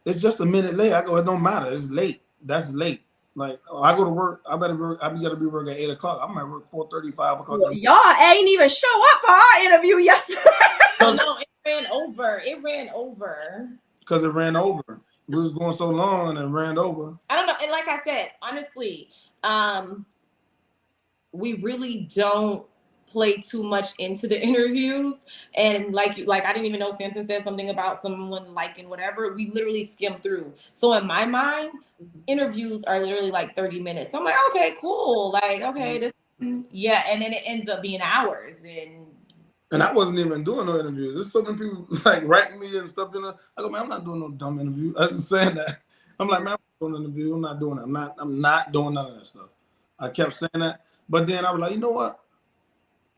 it's just a minute late. I go, it don't matter. It's late. That's late. Like, I go to work, I gotta be working at 8 o'clock. I might work 4:30, 5 o'clock. Well, y'all ain't even show up for our interview yesterday. No, it ran over. Because it ran over. We was going so long and it ran over. I don't know. And like I said, honestly, we really don't play too much into the interviews. And like I didn't even know Samson said something about someone liking whatever. We literally skim through. So in my mind, interviews are literally like 30 minutes. So I'm like, okay, cool. Like, okay, this, yeah. And then it ends up being hours. And And I wasn't even doing no interviews. There's so many people like writing me and stuff. I go, man, I'm not doing no dumb interview. I was just saying that. I'm like, man, I'm not doing an interview. I'm not doing it. I'm not doing none of that stuff. I kept saying that. But then I was like, you know what?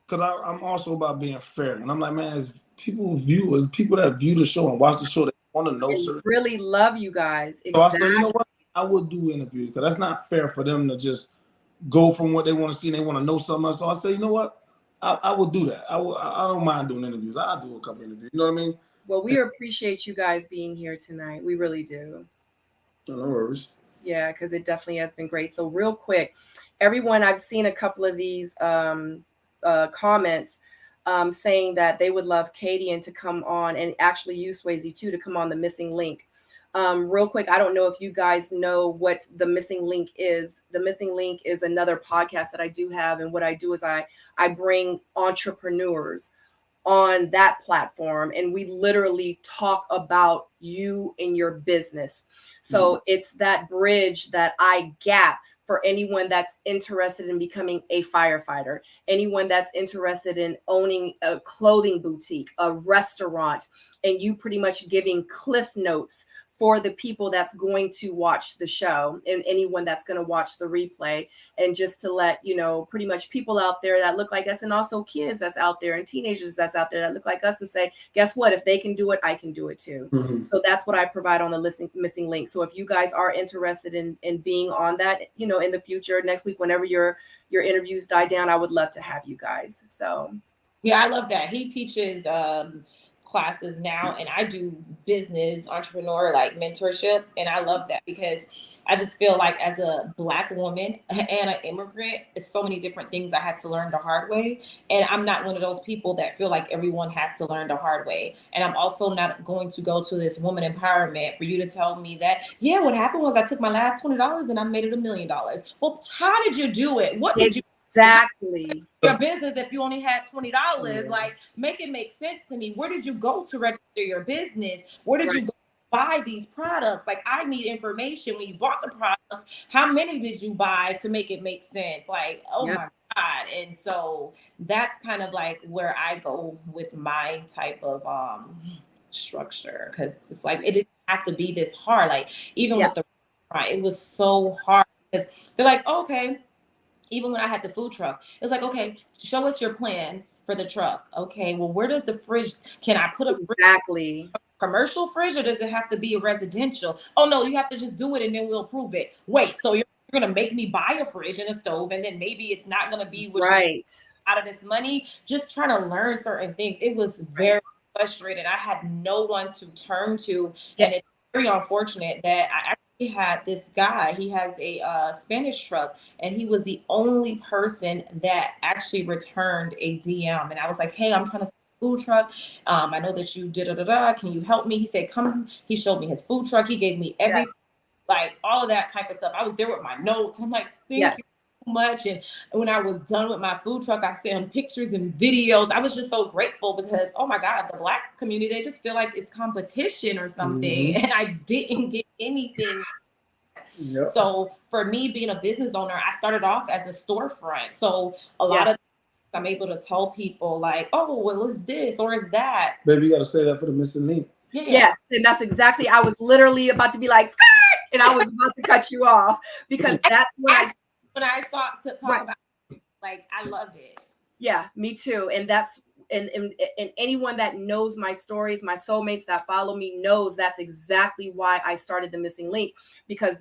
Because I'm also about being fair. And I'm like, man, as people that view the show and watch the show, they want to know certain. Really love you guys. Exactly. So I said, you know what? I would do interviews because that's not fair for them to just go from what they want to see and they want to know something else. So I say, you know what? I will do that. I don't mind doing interviews. I'll do a couple interviews. You know what I mean? Well, we appreciate you guys being here tonight. We really do. No worries. Yeah, because it definitely has been great. So real quick, everyone, I've seen a couple of these comments saying that they would love Kadian to come on, and actually you, Swasey, too, to come on the Missing Link. Real quick, I don't know if you guys know what the Missing Link is. The Missing Link is another podcast that I do have. And what I do is I bring entrepreneurs on that platform, and we literally talk about you and your business. So it's that bridge that I gap for anyone that's interested in becoming a firefighter, anyone that's interested in owning a clothing boutique, a restaurant, and you pretty much giving cliff notes for the people that's going to watch the show and anyone that's going to watch the replay. And just to let you know, pretty much people out there that look like us, and also kids that's out there and teenagers that's out there that look like us, and say, guess what? If they can do it, I can do it too. So that's what I provide on the Missing Link. So if you guys are interested in being on that, you know, in the future, next week, whenever your interviews die down, I would love to have you guys. So yeah, I love that. He teaches classes now, and I do business entrepreneur like mentorship, and I love that because I just feel like as a Black woman and an immigrant, it's so many different things I had to learn the hard way, and I'm not one of those people that feel like everyone has to learn the hard way. And I'm also not going to go to this woman empowerment for you to tell me that, yeah, what happened was I took my last $20 and I made it $1 million. Well, how did you do it? What did you exactly your business if you only had $20? Like, make it make sense to me. Where did you go to register your business? Where did you go buy these products? Like, I need information. When you bought the products, how many did you buy to make it make sense? Like, oh my God. And so that's kind of like where I go with my type of structure, because it's like, it didn't have to be this hard. Like, even with the it was so hard because they're like, okay. Even when I had the food truck, it was like, okay, show us your plans for the truck. Okay, well, where does the fridge, can I put a fridge, a commercial fridge, or does it have to be a residential? Oh no, you have to just do it and then we'll approve it. Wait, so you're gonna make me buy a fridge and a stove, and then maybe it's not gonna be out of this money? Just trying to learn certain things. It was very frustrating. I had no one to turn to, and it's very unfortunate that I actually had this guy. He has a Spanish truck, and he was the only person that actually returned a DM. And I was like, hey, I'm trying to sell a food truck. I know that you did can you help me? He said, come. He showed me his food truck. He gave me everything, like all of that type of stuff. I was there with my notes. I'm like, thank you so much. And when I was done with my food truck, I sent him pictures and videos. I was just so grateful because, oh my God, the Black community, they just feel like it's competition or something. And I didn't get anything. So for me being a business owner, I started off as a storefront. So a lot of I'm able to tell people like, oh, well, is this or is that? Baby, you got to say that for the Missing Link. Yes, and that's exactly, I was literally about to be like, skirt, and I was about to cut you off because that's when I sought to talk about, like, I love it. Yeah, me too. And that's, and anyone that knows my stories, my soulmates that follow me knows that's exactly why I started the Missing Link. Because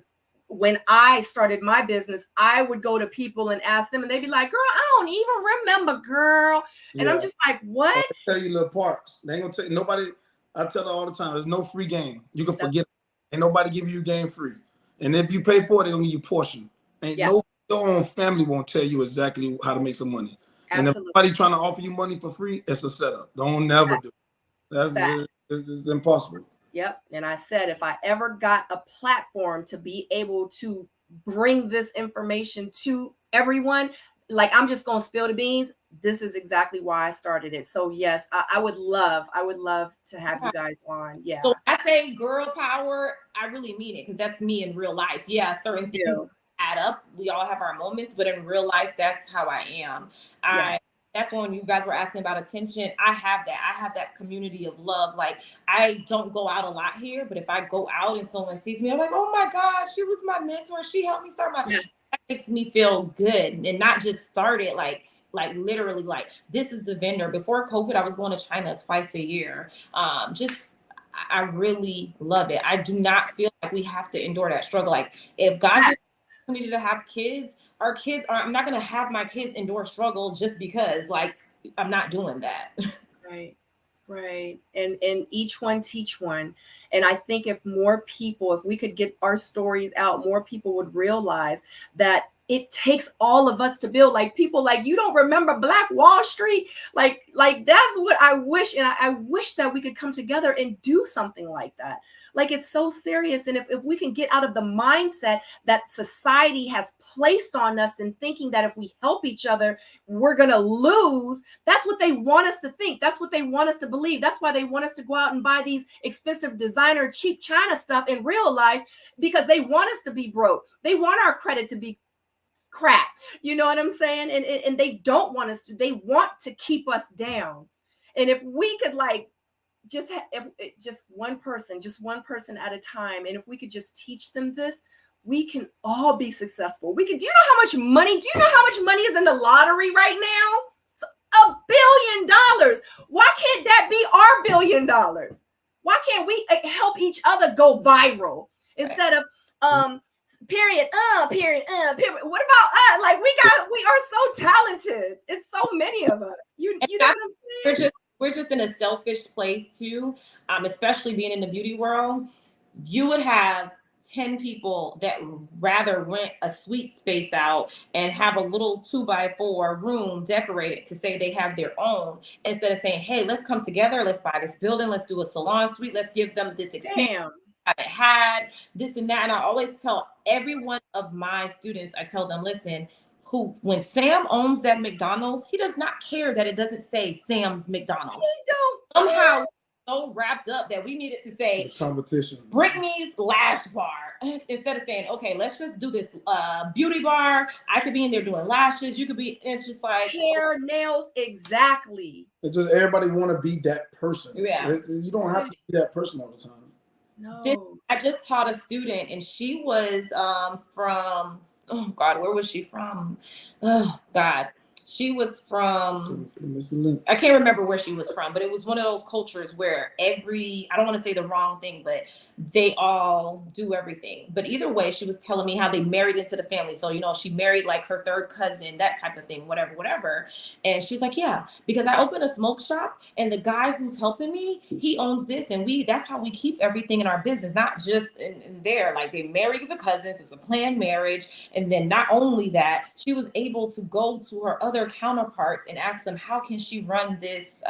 when I started my business, I would go to people and ask them, and they'd be like, girl, I don't even remember, girl. And I'm just like, what? I tell you little parts. They ain't gonna tell nobody. I tell her all the time, there's no free game. You can forget. Ain't nobody give you a game free. And if you pay for it, they're gonna give you a portion. Ain't your own family won't tell you exactly how to make some money. Absolutely. And if somebody trying to offer you money for free, it's a setup. Don't never do it. It's impossible. Yep. And I said, if I ever got a platform to be able to bring this information to everyone, like, I'm just going to spill the beans. This is exactly why I started it. So yes, I would love to have you guys on. Yeah. So I say girl power, I really mean it, because that's me in real life. Yeah. Certain things add up. We all have our moments, but in real life, that's how I am. that's when you guys were asking about attention. I have that community of love. Like, I don't go out a lot here, but if I go out and someone sees me, I'm like, oh my gosh, she was my mentor. She helped me start my, that makes me feel good. And not just start it like literally, like, this is the vendor. Before COVID, I was going to China twice a year. I really love it. I do not feel like we have to endure that struggle. Like, if God gives us the opportunity to have kids, our kids are, I'm not going to have my kids endure struggle just because, like, I'm not doing that. Right. Right. And each one teach one. And I think if more people, if we could get our stories out, more people would realize that it takes all of us to build. Like, people like, you don't remember Black Wall Street? Like that's what I wish. And I wish that we could come together and do something like that. Like, it's so serious. And if we can get out of the mindset that society has placed on us and thinking that if we help each other, we're going to lose. That's what they want us to think. That's what they want us to believe. That's why they want us to go out and buy these expensive designer, cheap China stuff in real life, because they want us to be broke. They want our credit to be crap. You know what I'm saying? And they don't want us to, they want to keep us down. And if we could, like, just one person at a time, and if we could just teach them this, we can all be successful. We could. Do you know how much money is in the lottery right now? It's $1 billion. Why can't that be our $1 billion? Why can't we help each other go viral instead of period. What about us? Like, we are so talented. It's so many of us. You know what I'm saying? We're just in a selfish place too, especially being in the beauty world. You would have 10 people that rather rent a suite space out and have a little 2x4 room decorated to say they have their own, instead of saying, hey, let's come together, let's buy this building, let's do a salon suite, let's give them this experience I haven't had, this and that. And I always tell every one of my students, I tell them, listen, when Sam owns that McDonald's, he does not care that it doesn't say Sam's McDonald's. He don't. Somehow so wrapped up that we needed to say the competition, Brittany's Lash Bar, instead of saying, okay, let's just do this beauty bar. I could be in there doing lashes. You could be, and it's just like hair, nails, exactly. It's just everybody want to be that person. Yeah, you don't have to be that person all the time. No. I just taught a student, and she was from, oh God, where was she from? Oh God. She was from, I can't remember where she was from, but it was one of those cultures where I don't want to say the wrong thing, but they all do everything. But either way, she was telling me how they married into the family. So, she married like her third cousin, that type of thing, whatever. And she's like, yeah, because I opened a smoke shop and the guy who's helping me, he owns this. And that's how we keep everything in our business, not just in there. Like, they married the cousins. It's a planned marriage. And then not only that, she was able to go to her other counterparts and ask them, how can she run this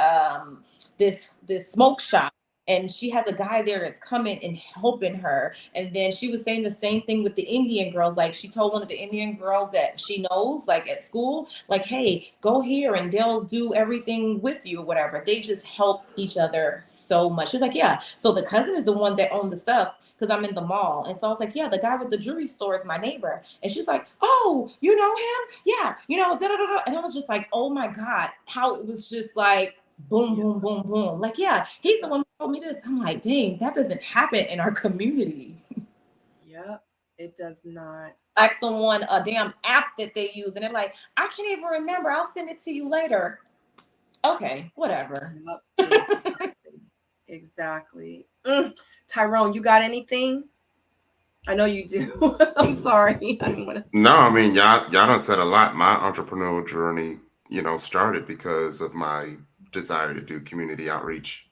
this smoke shop? And she has a guy there that's coming and helping her. And then she was saying the same thing with the Indian girls. Like, she told one of the Indian girls that she knows, like at school, like, hey, go here and they'll do everything with you or whatever. They just help each other so much. She's like, yeah. So the cousin is the one that owned the stuff because I'm in the mall. And so I was like, yeah, the guy with the jewelry store is my neighbor. And she's like, oh, you know him? Yeah, da da da. And I was just like, oh my God, how it was just like, boom, boom, boom, boom. Like, yeah, he's the one who told me this. I'm like, dang, that doesn't happen in our community. Yeah, it does not. Like, someone, a damn app that they use, and they're like, I can't even remember. I'll send it to you later. Okay, whatever. Exactly. Tyrone, you got anything? I know you do. I'm sorry. I didn't want to. No, I mean, y'all done said a lot. My entrepreneurial journey, started because of my desire to do community outreach,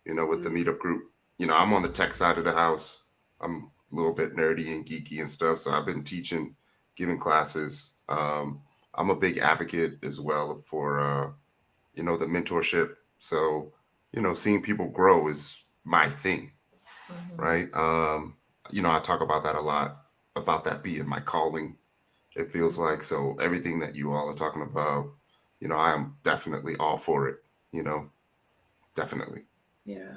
with the meetup group. I'm on the tech side of the house. I'm a little bit nerdy and geeky and stuff. So I've been teaching, giving classes. I'm a big advocate as well for, the mentorship. So, seeing people grow is my thing, right? I talk about that a lot, about that being my calling, it feels like. So everything that you all are talking about, I am definitely all for it, definitely. Yeah.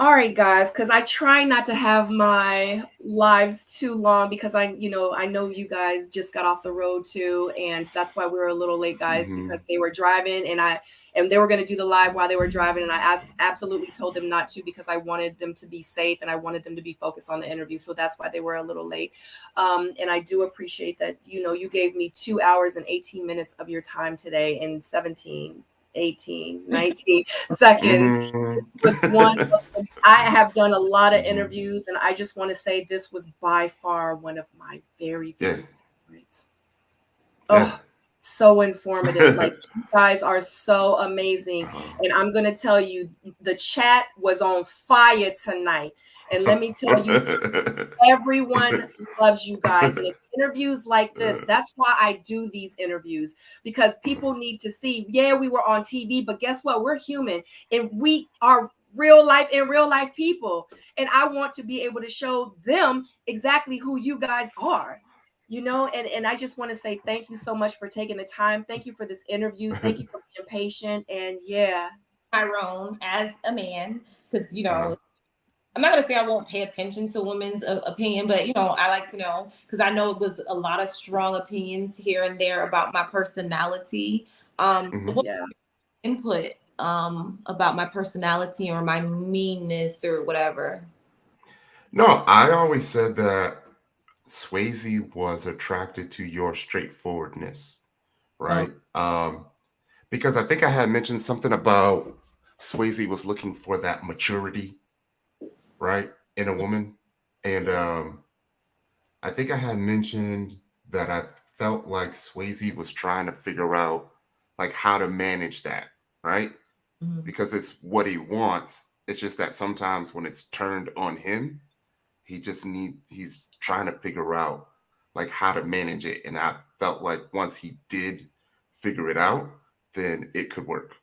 All right, guys, because I try not to have my lives too long because I know you guys just got off the road too, and that's why we were a little late, guys, because they were driving and they were going to do the live while they were driving, and I absolutely told them not to because I wanted them to be safe and I wanted them to be focused on the interview, so that's why they were a little late. And I do appreciate that you gave me 2 hours and 18 minutes of your time today and 18, 19 seconds. With I have done a lot of interviews, and I just want to say this was by far one of my very favorites. Oh, so informative. Like, you guys are so amazing. And I'm going to tell you, the chat was on fire tonight. And let me tell you, everyone loves you guys. And if interviews like this, that's why I do these interviews, because people need to see, yeah, we were on TV, but guess what? We're human and we are real life people. And I want to be able to show them exactly who you guys are. And I just want to say thank you so much for taking the time. Thank you for this interview. Thank you for being patient. And yeah. Tyrone, as a man, because, I'm not going to say I won't pay attention to women's opinion, but, I like to know, because I know it was a lot of strong opinions here and there about my personality. What input about my personality or my meanness or whatever? No, I always said that Swasey was attracted to your straightforwardness, right? Because I think I had mentioned something about Swasey was looking for that maturity, right, in a woman. And I think I had mentioned that I felt like Swasey was trying to figure out like how to manage that, right? Because it's what he wants. It's just that sometimes when it's turned on him, he's trying to figure out like how to manage it. And I felt like once he did figure it out, then it could work,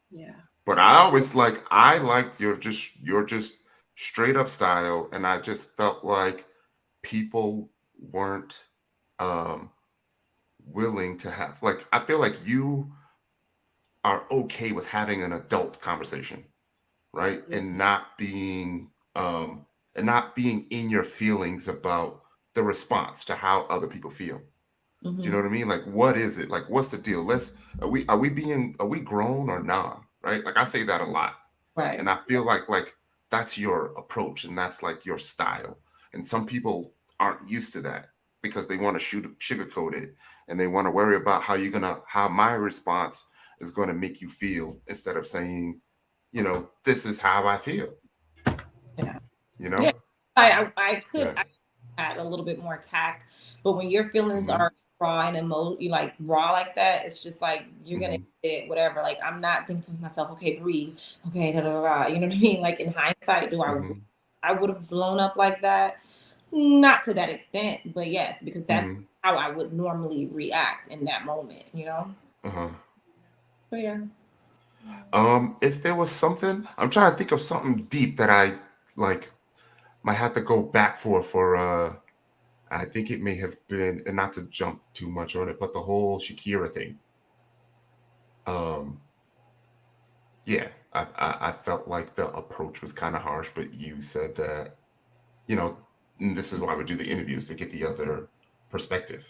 Yeah. But I liked your just straight up style. And I just felt like people weren't willing to have, like, I feel like you are okay with having an adult conversation, right? And not being in your feelings about the response to how other people feel. Do you know what I mean? Like, what is it? Like, what's the deal? Are we grown or not? Right? Like, I say that a lot. Right. And I feel like that's your approach and that's like your style. And some people aren't used to that because they want to sugarcoat it and they want to worry about how my response is going to make you feel instead of saying, this is how I feel. Yeah. Yeah. I could add a little bit more tact, but when your feelings are raw and raw like that, it's just like you're gonna get it, whatever. Like, I'm not thinking to myself, okay, breathe, okay, you know what I mean? Like, in hindsight, I would have blown up like that? Not to that extent, but yes, because that's how I would normally react in that moment, So yeah. If there was something, I'm trying to think of something deep that I might have to go back for I think it may have been, and not to jump too much on it, but the whole Shakira thing. Yeah, I felt like the approach was kind of harsh, but you said that, and this is why we do the interviews, to get the other perspective,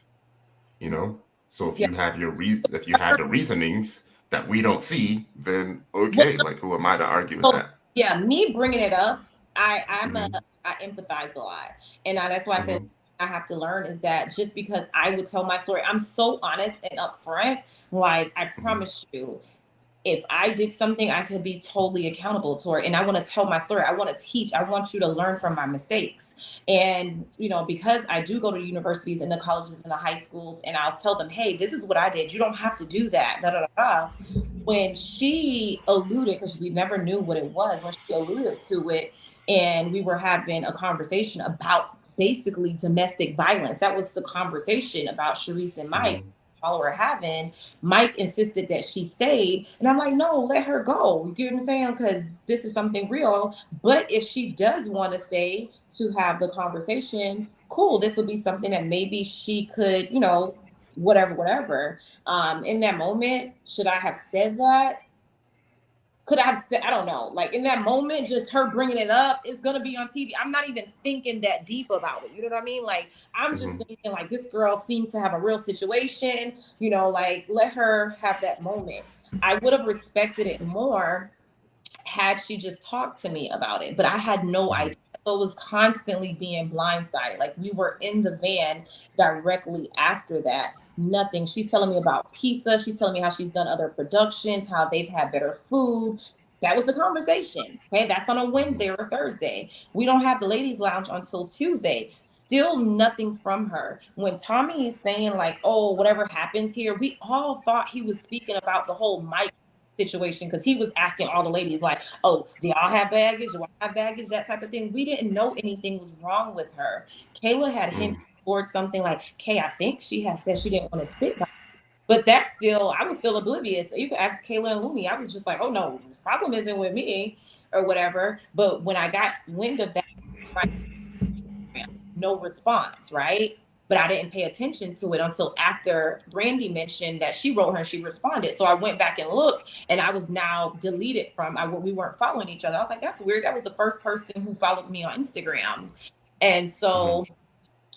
So if you have if you have the reasonings that we don't see, then okay, like, who am I to argue with that? Yeah, me bringing it up, I empathize a lot, and that's why I said I have to learn is that just because I would tell my story, I'm so honest and upfront. Like, I promise you, if I did something, I could be totally accountable to it. And I want to tell my story. I want to teach. I want you to learn from my mistakes. And, because I do go to universities and the colleges and the high schools, and I'll tell them, hey, this is what I did. You don't have to do that. Da, da, da, da. When she alluded, because we never knew what it was, when she alluded to it, and we were having a conversation about basically domestic violence. That was the conversation about Sharice and Mike. All were having. Mike insisted that she stayed, and I'm like, no, let her go. You get what I'm saying? Because this is something real. But if she does want to stay to have the conversation, cool. This would be something that maybe she could, whatever. In that moment, should I have said that? could I have said, I don't know, like in that moment, just her bringing it up is going to be on TV. I'm not even thinking that deep about it. You know what I mean? Like, I'm just thinking like this girl seemed to have a real situation, you know, like let her have that moment. I would have respected it more had she just talked to me about it, but I had no idea. So it was constantly being blindsided. Like we were in the van directly after that. Nothing. She's telling me about pizza. She's telling me how she's done other productions, how they've had better food. That was the conversation. Okay. That's on a Wednesday or a Thursday. We don't have the ladies lounge until Tuesday. Still nothing from her. When Tommy is saying like, oh, whatever happens here, we all thought he was speaking about the whole Mike situation, because he was asking all the ladies like, oh, do y'all have baggage? Do I have baggage? That type of thing. We didn't know anything was wrong with her. Kayla had hinted towards something like, Kay, I think she had said she didn't want to sit by me. But that's still, I was still oblivious. You could ask Kayla and Looney. I was just like, oh no, the problem isn't with me or whatever. But when I got wind of that, no response, right? But I didn't pay attention to it until after Brandy mentioned that she wrote her and she responded. So I went back and looked, and I was now deleted from, we weren't following each other. I was like, that's weird. That was the first person who followed me on Instagram. And so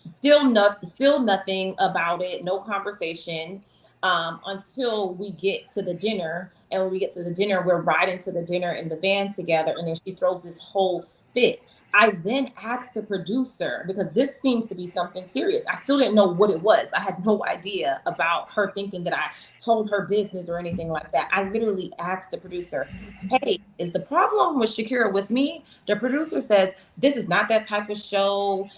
still nothing about it, no conversation until we get to the dinner. And when we get to the dinner, we're riding to the dinner in the van together. And then she throws this whole fit. I then asked the producer, because this seems to be something serious. I still didn't know what it was. I had no idea about her thinking that I told her business or anything like that. I literally asked the producer, hey, is the problem with Shakira with me? The producer says, this is not that type of show.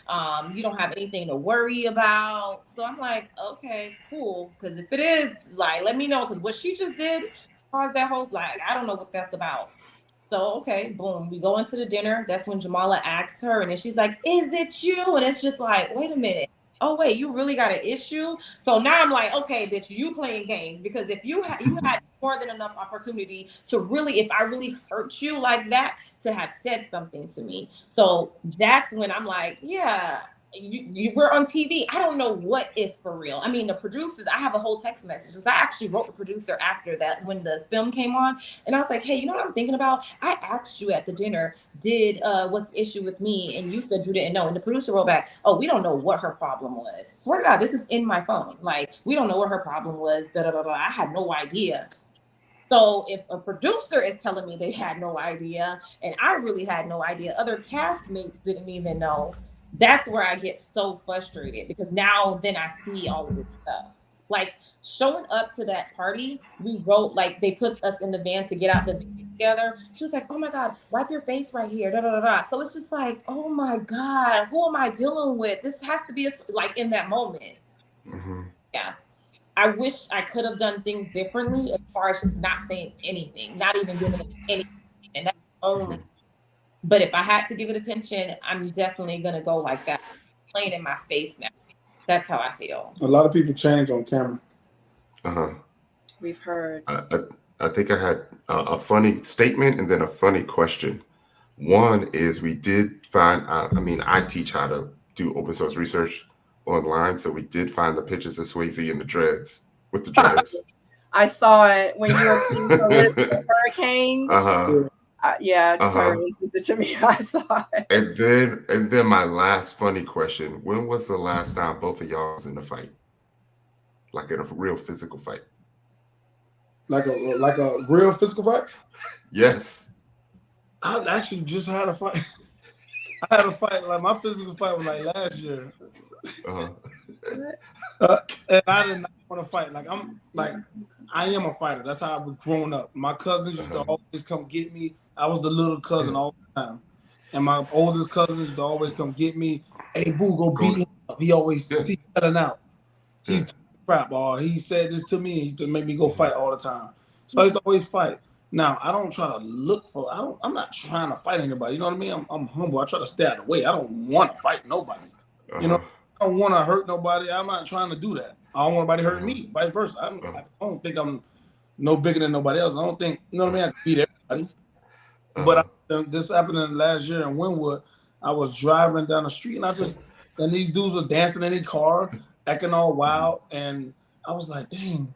You don't have anything to worry about. So I'm like, okay, cool. Because if it is, like, let me know. Because what she just did caused that whole, like, I don't know what that's about. So, okay, boom, we go into the dinner. That's when Jamala asks her, and then she's like, is it you? And it's just like, wait a minute. Oh, wait, you really got an issue? So now I'm like, okay, bitch, you playing games, because if you had more than enough opportunity to really, if I really hurt you like that, to have said something to me. So that's when I'm like, yeah, you were on TV. I don't know what is for real. I mean, the producers, I have a whole text message. I actually wrote the producer after that when the film came on. And I was like, hey, you know what I'm thinking about? I asked you at the dinner, what's the issue with me? And you said you didn't know. And the producer wrote back, oh, we don't know what her problem was. Swear to God, this is in my phone. Like, we don't know what her problem was. Da, da, da, da. I had no idea. So if a producer is telling me they had no idea, and I really had no idea, other castmates didn't even know, that's where I get so frustrated, because now then I see all of this stuff. Like showing up to that party, we wrote, like they put us in the van to get out the van together. She was like, oh my God, wipe your face right here. Da, da, da, da. So it's just like, oh my God, who am I dealing with? This has to be like in that moment. Yeah. I wish I could have done things differently as far as just not saying anything, not even giving it anything. And that's only. But if I had to give it attention, I'm definitely going to go like that. Playing in my face now. That's how I feel. A lot of people change on camera. We've heard. I think I had a funny statement and then a funny question. One is we did find, I teach how to do open source research online. So we did find the pictures of Swasey in the dreads, with the dreads. I saw it when you were playing hurricanes. Yeah, sent it to me. I saw it. And then my last funny question: when was the last time both of y'all was in a fight, like in a real physical fight? Like a real physical fight? Yes. I actually just had a fight. I had a fight. Like my physical fight was like last year. And I did not want to fight. Like I am a fighter. That's how I was growing up. My cousins used to always come get me. I was the little cousin all the time. And my oldest cousins used to always come get me. Hey, boo, go beat him up. He always see cutting out. He's crap, or he said this to me. He used to make me go fight all the time. So I used to always fight. Now, I don't try to look for, I'm not trying to fight anybody. You know what I mean? I'm humble. I try to stay out of the way. I don't want to fight nobody. You know, I don't want to hurt nobody. I'm not trying to do that. I don't want nobody hurting me. Vice versa. I don't think I'm no bigger than nobody else. I don't think, you know what I mean? I can beat everybody. But this happened in last year in Wynwood. I was driving down the street and these dudes was dancing in their car, acting all wild. And I was like, dang,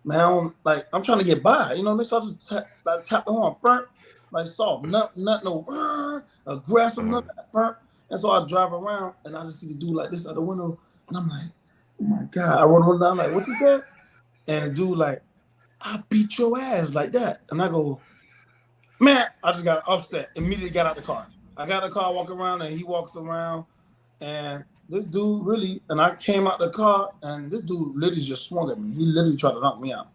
man, I'm trying to get by, you know. So I just tap the horn, burnt, like soft, not no aggressive, nothing burnt. And so I drive around and I just see the dude like this out the window, and I'm like, oh my God. I run down like, what you said? And the dude like, I beat your ass like that. And I go, man, I just got upset. Immediately got out the car. I got in the car, walk around, and he walks around, and this dude really, and I came out the car, and this dude literally just swung at me. He literally tried to knock me out.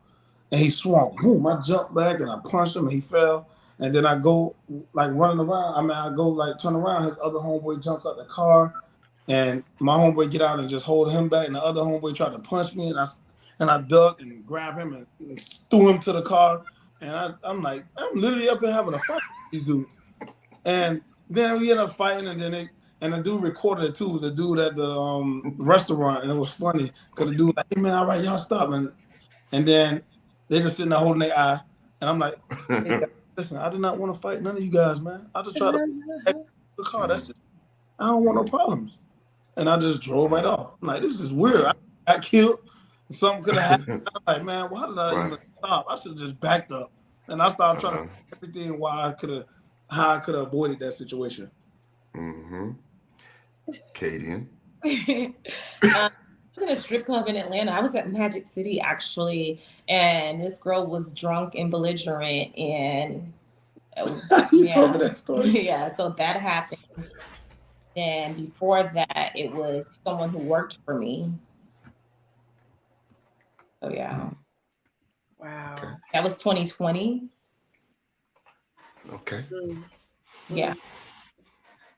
And he swung. Boom, I jumped back and I punched him and he fell. And then I go like running around. I mean, I go like turn around. His other homeboy jumps out the car, and my homeboy get out and just hold him back. And the other homeboy tried to punch me, and I ducked and grabbed him and threw him to the car. And I'm like, I'm literally up here having a fight with these dudes. And then we ended up fighting, and the dude recorded it too. The dude at the restaurant, and it was funny because the dude like, hey man, all right, y'all stop. And then they just sitting there holding their eye, and I'm like, hey, listen, I did not want to fight none of you guys, man. I just tried to protect the car. That's it. I don't want no problems. And I just drove right off. I'm like, this is weird. I got killed. Something could have happened. I'm like, man, why did I even stop? I should have just backed up. And I started trying to do everything how I could have avoided that situation. Kadian. I was in a strip club in Atlanta. I was at Magic City actually, and this girl was drunk and belligerent, and you told me that story. Yeah, so that happened. And before that, it was someone who worked for me. So yeah. Wow. Okay. That was 2020. Okay. Yeah.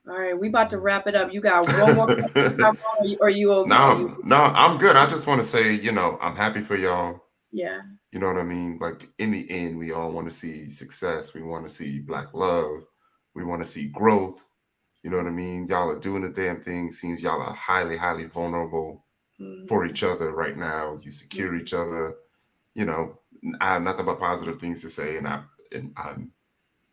All right, we about to wrap it up. You got one more question, or you okay? No, I'm good. I just want to say, I'm happy for y'all. Yeah. You know what I mean? Like in the end, we all want to see success. We want to see Black love. We want to see growth. You know what I mean? Y'all are doing the damn thing. Seems y'all are highly, highly vulnerable for each other right now. You secure each other. I have nothing but positive things to say, and I'm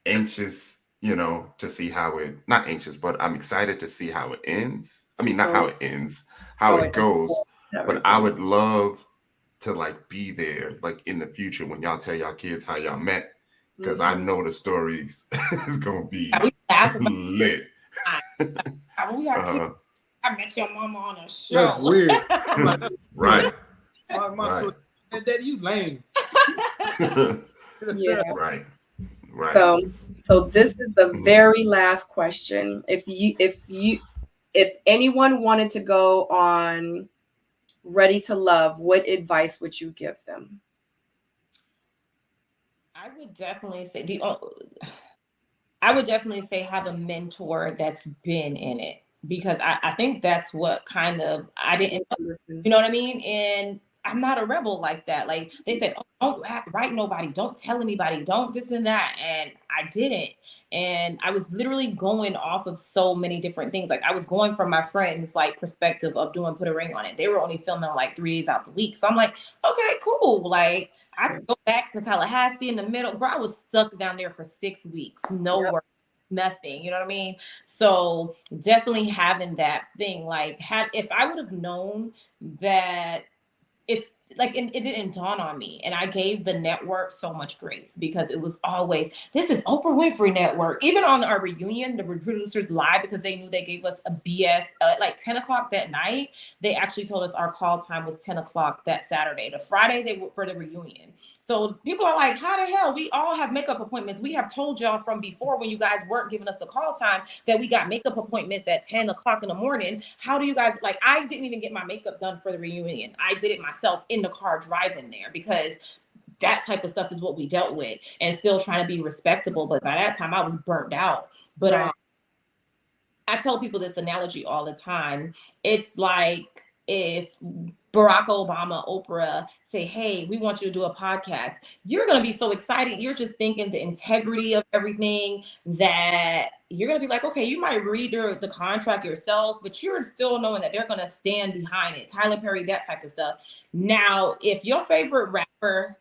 anxious, to see how not anxious, but I'm excited to see how it ends. I mean, not how it ends, how it goes. But I would love to be there in the future when y'all tell y'all kids how y'all met, because I know the stories is gonna be lit. I met your mama on a show. That's weird. Right. My Daddy, you lame. Yeah. Right. So this is the very last question. If anyone wanted to go on Ready to Love, what advice would you give them? I would definitely say have a mentor that's been in it, because I think that's what kind of I didn't listen. You know what I mean? And I'm not a rebel like that. Like they said, oh, don't write nobody, don't tell anybody, don't this and that. And I didn't. And I was literally going off of so many different things. Like I was going from my friends' perspective of doing Put a Ring on It. They were only filming 3 days out the week. So I'm like, okay, cool. Like I could go back to Tallahassee in the middle. Bro, I was stuck down there for 6 weeks. No work. Nothing, you know what I mean? So definitely having that thing, if I would have known that it's it didn't dawn on me, and I gave the network so much grace, because it was always, this is Oprah Winfrey Network. Even on our reunion, the producers lied because they knew they gave us a BS 10 o'clock that night. They actually told us our call time was 10 o'clock that Saturday. The Friday they were for the reunion. So people are like, how the hell? We all have makeup appointments. We have told y'all from before, when you guys weren't giving us the call time, that we got makeup appointments at 10 o'clock in the morning. How do you guys, I didn't even get my makeup done for the reunion. I did it myself in the car driving there, because that type of stuff is what we dealt with, and still trying to be respectable. But by that time I was burnt out. But I tell people this analogy all the time. It's like if Barack Obama, Oprah say, hey, we want you to do a podcast, you're going to be so excited. You're just thinking the integrity of everything, that you're going to be like, okay, you might read the contract yourself, but you're still knowing that they're going to stand behind it. Tyler Perry, that type of stuff. Now, if your favorite rapper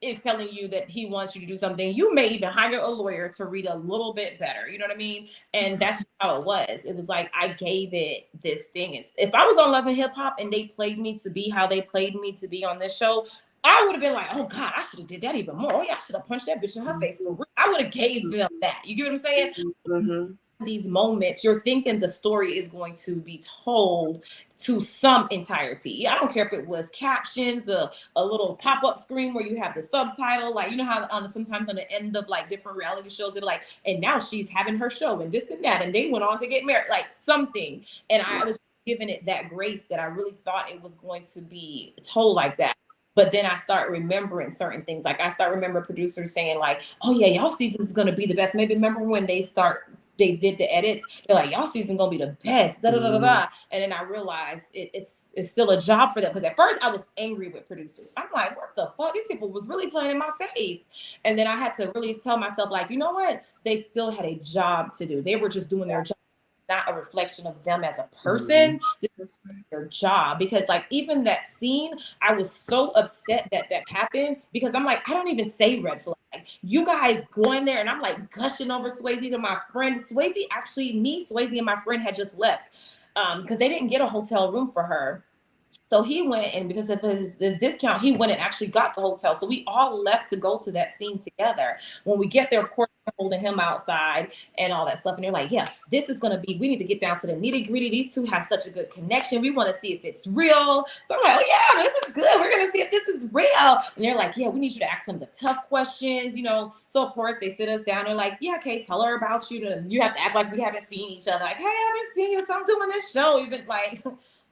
is telling you that he wants you to do something, you may even hire a lawyer to read a little bit better. You know what I mean? And that's how it was. It was like I gave it this thing. If I was on Love and Hip Hop and they played me to be how they played me to be on this show, I would have been like, oh God, I should have did that even more. Oh yeah, I should have punched that bitch in her face for real. I would have gave them that. You get what I'm saying? Mm-hmm. These moments, you're thinking the story is going to be told to some entirety. I don't care if it was captions, a little pop-up screen where you have the subtitle, like, you know how sometimes on the end of like different reality shows, they're like, and now she's having her show and this and that, and they went on to get married, like something. And I was giving it that grace that I really thought it was going to be told like that. But then I start remembering certain things. Like I start remember producers saying like, oh yeah, y'all season is going to be the best. Maybe remember when they did the edits, they're like, y'all season gonna be the best, da da da da. And then I realized it's still a job for them, because at first I was angry with producers. I'm like, what the fuck? These people was really playing in my face. And then I had to really tell myself, like, you know what? They still had a job to do. They were just doing their job, not a reflection of them as a person. This is their job. Because like even that scene, I was so upset that happened, because I'm like, I don't even say red flag. You guys go in there and I'm like gushing over Swasey to my friend. Swasey and my friend had just left because they didn't get a hotel room for her. So he went, and because of his discount, he went and actually got the hotel. So we all left to go to that scene together. When we get there, of course, we're holding him outside and all that stuff. And they're like, yeah, this is going to be, we need to get down to the nitty gritty. These two have such a good connection. We want to see if it's real. So I'm like, oh yeah, this is good. We're going to see if this is real. And they're like, yeah, we need you to ask them the tough questions, you know? So of course they sit us down. They're like, yeah, okay, tell her about you. You have to act like we haven't seen each other. Like, hey, I haven't seen you. So I'm doing this show. You've been like,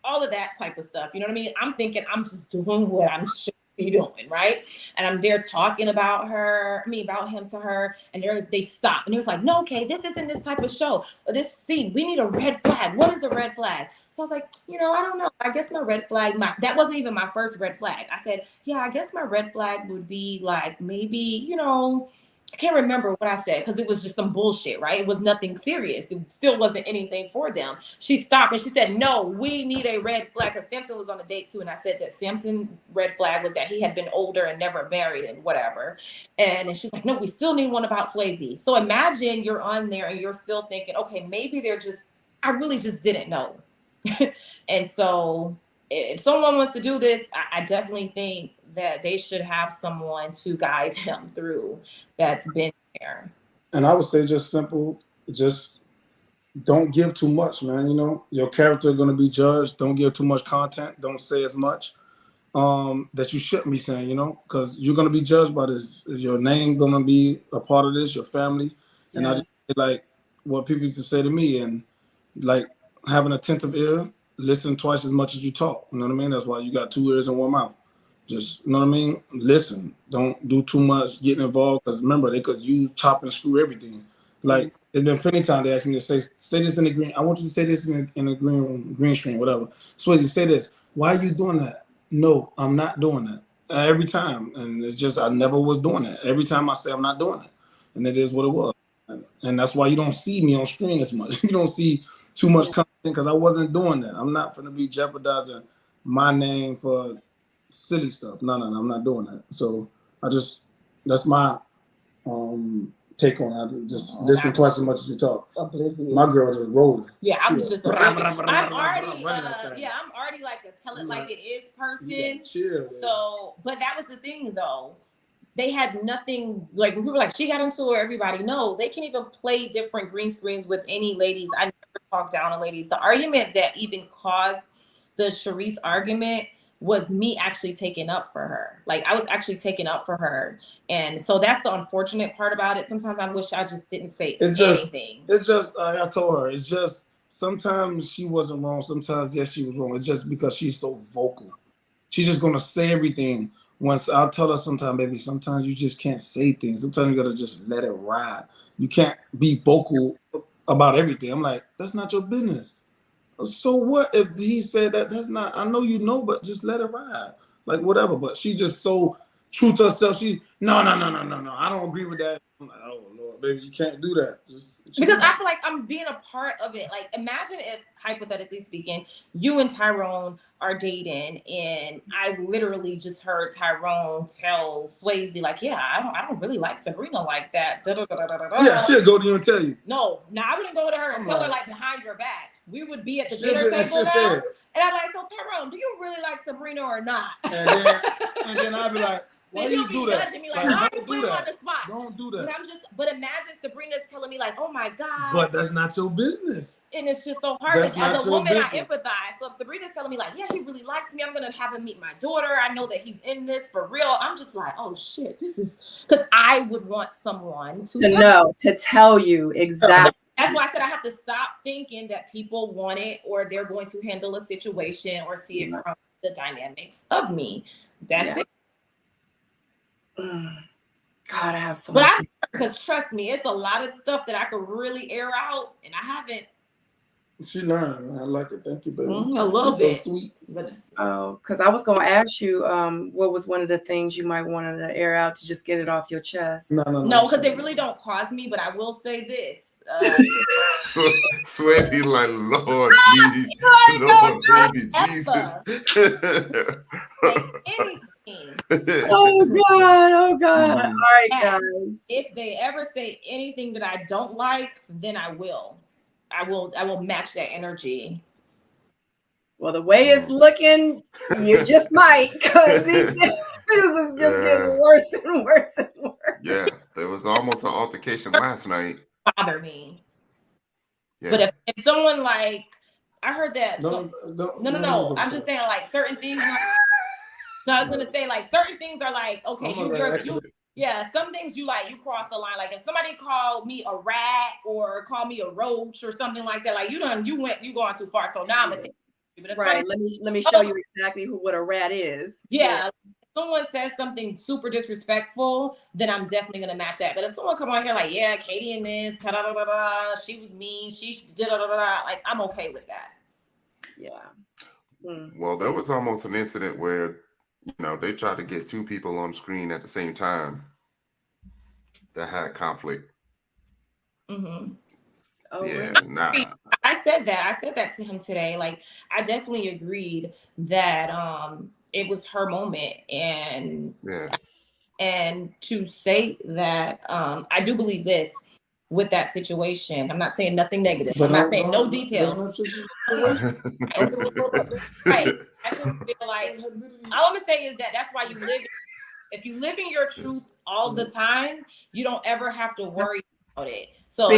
all of that type of stuff. You know what I mean? I'm thinking I'm just doing what I'm should be doing, right? And I'm there talking about him to her, and they stop. And it was like, no, okay, this isn't this type of show. This scene, we need a red flag. What is a red flag? So I was like, you know, I don't know. I guess my red flag, that wasn't even my first red flag. I said, yeah, I guess my red flag would be like, maybe, you know, I can't remember what I said because it was just some bullshit, right? It was nothing serious. It still wasn't anything for them. She stopped and she said, no, we need a red flag, because Samson was on a date too. And I said that Samson red flag was that he had been older and never married and whatever. And she's like, no, we still need one about Swasey. So imagine you're on there and you're still thinking, okay, maybe I really just didn't know. And so if someone wants to do this, I definitely think that they should have someone to guide them through that's been there. And I would say just simple, just don't give too much, man. You know, your character going to be judged. Don't give too much content. Don't say as much that you shouldn't be saying, you know, because you're going to be judged by this. Is your name going to be a part of this, your family? And I just say, like, what people used to say to me, and like, have an attentive ear, listen twice as much as you talk. You know what I mean? That's why you got 2 ears and 1 mouth. Just, you know what I mean? Listen. Don't do too much getting involved, because remember, they could use, chop, and screw everything. Like, there's been plenty of time they asked me to say this in the green. I want you to say this in the green screen, whatever. Swasey, say this. Why are you doing that? No, I'm not doing that. Every time. And it's just, I never was doing that. Every time I say I'm not doing it. And it is what it was. And that's why you don't see me on screen as much. You don't see too much content, because I wasn't doing that. I'm not going to be jeopardizing my name for silly stuff. No, I'm not doing that. So that's my take on it. I just listen twice as much as you talk. Oblivious. My girl just rolling. Yeah, I'm just I'm already like a tell it like it is person. So, but that was the thing though. They had nothing, like when people were like, she got into her, everybody, no, they can't even play different green screens with any ladies. I never talk down to ladies. The argument that even caused the Charisse argument was me actually taking up for her. Like I was actually taking up for her. And so that's the unfortunate part about it. Sometimes I wish I just didn't say anything. It's just, I told her, it's just, sometimes she wasn't wrong. Sometimes, yes, she was wrong. It's just because she's so vocal. She's just going to say everything. Once I'll tell her sometimes, baby, sometimes you just can't say things. Sometimes you got to just let it ride. You can't be vocal about everything. I'm like, that's not your business. So what if he said that? That's not, I know you know, but just let it ride. Like whatever. But she just so true to herself. No. I don't agree with that. I'm like, oh Lord, baby, you can't do that. Because I feel like I'm being a part of it. Like imagine if, hypothetically speaking, you and Tyrone are dating, and I literally just heard Tyrone tell Swasey, like, yeah, I don't really like Sabrina like that. Yeah, she'll go to you and tell you. No, I wouldn't go to her and tell her like behind your back. we would be at the dinner table now, and I'm like, so Tyrone, do you really like Sabrina or not? And then I'd be like, why do you do that? Judging me like, why you put me on the spot? Don't do that. But imagine Sabrina's telling me like, oh my God. But that's not your business. And it's just so hard. As a woman, business. I empathize. So if Sabrina's telling me like, yeah, he really likes me, I'm gonna have him meet my daughter. I know that he's in this for real. I'm just like, oh shit, this is because I would want someone to tell you exactly. That's why I said I have to stop thinking that people want it or they're going to handle a situation or see it from the dynamics of me. That's it. God, I have so much. Because trust me, it's a lot of stuff that I could really air out, and I haven't. She learned. I like it. Thank you, baby. A little bit. So sweet. Because I was going to ask you, what was one of the things you might want to air out to just get it off your chest? No, because they really don't cause me. But I will say this. Swasey like, Lord, please, Lord, baby, Jesus. Oh God. All right, guys. If they ever say anything that I don't like, then I will match that energy. Well, the way it's looking, you just might, because this is just getting worse and worse and worse. Yeah, there was almost an altercation last night. Bother me. Yeah. But if someone like, I heard that. No. I'm just saying like certain things. No, I was gonna say like certain things are like, okay, some things you like, you cross the line. Like if somebody called me a rat or called me a roach or something like that, like you going too far. So now I'm gonna take you. But right. Let me show you exactly what a rat is. Yeah. If someone says something super disrespectful, then I'm definitely gonna match that. But if someone come on here like, yeah, Kadian this, she was mean, she did like I'm okay with that. Yeah. Well, there was almost an incident where, they tried to get two people on screen at the same time that had conflict. Mm-hmm. Oh, yeah, really? nah. I said that to him today. Like, I definitely agreed that it was her moment, and to say that I do believe this with that situation. I'm not saying nothing negative. I'm not saying no details. Right. I just feel like all I'm gonna say is that's why if you live in your truth all the time, you don't ever have to worry about it. So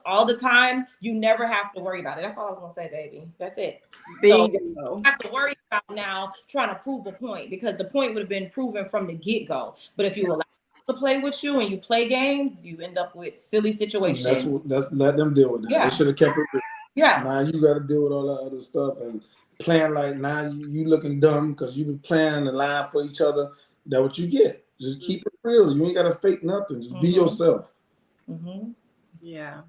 all the time, you never have to worry about it. That's all I was gonna say, baby. That's it. So you don't have to worry about now trying to prove a point, because the point would have been proven from the get-go. But if you allow people to play with you and you play games, you end up with silly situations. That's let them deal with that. Yeah. They should have kept it real. Yeah. Now you got to deal with all that other stuff and playing like now you looking dumb because you been playing the line for each other. That's what you get. Just keep it real. You ain't got to fake nothing. Just be yourself. Mm-hmm. Yeah.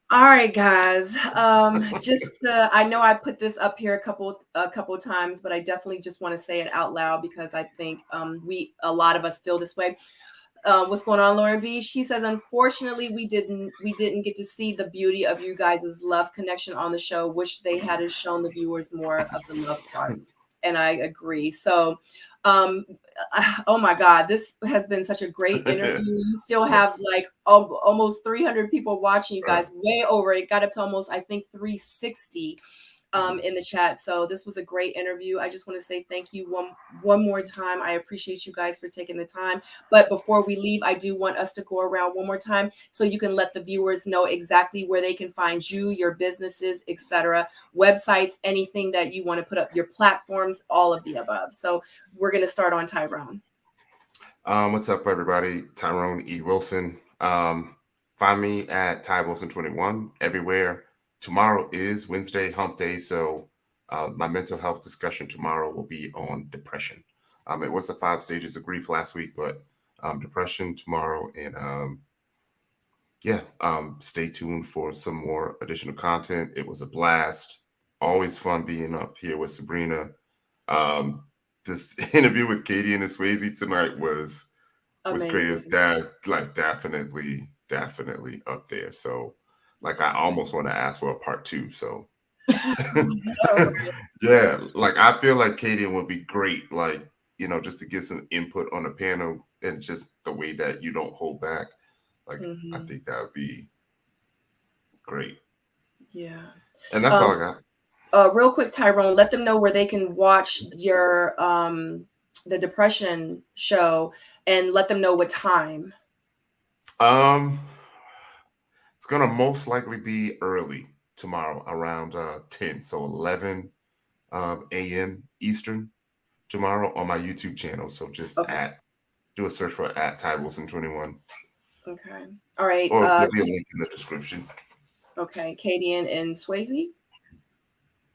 All right, guys. I know I put this up here a couple times, but I definitely just want to say it out loud because I think a lot of us feel this way. What's going on, Lauren B? She says, unfortunately, we didn't get to see the beauty of you guys' love connection on the show. Wish they had shown the viewers more of the love part. And I agree. So, oh my God, this has been such a great interview. You still have like almost 300 people watching you guys, way over. It got up to almost, I think, 360 in the chat. So this was a great interview. I just want to say thank you one more time. I appreciate you guys for taking the time. But before we leave, I do want us to go around one more time so you can let the viewers know exactly where they can find you, your businesses, etc., websites, anything that you want to put up, your platforms, all of the above. So we're going to start on Tyrone. What's up, everybody? Tyrone E. Wilson. Find me at Ty Wilson 21 everywhere. Tomorrow is Wednesday, hump day, so my mental health discussion tomorrow will be on depression. It was the 5 stages of grief last week, but depression tomorrow, and stay tuned for some more additional content. It was a blast. Always fun being up here with Sabrina. This interview with Kadian Swasey tonight was great. It was definitely up there. So. Like, I almost want to ask for a part 2. So, yeah, like, I feel like Kadian would be great, like, just to give some input on the panel and just the way that you don't hold back. Like, I think that would be great. Yeah. And that's all I got. Real quick, Tyrone, let them know where they can watch your the depression show, and let them know what time. It's gonna most likely be early tomorrow around 10, so 11 a.m. Eastern tomorrow on my YouTube channel. So just do a search for @TyWilson21. Okay. All right. Or there'll be a link in the description. Okay. Kadian and Swasey,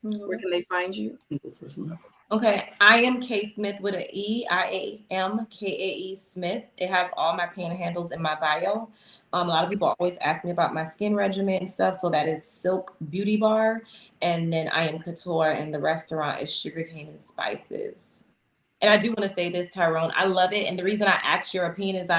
where can they find you? Okay, I am K Smith with an E. IAMKAE Smith. It has all my pin handles in my bio. A lot of people always ask me about my skin regimen and stuff. So that is Silk Beauty Bar, and then I am Couture, and the restaurant is Sugarcane and Spices. And I do want to say this, Tyrone. I love it, and the reason I asked your opinion is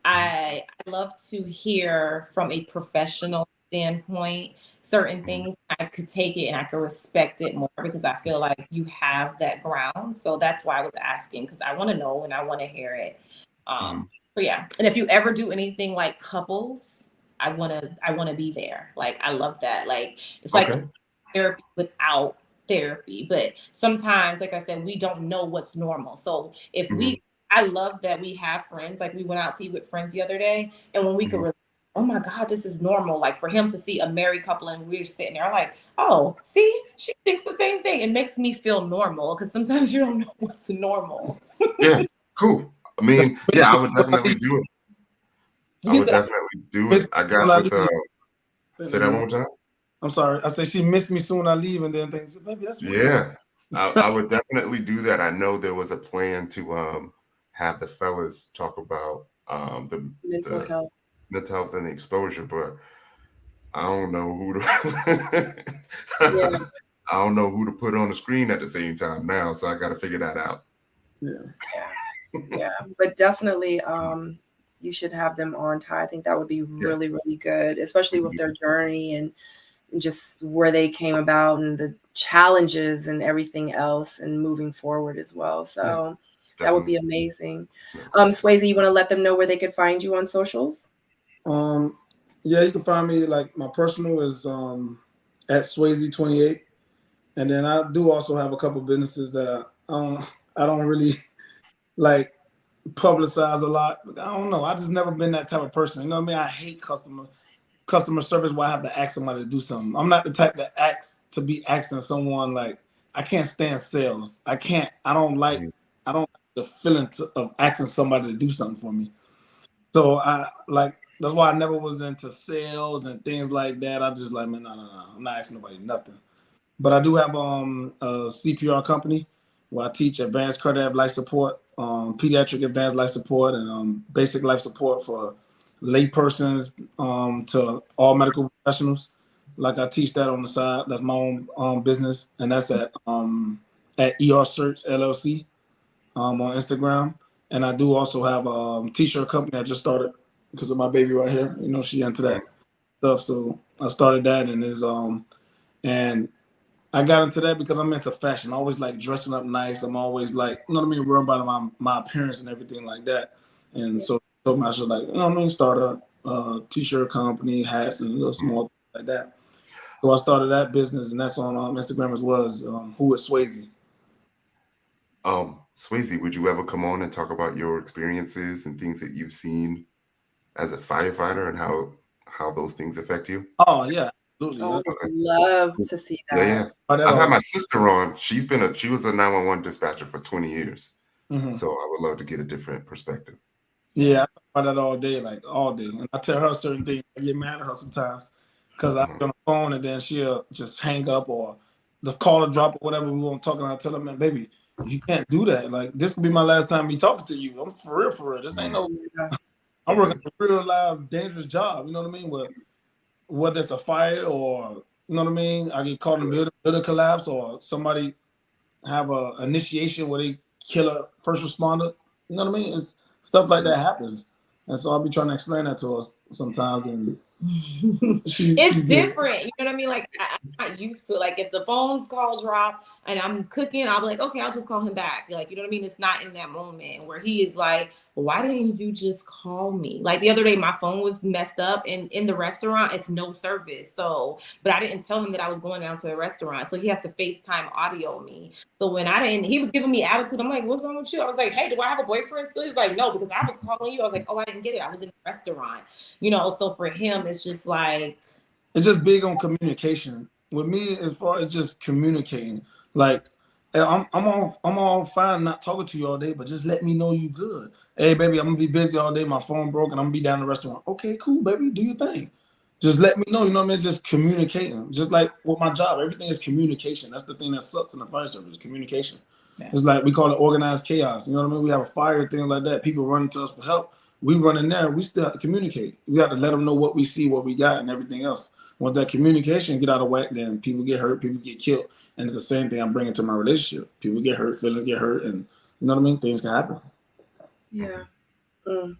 I love to hear from a professional standpoint certain things. I could take it and I could respect it more because I feel like you have that ground. So that's why I was asking, because I want to know and I want to hear it. So yeah. And if you ever do anything like couples, I want to be there. Like, I love that. Like, it's like therapy without therapy. But sometimes, like I said, we don't know what's normal. So if I love that we have friends. Like, we went out to eat with friends the other day, and when we could really, oh my God, this is normal. Like, for him to see a married couple and we're sitting there like, oh, see, she thinks the same thing. It makes me feel normal, because sometimes you don't know what's normal. Yeah, cool. I mean, yeah, I would definitely do it. I would definitely do it. I got with say that one more time. I'm sorry. I said she missed me soon. I leave, and then things. Maybe that's weird. I would definitely do that. I know there was a plan to have the fellas talk about the mental health and the exposure, but I don't know who to I don't know who to put on the screen at the same time now, so I got to figure that out. Yeah, but definitely you should have them on, Ty. I think that would be really, really good, especially with their journey and just where they came about and the challenges and everything else and moving forward as well. So that would be amazing. Swasey, you want to let them know where they could find you on socials? Yeah, you can find me, like, my personal is at Swasey28. And then I do also have a couple businesses that I don't really like publicize a lot. I don't know. I just never been that type of person. You know what I mean? I hate customer service where I have to ask somebody to do something. I'm not the type to be asking someone. Like, I can't stand sales. I don't like the feeling of asking somebody to do something for me. So that's why I never was into sales and things like that. I just like, man, no. I'm not asking nobody nothing. But I do have a CPR company where I teach advanced cardiac life support, pediatric advanced life support, and basic life support for lay persons to all medical professionals. Like, I teach that on the side. That's my own business, and that's at ER Search LLC on Instagram. And I do also have a t-shirt company I just started because of my baby right here. You know, she into that stuff, so I started that, and I got into that because I'm into fashion. I always like dressing up nice. I'm always like, you know what I mean, worried about my appearance and everything like that. And so I should, like, you know what I mean, start a t-shirt company, hats, and little small things like that. So I started that business, and that's on Instagram as well as Who is Swasey. Swasey, would you ever come on and talk about your experiences and things that you've seen as a firefighter and how those things affect you? Oh yeah. Oh, I would love to see that. Yeah. I've had my sister on. She was a 911 dispatcher for 20 years. So I would love to get a different perspective. Yeah, I talk about that all day, like all day. And I tell her certain things. I get mad at her sometimes because I'm on the phone and then she'll just hang up or the caller drop or whatever we won't talk. And I tell her, man, baby, you can't do that. Like, this will be my last time me talking to you. I'm for real. This ain't no. I'm working a real live dangerous job. You know what I mean? Whether it's a fire or, you know what I mean, I get caught in building collapse or somebody have a initiation where they kill a first responder. You know what I mean? It's stuff like that happens. And so I'll be trying to explain that to us sometimes. And It's different. You know what I mean? Like I'm not used to it. Like if the phone call drop and I'm cooking, I'll be like, okay, I'll just call him back. Like, you know what I mean? It's not in that moment where he is like, well, why didn't you just call me? Like the other day, my phone was messed up and in the restaurant, it's no service. So, but I didn't tell him that I was going down to a restaurant. So he has to FaceTime audio me. So when I didn't, he was giving me attitude. I'm like, what's wrong with you? I was like, hey, do I have a boyfriend still? He's like, no, because I was calling you. I was like, oh, I didn't get it. I was in a restaurant, you know? So for him, it's just like, it's just big on communication. With me, as far as just communicating, like I'm all fine not talking to you all day, but just let me know you good. Hey, baby, I'm gonna be busy all day. My phone broke, and I'm gonna be down in the restaurant. Okay, cool, baby, do your thing. Just let me know. You know what I mean? Just communicating. Just like with my job, everything is communication. That's the thing that sucks in the fire service: communication. Yeah. It's like we call it organized chaos. You know what I mean? We have a fire, thing like that. People running to us for help. We run in there. We still have to communicate. We have to let them know what we see, what we got, and everything else. Once that communication get out of whack, then people get hurt, people get killed. And it's the same thing I'm bringing to my relationship. People get hurt, feelings get hurt, and you know what I mean? Things can happen. Yeah. Mm.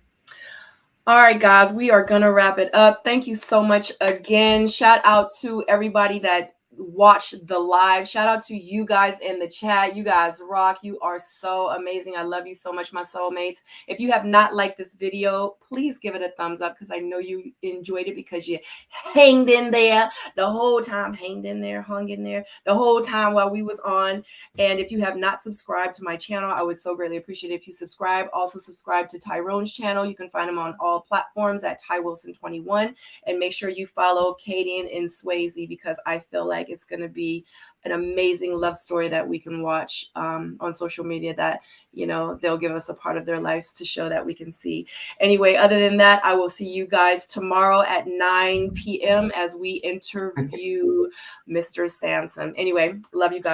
All right, guys, we are going to wrap it up. Thank you so much again. Shout out to everybody that watched the live. Shout out to you guys in the chat. You guys rock. You are so amazing. I love you so much, my soulmates. If you have not liked this video, please give it a thumbs up because I know you enjoyed it because you hanged in there the whole time, hung in there the whole time while we was on. And if you have not subscribed to my channel, I would so greatly appreciate it if you subscribe. Also subscribe to Tyrone's channel. You can find him on all platforms at TyWilson21, and make sure you follow Kadian Swasey because I feel like it's going to be an amazing love story that we can watch on social media that, you know, they'll give us a part of their lives to show that we can see. Anyway, other than that, I will see you guys tomorrow at 9 p.m. as we interview Mr. Samson. Anyway, love you guys.